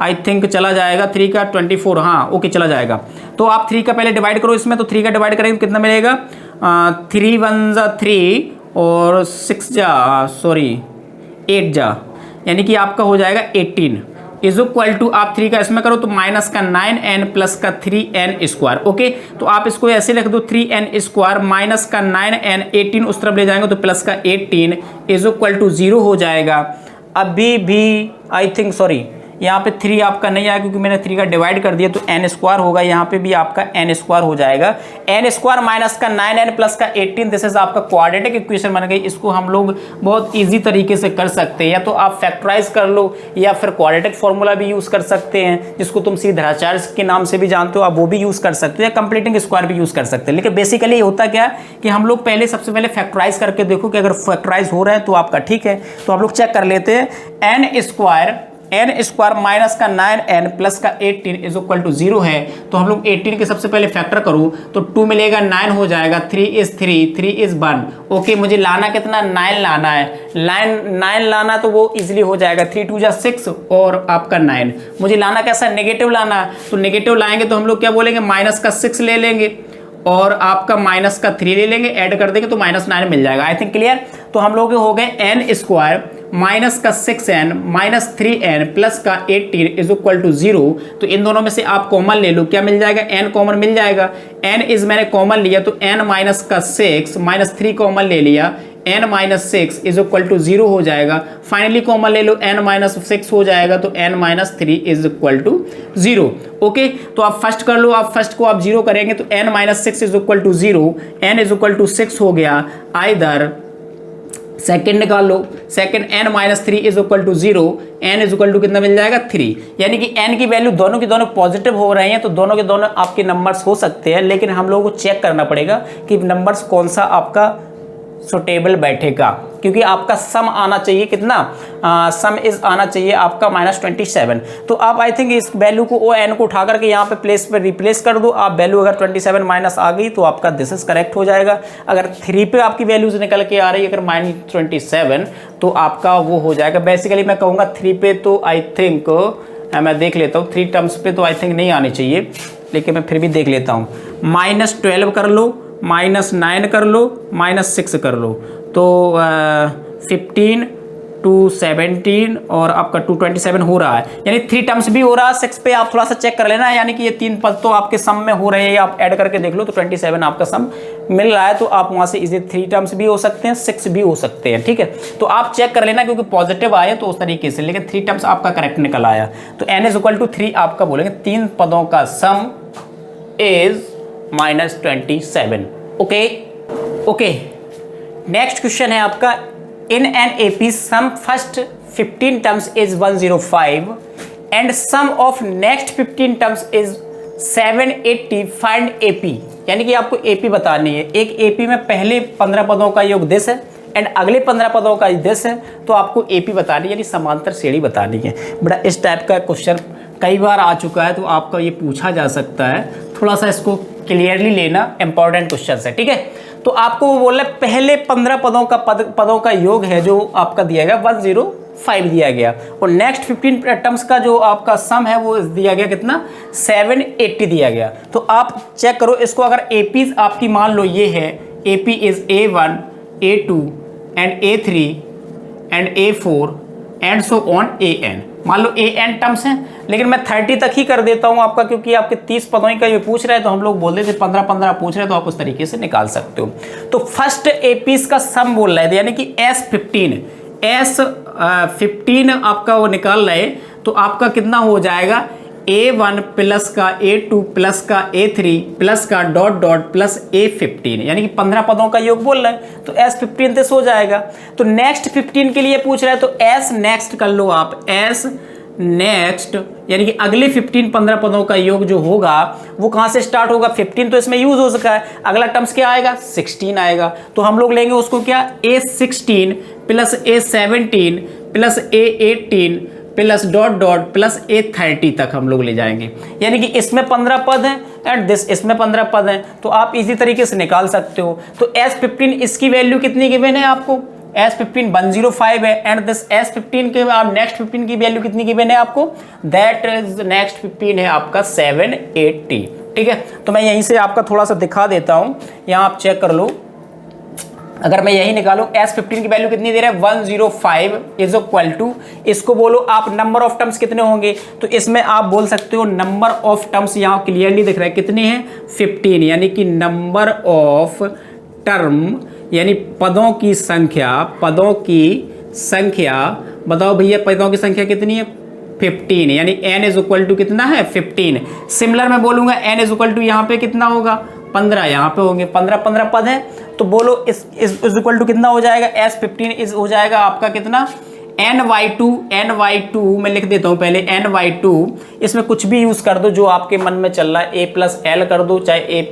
आई थिंक चला जाएगा 3 का 24, हाँ ओके चला जाएगा। तो आप 3 का पहले डिवाइड करो इसमें, तो 3 का डिवाइड करेंगे तो कितना मिलेगा, 3 1 जा 3 और 6 जा 8 जा, यानी कि आपका हो जाएगा 18 इज इक्वल टू, आप 3 का इसमें करो तो माइनस का 9n प्लस का 3n स्क्वायर। ओके तो आप इसको ऐसे लिख दो 3n स्क्वायर माइनस का 9n, 18 उस तरफ ले जाएंगे तो प्लस का 18 इज इक्वल टू 0 हो जाएगा। अभी भी आई थिंक सॉरी यहाँ पे 3 आपका नहीं आया क्योंकि मैंने 3 का डिवाइड कर दिया, तो n स्क्वायर होगा, यहाँ पे भी आपका n स्क्वायर हो जाएगा। n स्क्वायर माइनस का 9n प्लस का 18, दिस इज आपका क्वाड्रेटिक इक्वेशन बन गई। इसको हम लोग बहुत इजी तरीके से कर सकते हैं, या तो आप फैक्टराइज कर लो या फिर क्वाड्रेटिक फॉर्मूला भी यूज़ कर सकते हैं, जिसको तुम सीधाचार्य के नाम से भी जानते हो, आप वो भी यूज़ कर सकते हो, या कंप्लीटिंग स्क्वायर भी यूज़ कर सकते हैं। लेकिन बेसिकली ये होता क्या है कि हम लोग पहले सबसे पहले फैक्टराइज करके देखो कि अगर फैक्टराइज हो रहा है तो आपका ठीक है। तो हम लोग चेक कर लेते हैं, n स्क्वायर माइनस का 9n प्लस का 18 इज इक्वल टू 0 है। तो हम लोग 18 के सबसे पहले फैक्टर करो तो 2 मिलेगा, 9 हो जाएगा, 3 इज 1। ओके मुझे लाना कितना, 9 लाना है, 9 लाना तो वो इजीली हो जाएगा, 3 2 जा 6 और आपका 9। मुझे लाना कैसा, नेगेटिव लाना है, तो नेगेटिव लाएंगे तो हम लोग क्या बोलेंगे, माइनस का 6 ले लेंगे और आपका माइनस का 3 ले लेंगे, ऐड कर देंगे तो -9 मिल जाएगा। I think clear. तो हम लोग हो गए n स्क्वायर माइनस का 6n माइनस 3n प्लस का 18 इज इक्वल टू 0। तो इन दोनों में से आप कॉमन ले लो, क्या मिल जाएगा, n कॉमन मिल जाएगा। n इज मैंने कॉमन लिया तो n माइनस का 6 माइनस 3 कॉमन ले लिया, n minus 6 is equal to 0 हो जाएगा। फाइनली कॉमन ले लो, n माइनस 6 हो जाएगा तो n minus 3 is equal to 0। Okay तो आप फर्स्ट कर लो, आप फर्स्ट को आप 0 करेंगे तो n minus 6 is equal to 0, n is equal to 6 हो गया। आइदर सेकेंड निकाल लो, second n minus 3 is equal to 0, n is equal to कितना मिल जाएगा 3, यानी कि n की वैल्यू दोनों की दोनों पॉजिटिव हो रहे हैं तो दोनों के दोनों आपके नंबर्स हो सकते हैं, लेकिन हम लोगों को चेक करना पड़ेगा कि नंबर्स कौन सा आपका सुटेबल बैठेगा, क्योंकि आपका सम आना चाहिए कितना, सम इज आना चाहिए आपका -27। तो आप आई थिंक इस वैल्यू को ओ एन को उठा करके यहाँ पे प्लेस पे रिप्लेस कर दो। आप वैल्यू अगर 27 माइनस आ गई तो आपका दिस इज करेक्ट हो जाएगा। अगर 3 पे आपकी वैल्यूज निकल के आ रही है अगर -27 तो आपका वो हो जाएगा। बेसिकली मैं कहूँगा 3 पे तो आई थिंक मैं देख लेता हूँ, 3 टर्म्स पे तो आई थिंक नहीं आनी चाहिए, लेकिन मैं फिर भी देख लेता हूँ। -12 कर लो, -9 कर लो, -6 कर लो, तो 15 to 17 और आपका 227 हो रहा है, यानी 3 टर्म्स भी हो रहा है। 6 पे आप थोड़ा सा चेक कर लेना है, यानी कि ये 3 पद तो आपके सम में हो रहे हैं, आप ऐड करके देख लो तो 27 आपका सम मिल रहा है। तो आप वहाँ से इसे 3 टर्म्स भी हो सकते हैं, 6 भी हो सकते हैं, ठीक है। तो आप चेक कर लेना, क्योंकि पॉजिटिव आए तो उस तरीके से, लेकिन 3 टर्म्स आपका करेक्ट निकल आया। तो n = 3 आपका बोलेंगे 3 पदों का sum is -27। Okay. Next question है आपका, in an AP sum first 15 terms is 105 and sum of next 15 terms is 780, find AP. यानी कि आपको एपी बतानी है। एक एपी में पहले 15 पदों का योग दिस है एंड अगले 15 पदों का दिस है, तो आपको एपी बतानी है, यानी समांतर श्रेणी बतानी है। बड़ा इस टाइप का क्वेश्चन कई बार आ चुका है, तो आपका ये पूछा जा सकता है। थोड़ा सा इसको क्लियरली लेना, इंपॉर्टेंट क्वेश्चन है, ठीक है। तो आपको वो बोल रहे पहले 15 पदों का योग है जो आपका दिया गया 105 दिया गया, और नेक्स्ट 15 टर्म्स का जो आपका सम है वो दिया गया कितना 780 दिया गया। तो आप चेक करो इसको, अगर एपीज आपकी मान लो ये है, AP is A1 A2 and A3 and A4 and so on AN। मान लो AN टर्म्स हैं, लेकिन मैं 30 तक ही कर देता हूं आपका, क्योंकि आपके 30 पदों का ये पूछ रहे हैं, तो हम लोग बोल देते 15-15 पूछ रहे हैं, तो आप उस तरीके से निकाल सकते हो। तो फर्स्ट एपीस का सम बोल रहे थे, यानी कि S15 आपका वो निकाल रहे, तो आपका कितना हो जाएगा A1 प्लस का A2 प्लस का A3 प्लस का डॉट प्लस A15, यानी कि 15 पदों का योग बोल रहे हैं, तो S15 दिस हो जाएगा। तो नेक्स्ट 15 के लिए पूछ रहा है, तो S नेक्स्ट कर लो आप, S नेक्स्ट, यानी कि अगले 15 पदों का योग जो होगा वो कहाँ से स्टार्ट होगा, 15 तो इसमें यूज हो सका है, अगला टर्म्स क्या आएगा 16 आएगा। तो हम लोग लेंगे उसको क्या, A16 plus A17 plus A18 plus dot plus A30 तक हम लोग ले जाएंगे, यानी कि इसमें 15 पद हैं एंड दिस इसमें 15 पद हैं, तो आप इजी तरीके से निकाल सकते हो। तो S15 इसकी वैल्यू कितनी गिवन है आपको, S15 105 है, एंड दिस S15 के आप नेक्स्ट 15 की वैल्यू कितनी गिवन है आपको, दैट इज नेक्स्ट 15 है आपका 780, ठीक है। तो मैं यहीं से आपका थोड़ा सा दिखा देता हूं, यहां आप चेक कर लो। अगर मैं यही निकालूं S15 की वैल्यू कितनी दे रहा है 105 इज इक्वल टू, इसको बोलो आप नंबर ऑफ टर्म्स कितने होंगे, तो इसमें आप बोल सकते हो नंबर ऑफ टर्म्स यहां क्लियरली दिख रहा है कितने हैं 15, यानी कि नंबर ऑफ टर्म यानी पदों की संख्या बताओ भैया पदों की संख्या कितनी है 15, यानी n इज इक्वल टू कितना है 15। सिमिलर मैं बोलूंगा n इज इक्वल टू यहाँ पे कितना होगा 15, यहाँ पे होंगे 15 पद है, तो बोलो इस इक्वल टू कितना हो जाएगा S15 इज हो जाएगा आपका कितना n/2 मैं लिख देता हूँ पहले n/2, इसमें कुछ भी यूज कर दो जो आपके मन में चल रहा है, a+l कर दो, चाहे a+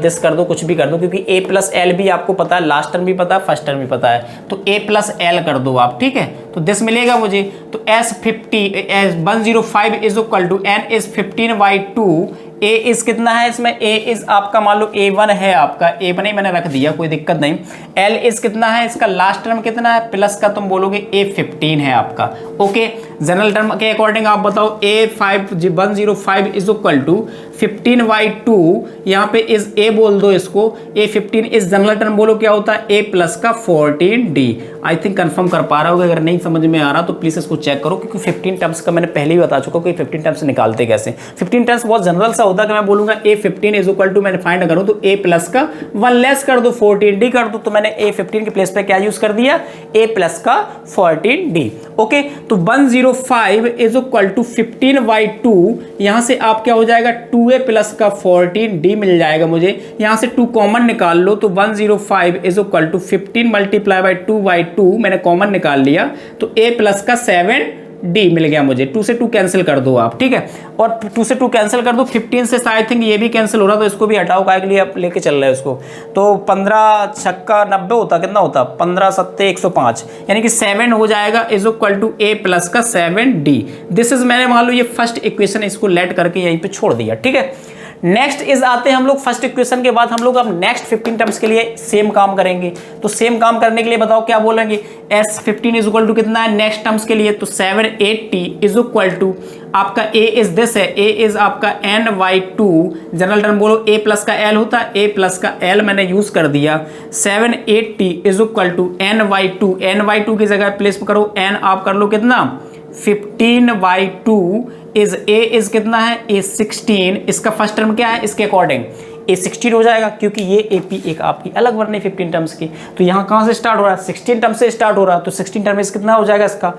दिस कर दो, कुछ भी कर दो, क्योंकि a+l भी आपको पता है, लास्ट टर्म भी पता है, फर्स्ट टर्म भी पता है, तो a+l कर दो आप, ठीक है। तो दिस मिलेगा मुझे, तो S105 is equal to n is 15/2, a is कितना है इसमें, a इज आपका मान लो a1 है आपका, a1 ही मैंने रख दिया, कोई दिक्कत नहीं। l इज कितना है इसका, लास्ट टर्म कितना है, प्लस का तुम बोलोगे a15 है आपका, ओके। जनरल टर्म के अकॉर्डिंग आप बताओ A105 इज इक्वल टू 15/2, यहाँ पे इज a बोल दो इसको, A15 इज जनरल टर्म बोलो क्या होता है a प्लस का 14d। आई थिंक कंफर्म कर पा रहा होगा, अगर नहीं समझ में आ रहा तो प्लीज इसको चेक करो, क्योंकि 15 टर्म्स का मैंने पहले ही बता चुका हूँ कि 15 टर्म्स निकालते कैसे। 15 टर्म्स बहुत जनरल सा होता है कि मैं बोलूंगा A15 इज इक्वल टू, मैंने फाइंड करूँ तो a प्लस का 1 लेस कर दो 14d कर दो, तो मैंने A15 के प्लेस पे क्या यूज कर दिया a प्लस का 14d, ओके। तो 105 इज इक्वल टू 15/2, यहां से आप क्या हो जाएगा 2a प्लस का 14d मिल जाएगा मुझे, यहां से 2 कॉमन निकाल लो, तो 105 इज इक्वल टू 15 × 2/2 मैंने कॉमन निकाल लिया, तो a प्लस का 7 डी मिल गया मुझे। 2 से 2 कैंसिल कर दो आप, ठीक है, और 2 से 2 कैंसिल कर दो। 15 से आई थिंक ये भी कैंसिल हो रहा, तो इसको भी हटाओ, काय के लिए आप लेके चल रहे हैं उसको। तो 15 छक्का 90 होता, कितना होता, 15 सत्ते 105, यानी कि 7 हो जाएगा is equal to a plus का 7d। दिस इज, मैंने मान लो ये फर्स्ट इक्वेशन, इसको लेट करके यहीं पे छोड़ दिया, ठीक है। नेक्स्ट इज आते हैं हम लोग फर्स्ट इक्वेशन के बाद हम लोग अब नेक्स्ट 15 टर्म्स के लिए सेम काम करेंगे। तो सेम काम करने के लिए बताओ क्या बोलेंगे, S15 इज इक्वल टू कितना है नेक्स्ट टर्म्स के लिए, तो 780 इज इक्वल टू आपका A इज दिस है, A इज आपका n/2, जनरल टर्म बोलो A प्लस का L होता है, A प्लस का L मैंने यूज कर दिया। 780 is equal to n/2, n/2 की जगह प्लेस करो n, आप कर लो कितना 15/2 इज A इज कितना है A16, इसका फर्स्ट टर्म क्या है इसके अकॉर्डिंग A16 हो जाएगा, क्योंकि ये AP एक आपकी अलग वर्ड नहीं 15 टर्म्स की। तो यहाँ कहाँ से स्टार्ट हो रहा है 16 टर्म से स्टार्ट हो रहा है, तो 16 टर्म इज कितना हो जाएगा इसका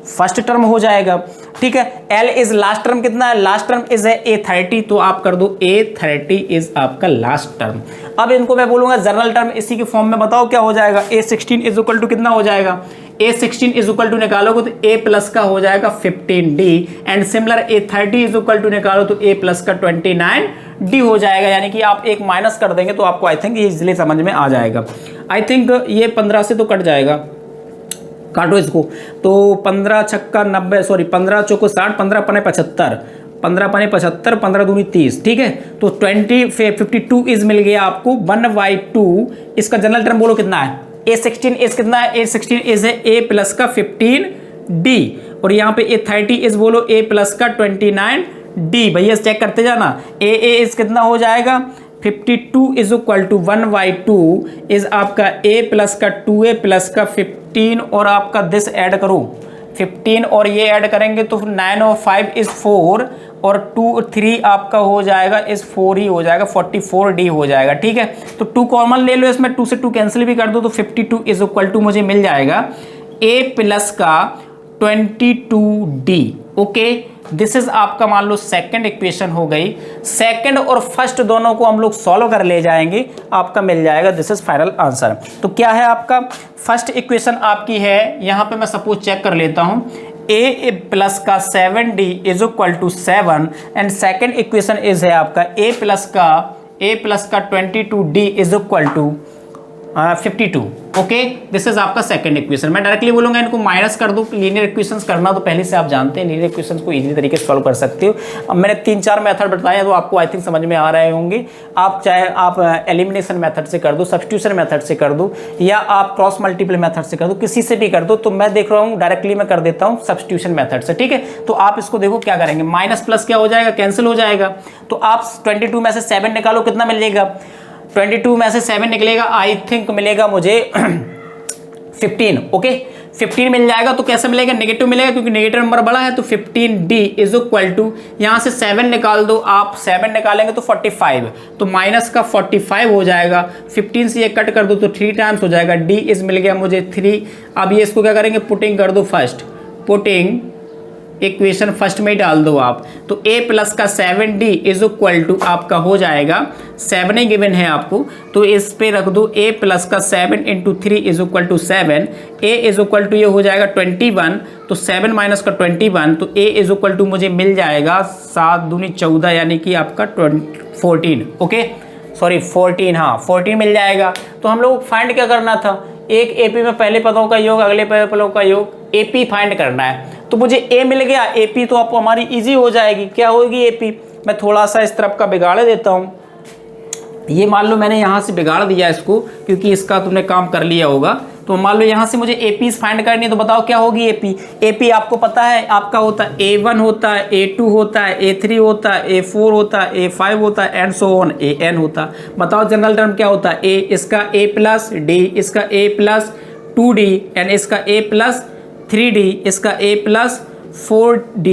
फर्स्ट टर्म हो जाएगा, ठीक है। L इज लास्ट टर्म कितना है, लास्ट टर्म इज है A30, तो आप कर दो A30 इज आपका लास्ट टर्म। अब इनको मैं बोलूंगा जनरल टर्म इसी के फॉर्म में, बताओ क्या हो जाएगा, A16 इज इक्वल टू कितना हो जाएगा, A16 इज इक्वल टू निकालोगे तो A प्लस का हो जाएगा 15D, and similar A30 is equal to निकालो तो A प्लस का 29D हो जाएगा, यानी कि आप एक माइनस कर देंगे तो आपको आई थिंक ये इजीली समझ में आ जाएगा। आई थिंक ये 15 से तो कट जाएगा, काटो इसको, तो 15 छक्का 90, सॉरी 15 चौको 60, 15 पने 75, 15 पने 75, 15 दूनी 30, ठीक है। तो 52 इज मिल गया आपको 1/2, इसका जनरल टर्म बोलो कितना है, A16 इज कितना है, A16 इज है A प्लस का 15D, और यहाँ पे A30 इज बोलो A प्लस का 29D, भैया चेक करते जाना। A इज कितना हो जाएगा 52 इज इक्वल टू 1/2 इज आपका A प्लस का 2A प्लस का 15, और आपका दिस ऐड करो 15 और ये ऐड करेंगे तो 9 और 5 इज 4, और 2 और 3 आपका हो जाएगा इस 4 ही हो जाएगा, 44D हो जाएगा, ठीक है। तो 2 कॉमन ले लो इसमें, 2 से 2 कैंसिल भी कर दो, तो 52 इज इक्वल टू मुझे मिल जाएगा A प्लस का 22D, ओके। दिस इज आपका मान लो सेकंड इक्वेशन हो गई। सेकंड और फर्स्ट दोनों को हम लोग सॉल्व कर ले जाएंगे, आपका मिल जाएगा दिस इज फाइनल आंसर। तो क्या है आपका फर्स्ट इक्वेशन आपकी है, यहां पे मैं सपोज चेक कर लेता हूं, A प्लस का 7D is equal to 7, and second equation is है आपका A प्लस का 22D is equal to 52, okay. This is आपका सेकंड इक्वेशन। मैं डायरेक्टली बोलूंगा इनको माइनस कर दो, लीनियर इक्वेशंस करना तो पहले से आप जानते हैं, लीनियर इक्वेशंस को इजी तरीके से सॉल्व कर सकते हो। अब मैंने 3-4 मेथड बताए तो आपको आई थिंक समझ में आ रहे होंगे। आप चाहे आप एलिमिनेशन मेथड से कर दो, सब्स्टिट्यूशन मेथड से कर दो, या आप क्रॉस मल्टीपल मेथड से कर दो, किसी से भी कर दो। तो मैं देख रहा हूँ डायरेक्टली मैं कर देता हूँ सब्स्टिट्यूशन मेथड से, ठीक है। तो आप इसको देखो क्या करेंगे, माइनस प्लस क्या हो जाएगा, कैंसिल हो जाएगा। तो आप 22 में से 7 निकालो, कितना मिलेगा, 22 में से 7 निकलेगा, आई थिंक मिलेगा मुझे 15, ओके 15 मिल जाएगा। तो कैसे मिलेगा, नेगेटिव मिलेगा, क्योंकि नेगेटिव नंबर बड़ा है। तो 15D इज इक्वल टू, यहाँ से 7 निकाल दो आप, 7 निकालेंगे तो 45, तो माइनस का 45 हो जाएगा। 15 से ये कट कर दो तो 3 टाइम्स हो जाएगा, D इज मिल गया मुझे 3। अब ये इसको क्या करेंगे, पुटिंग कर दो, फर्स्ट पुटिंग इक्वेशन फर्स्ट में ही डाल दो आप। तो A प्लस का 7D इज इक्वल टू आपका हो जाएगा, 7 ही गिवन है आपको, तो इस पे रख दो A प्लस का 7 into 3 is equal to 7। A is equal to ये हो जाएगा 21, तो 7 माइनस का 21, तो A इज इक्वल टू मुझे मिल जाएगा 7 दूनी 14, यानी कि आपका 14, ओके सॉरी 14, हाँ 14 मिल जाएगा। तो हम लोग फाइंड क्या करना था, एक AP में पहले पदों का योग, अगले पदों का योग, AP फाइंड करना है। तो मुझे A मिल गया, AP तो आपको हमारी इजी हो जाएगी। क्या होगी AP, मैं थोड़ा सा इस तरफ का बिगाड़ देता हूँ। ये मान लो मैंने यहाँ से बिगाड़ दिया इसको, क्योंकि इसका तुमने काम कर लिया होगा। तो मान लो यहाँ से मुझे APs फाइंड करनी है, तो बताओ क्या होगी AP आपको पता है आपका होता है A1 होता है, A2 होता है, A3 होता है, A4 होता है, A5 होता है, एंड सो ऑन AN होता है। बताओ जनरल टर्म क्या होता है, A इसका A प्लस D, इसका A प्लस 2D, एंड इसका A प्लस 3D, इसका A plus 4D,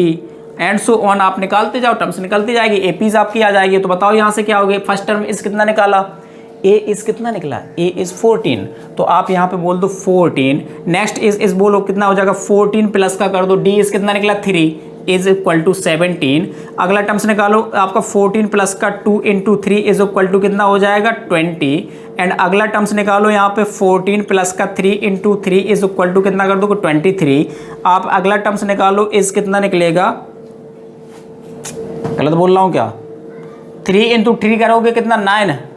and so on. आप निकालते जाओ, टर्म्स निकलती जाएगी, APs आपकी आ जाएगी। तो बताओ यहाँ से क्या हो गया, फर्स्ट टर्म इस कितना निकाला, A इज कितना निकला, A इज 14, तो आप यहाँ पे बोल दो 14। नेक्स्ट इज बोलो कितना हो जाएगा, 14 प्लस का कर दो, D इज कितना निकला 3, इज इक्वल टू 17। अगला टर्म्स निकालो आपका 14 प्लस का 2 इंटू 3 इज इक्वल टू कितना हो जाएगा 20। एंड अगला टर्म्स निकालो यहाँ पे 14 प्लस का 3 इंटू 3 इज इक्वल टू कितना कर दो 23। आप अगला टर्म्स निकालो इस कितना निकलेगा, गलत बोल रहा हूँ क्या, 3 इंटू 3 करोगे कितना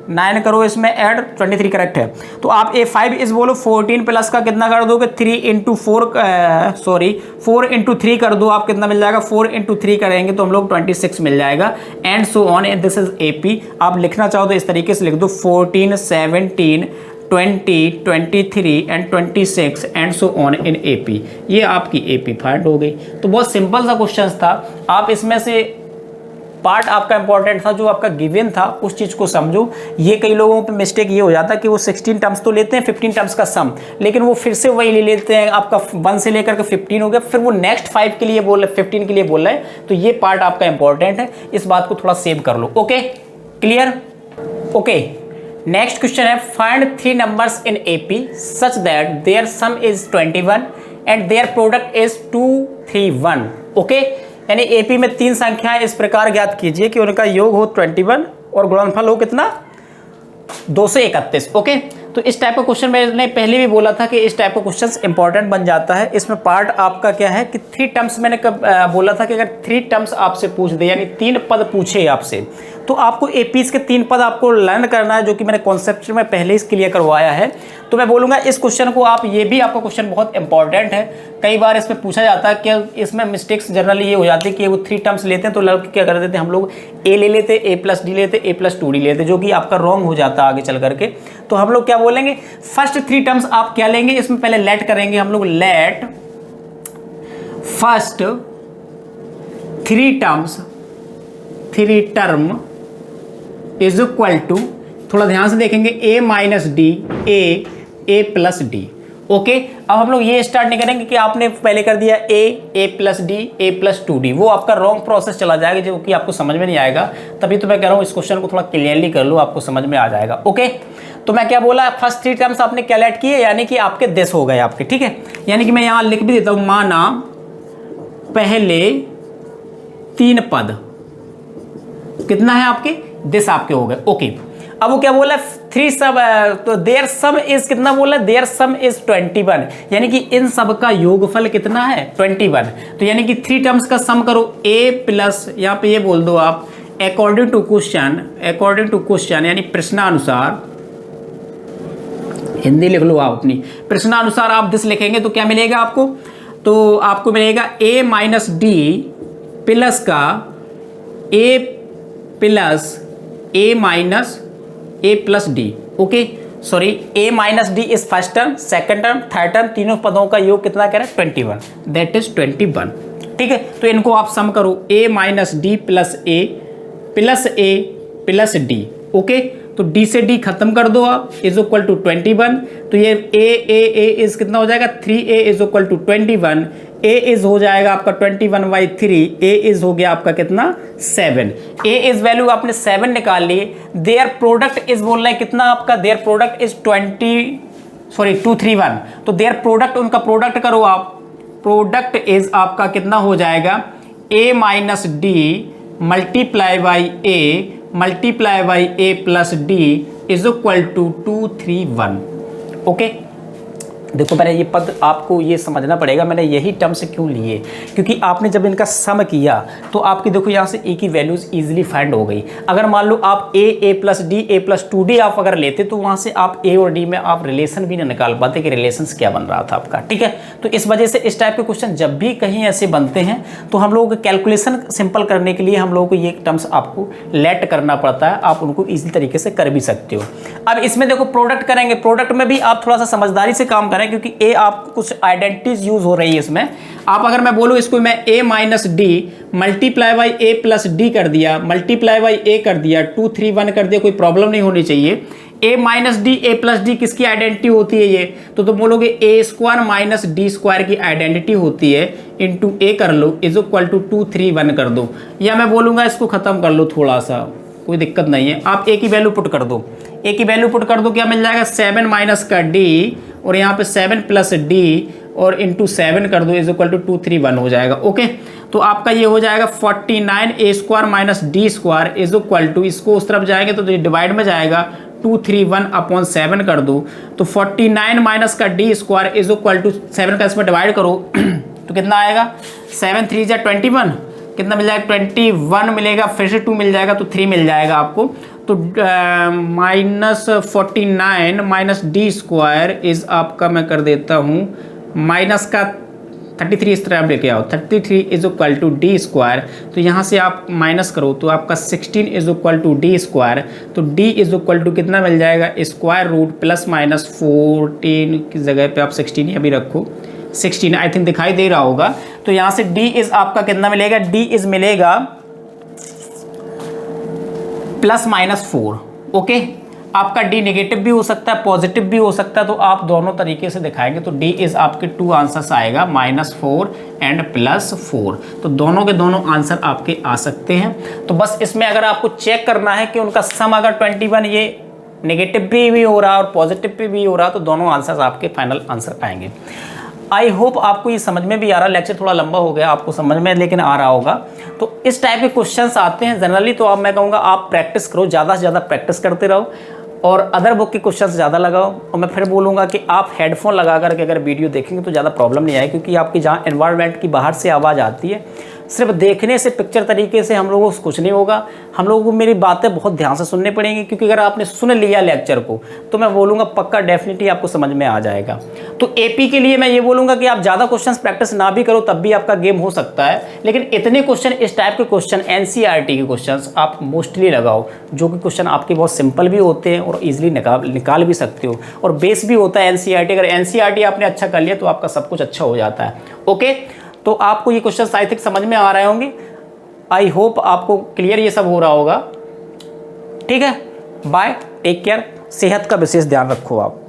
9 करो इसमें ऐड, 23 करेक्ट है। तो आप ए 5 इस बोलो 14 प्लस का कितना कर दोगे 3 इंटू 4 इंटू 3 कर दो, आप कितना मिल जाएगा 4 इंटू 3 करेंगे तो हम लोग 26 मिल जाएगा। And so on, and this is AP। आप लिखना चाहो तो इस तरीके से लिख दो 14, 17, 20, 23 and 26 and so on in AP। ये आपकी AP फाइंड हो गई। तो बहुत सिंपल सा क्वेश्चन था। आप इसमें से पार्ट आपका इंपॉर्टेंट था जो आपका गिवन था उस चीज़ को समझो। ये कई लोगों पे मिस्टेक ये हो जाता है कि वो 16 टर्म्स तो लेते हैं 15 टर्म्स का सम, लेकिन वो फिर से वही ले लेते हैं, आपका 1 से लेकर के 15 हो गया, फिर वो नेक्स्ट 5 के लिए बोल रहे 15 के लिए बोल रहे हैं। तो ये पार्ट आपका इंपॉर्टेंट है, इस बात को थोड़ा सेव कर लो। Okay, clear? Okay, next question है find 3 numbers in AP such that their sum is 21 and their product is 231। Okay, यानी AP में 3 संख्याएं इस प्रकार ज्ञात कीजिए कि उनका योग हो 21 और गुणनफल हो कितना 231। ओके, तो इस टाइप का क्वेश्चन मैंने पहले भी बोला था कि इस टाइप का क्वेश्चन इंपॉर्टेंट बन जाता है। इसमें पार्ट आपका क्या है कि 3 टर्म्स मैंने कब बोला था कि अगर 3 टर्म्स आपसे पूछ दे यानी 3 पद पूछे आपसे, तो आपको APs के 3 पद आपको लर्न करना है, जो कि मैंने कॉन्सेप्ट में पहले ही क्लियर करवाया है। तो मैं बोलूँगा इस क्वेश्चन को आप, ये भी आपका क्वेश्चन बहुत इंपॉर्टेंट है। कई बार इसमें पूछा जाता है कि इसमें मिस्टेक्स जनरली ये हो जाती है कि वो 3 टर्म्स लेते हैं तो लड़के क्या कर देते हैं, हम लोग A ले लेते, A+D लेते, A+2D लेते, जो कि आपका रॉन्ग हो जाता है आगे चल करके। तो हम लोग क्या बोलेंगे, फर्स्ट 3 टर्म्स आप क्या लेंगे, इसमें पहले लेट करेंगे हम लोग, let first 3 term is equal to, थोड़ा ध्यान से देखेंगे, A - D A+D। ओके, अब हम लोग ये स्टार्ट नहीं करेंगे कि आपने पहले कर दिया A+D A+2D, वो आपका रॉन्ग प्रोसेस चला जाएगा जो कि आपको समझ में नहीं आएगा। तभी तो मैं कह रहा हूँ इस क्वेश्चन को थोड़ा क्लियरली कर लो, आपको समझ में आ जाएगा। ओके, तो मैं क्या बोला, फर्स्ट 3 टर्म्स आपने क्या लेट किए, यानी कि आपके 10 हो गए आपके, ठीक है। यानी कि मैं यहाँ लिख भी देता हूँ, माना पहले 3 पद कितना है आपके 10 आपके हो गए। ओके, अब वो क्या बोला 3 सब, तो देयर सम इज कितना बोला, देयर सम इज 21, यानी कि इन सब का योगफल कितना है 21। तो यानी कि 3 टर्म्स का सम करो A+ यहाँ पे ये बोल दो आप अकॉर्डिंग टू क्वेश्चन यानी प्रश्नानुसार, हिंदी लिख लो आप अपनी, प्रश्नानुसार आप 10 लिखेंगे तो क्या मिलेगा आपको, तो आपको मिलेगा A - D प्लस का A+D। Okay, sorry, A - D is first term, second term, third term, तीनों पदों का योग कितना कह रहा है 21, दैट इज 21। ठीक है, तो इनको आप सम करो A - D plus A D। Okay, तो D से D खत्म कर दो आप, इज इक्वल टू 21। तो ये A इज कितना हो जाएगा 3A is equal to 21, A is हो जाएगा आपका 21/3, A इज हो गया आपका कितना 7। A इज वैल्यू आपने 7 निकाल ली। देयर प्रोडक्ट इज बोल रहा है कितना आपका, देयर प्रोडक्ट इज 231। तो देयर प्रोडक्ट, उनका प्रोडक्ट करो आप, प्रोडक्ट इज आपका कितना हो जाएगा A - D multiply by A+D is equal to 231। Okay, देखो मैंने ये पद आपको ये समझना पड़ेगा, मैंने यही टर्म से क्यों लिए, क्योंकि आपने जब इनका सम किया तो आपकी देखो यहाँ से A की वैल्यूज इजीली फाइंड हो गई। अगर मान लो आप A+D A+2D आप अगर लेते तो वहाँ से आप A और D में आप रिलेशन भी नहीं निकाल पाते कि रिलेशन क्या बन रहा था आपका। ठीक है, तो इस वजह से इस टाइप के क्वेश्चन जब भी कहीं ऐसे बनते हैं तो हम लोगों को कैलकुलेशन सिंपल करने के लिए हम लोगों को ये टर्म्स आपको लेट करना पड़ता है, आप उनको ईजी तरीके से कर भी सकते हो। अब इसमें देखो प्रोडक्ट करेंगे, प्रोडक्ट में भी आप थोड़ा सा समझदारी से काम करें, क्योंकि A आपको कुछ आइडेंटिटीज यूज हो रही है इसमें। आप अगर मैं बोलूँ इसको मैं A - D multiply by A+D कर दिया, मल्टीप्लाई बाई A कर दिया, 231 कर दिया, कोई प्रॉब्लम नहीं होनी चाहिए। A - D A+D किसकी आइडेंटिटी होती है ये, तो तुम बोलोगे A² - D² की आइडेंटिटी होती है, इंटू A कर लो इज इक्वल टू 231 कर दो, या मैं बोलूँगा इसको ख़त्म कर लो थोड़ा सा, कोई दिक्कत नहीं है। आप A की वैल्यू पुट कर दो, A की वैल्यू पुट कर दो, क्या मिल जाएगा 7 - का D और यहाँ पे 7 + D और इंटू 7 कर दो इज इक्वल टू 231 हो जाएगा। ओके, तो आपका ये हो जाएगा 49a² minus d square is equal to, इसको उस तरफ जाएंगे तो ये डिवाइड में जाएगा 231/7 कर दो, तो 49 माइनस का d square is equal to 7 का इसमें डिवाइड करो तो कितना आएगा 7 3 जा 21, कितना मिल जाएगा 21 मिलेगा, फिर से 2 मिल जाएगा तो 3 मिल जाएगा आपको। तो -49 माइनस डी स्क्वायर इज आपका, मैं कर देता हूँ माइनस का 33, इस तरह आप लेके आओ, 33 is equal to d square, तो यहाँ से आप माइनस करो तो आपका 16 is equal to d square, तो डी इज इक्वल टू कितना मिल जाएगा स्क्वायर रूट प्लस माइनस 14 की जगह पे आप 16 ही अभी रखो, 16 आई थिंक दिखाई दे रहा होगा। तो यहाँ से डी इज आपका कितना मिलेगा, डी इज मिलेगा प्लस माइनस 4। ओके, आपका डी नेगेटिव भी हो सकता है, पॉजिटिव भी हो सकता है, तो आप दोनों तरीके से दिखाएंगे। तो डी इज आपके 2 आंसर्स आएगा, -4 एंड +4, तो दोनों के दोनों आंसर आपके आ सकते हैं। तो बस इसमें अगर आपको चेक करना है कि उनका सम अगर 21 ये नेगेटिव भी हो रहा और पॉजिटिव भी हो रहा, तो दोनों आंसर्स आपके फाइनल आंसर आएंगे। आई होप आपको ये समझ में भी आ रहा, लेक्चर थोड़ा लंबा हो गया आपको समझ में लेकिन आ रहा होगा। तो इस टाइप के क्वेश्चंस आते हैं जनरली, तो अब मैं कहूँगा आप प्रैक्टिस करो, ज़्यादा से ज़्यादा प्रैक्टिस करते रहो और अदर बुक के क्वेश्चंस ज़्यादा लगाओ। और मैं फिर बोलूँगा कि आप हेडफोन लगा करके अगर वीडियो देखेंगे तो ज़्यादा प्रॉब्लम नहीं आएगी, क्योंकि आपकी जहाँ एनवायरनमेंट की बाहर से आवाज़ आती है, सिर्फ देखने से पिक्चर तरीके से हम लोगों को कुछ नहीं होगा। हम लोगों को मेरी बातें बहुत ध्यान से सुननी पड़ेंगी, क्योंकि अगर आपने सुन लिया लेक्चर को तो मैं बोलूँगा पक्का डेफिनेटली आपको समझ में आ जाएगा। तो एपी के लिए मैं ये बोलूँगा कि आप ज़्यादा क्वेश्चंस प्रैक्टिस ना भी करो तब भी आपका गेम हो सकता है, लेकिन इतने क्वेश्चन, इस टाइप के क्वेश्चन, एनसीईआरटी के क्वेश्चंस आप मोस्टली लगाओ, जो कि क्वेश्चन आपके बहुत सिंपल भी होते हैं और ईजिली निकाल भी सकते हो, और बेस भी होता है एनसीईआरटी। अगर एनसीईआरटी आपने अच्छा कर लिया तो आपका सब कुछ अच्छा हो जाता है। ओके, तो आपको ये क्वेश्चन आई थिंक समझ में आ रहे होंगे। आई होप आपको क्लियर ये सब हो रहा होगा। ठीक है, बाय, टेक केयर, सेहत का विशेष ध्यान रखो आप।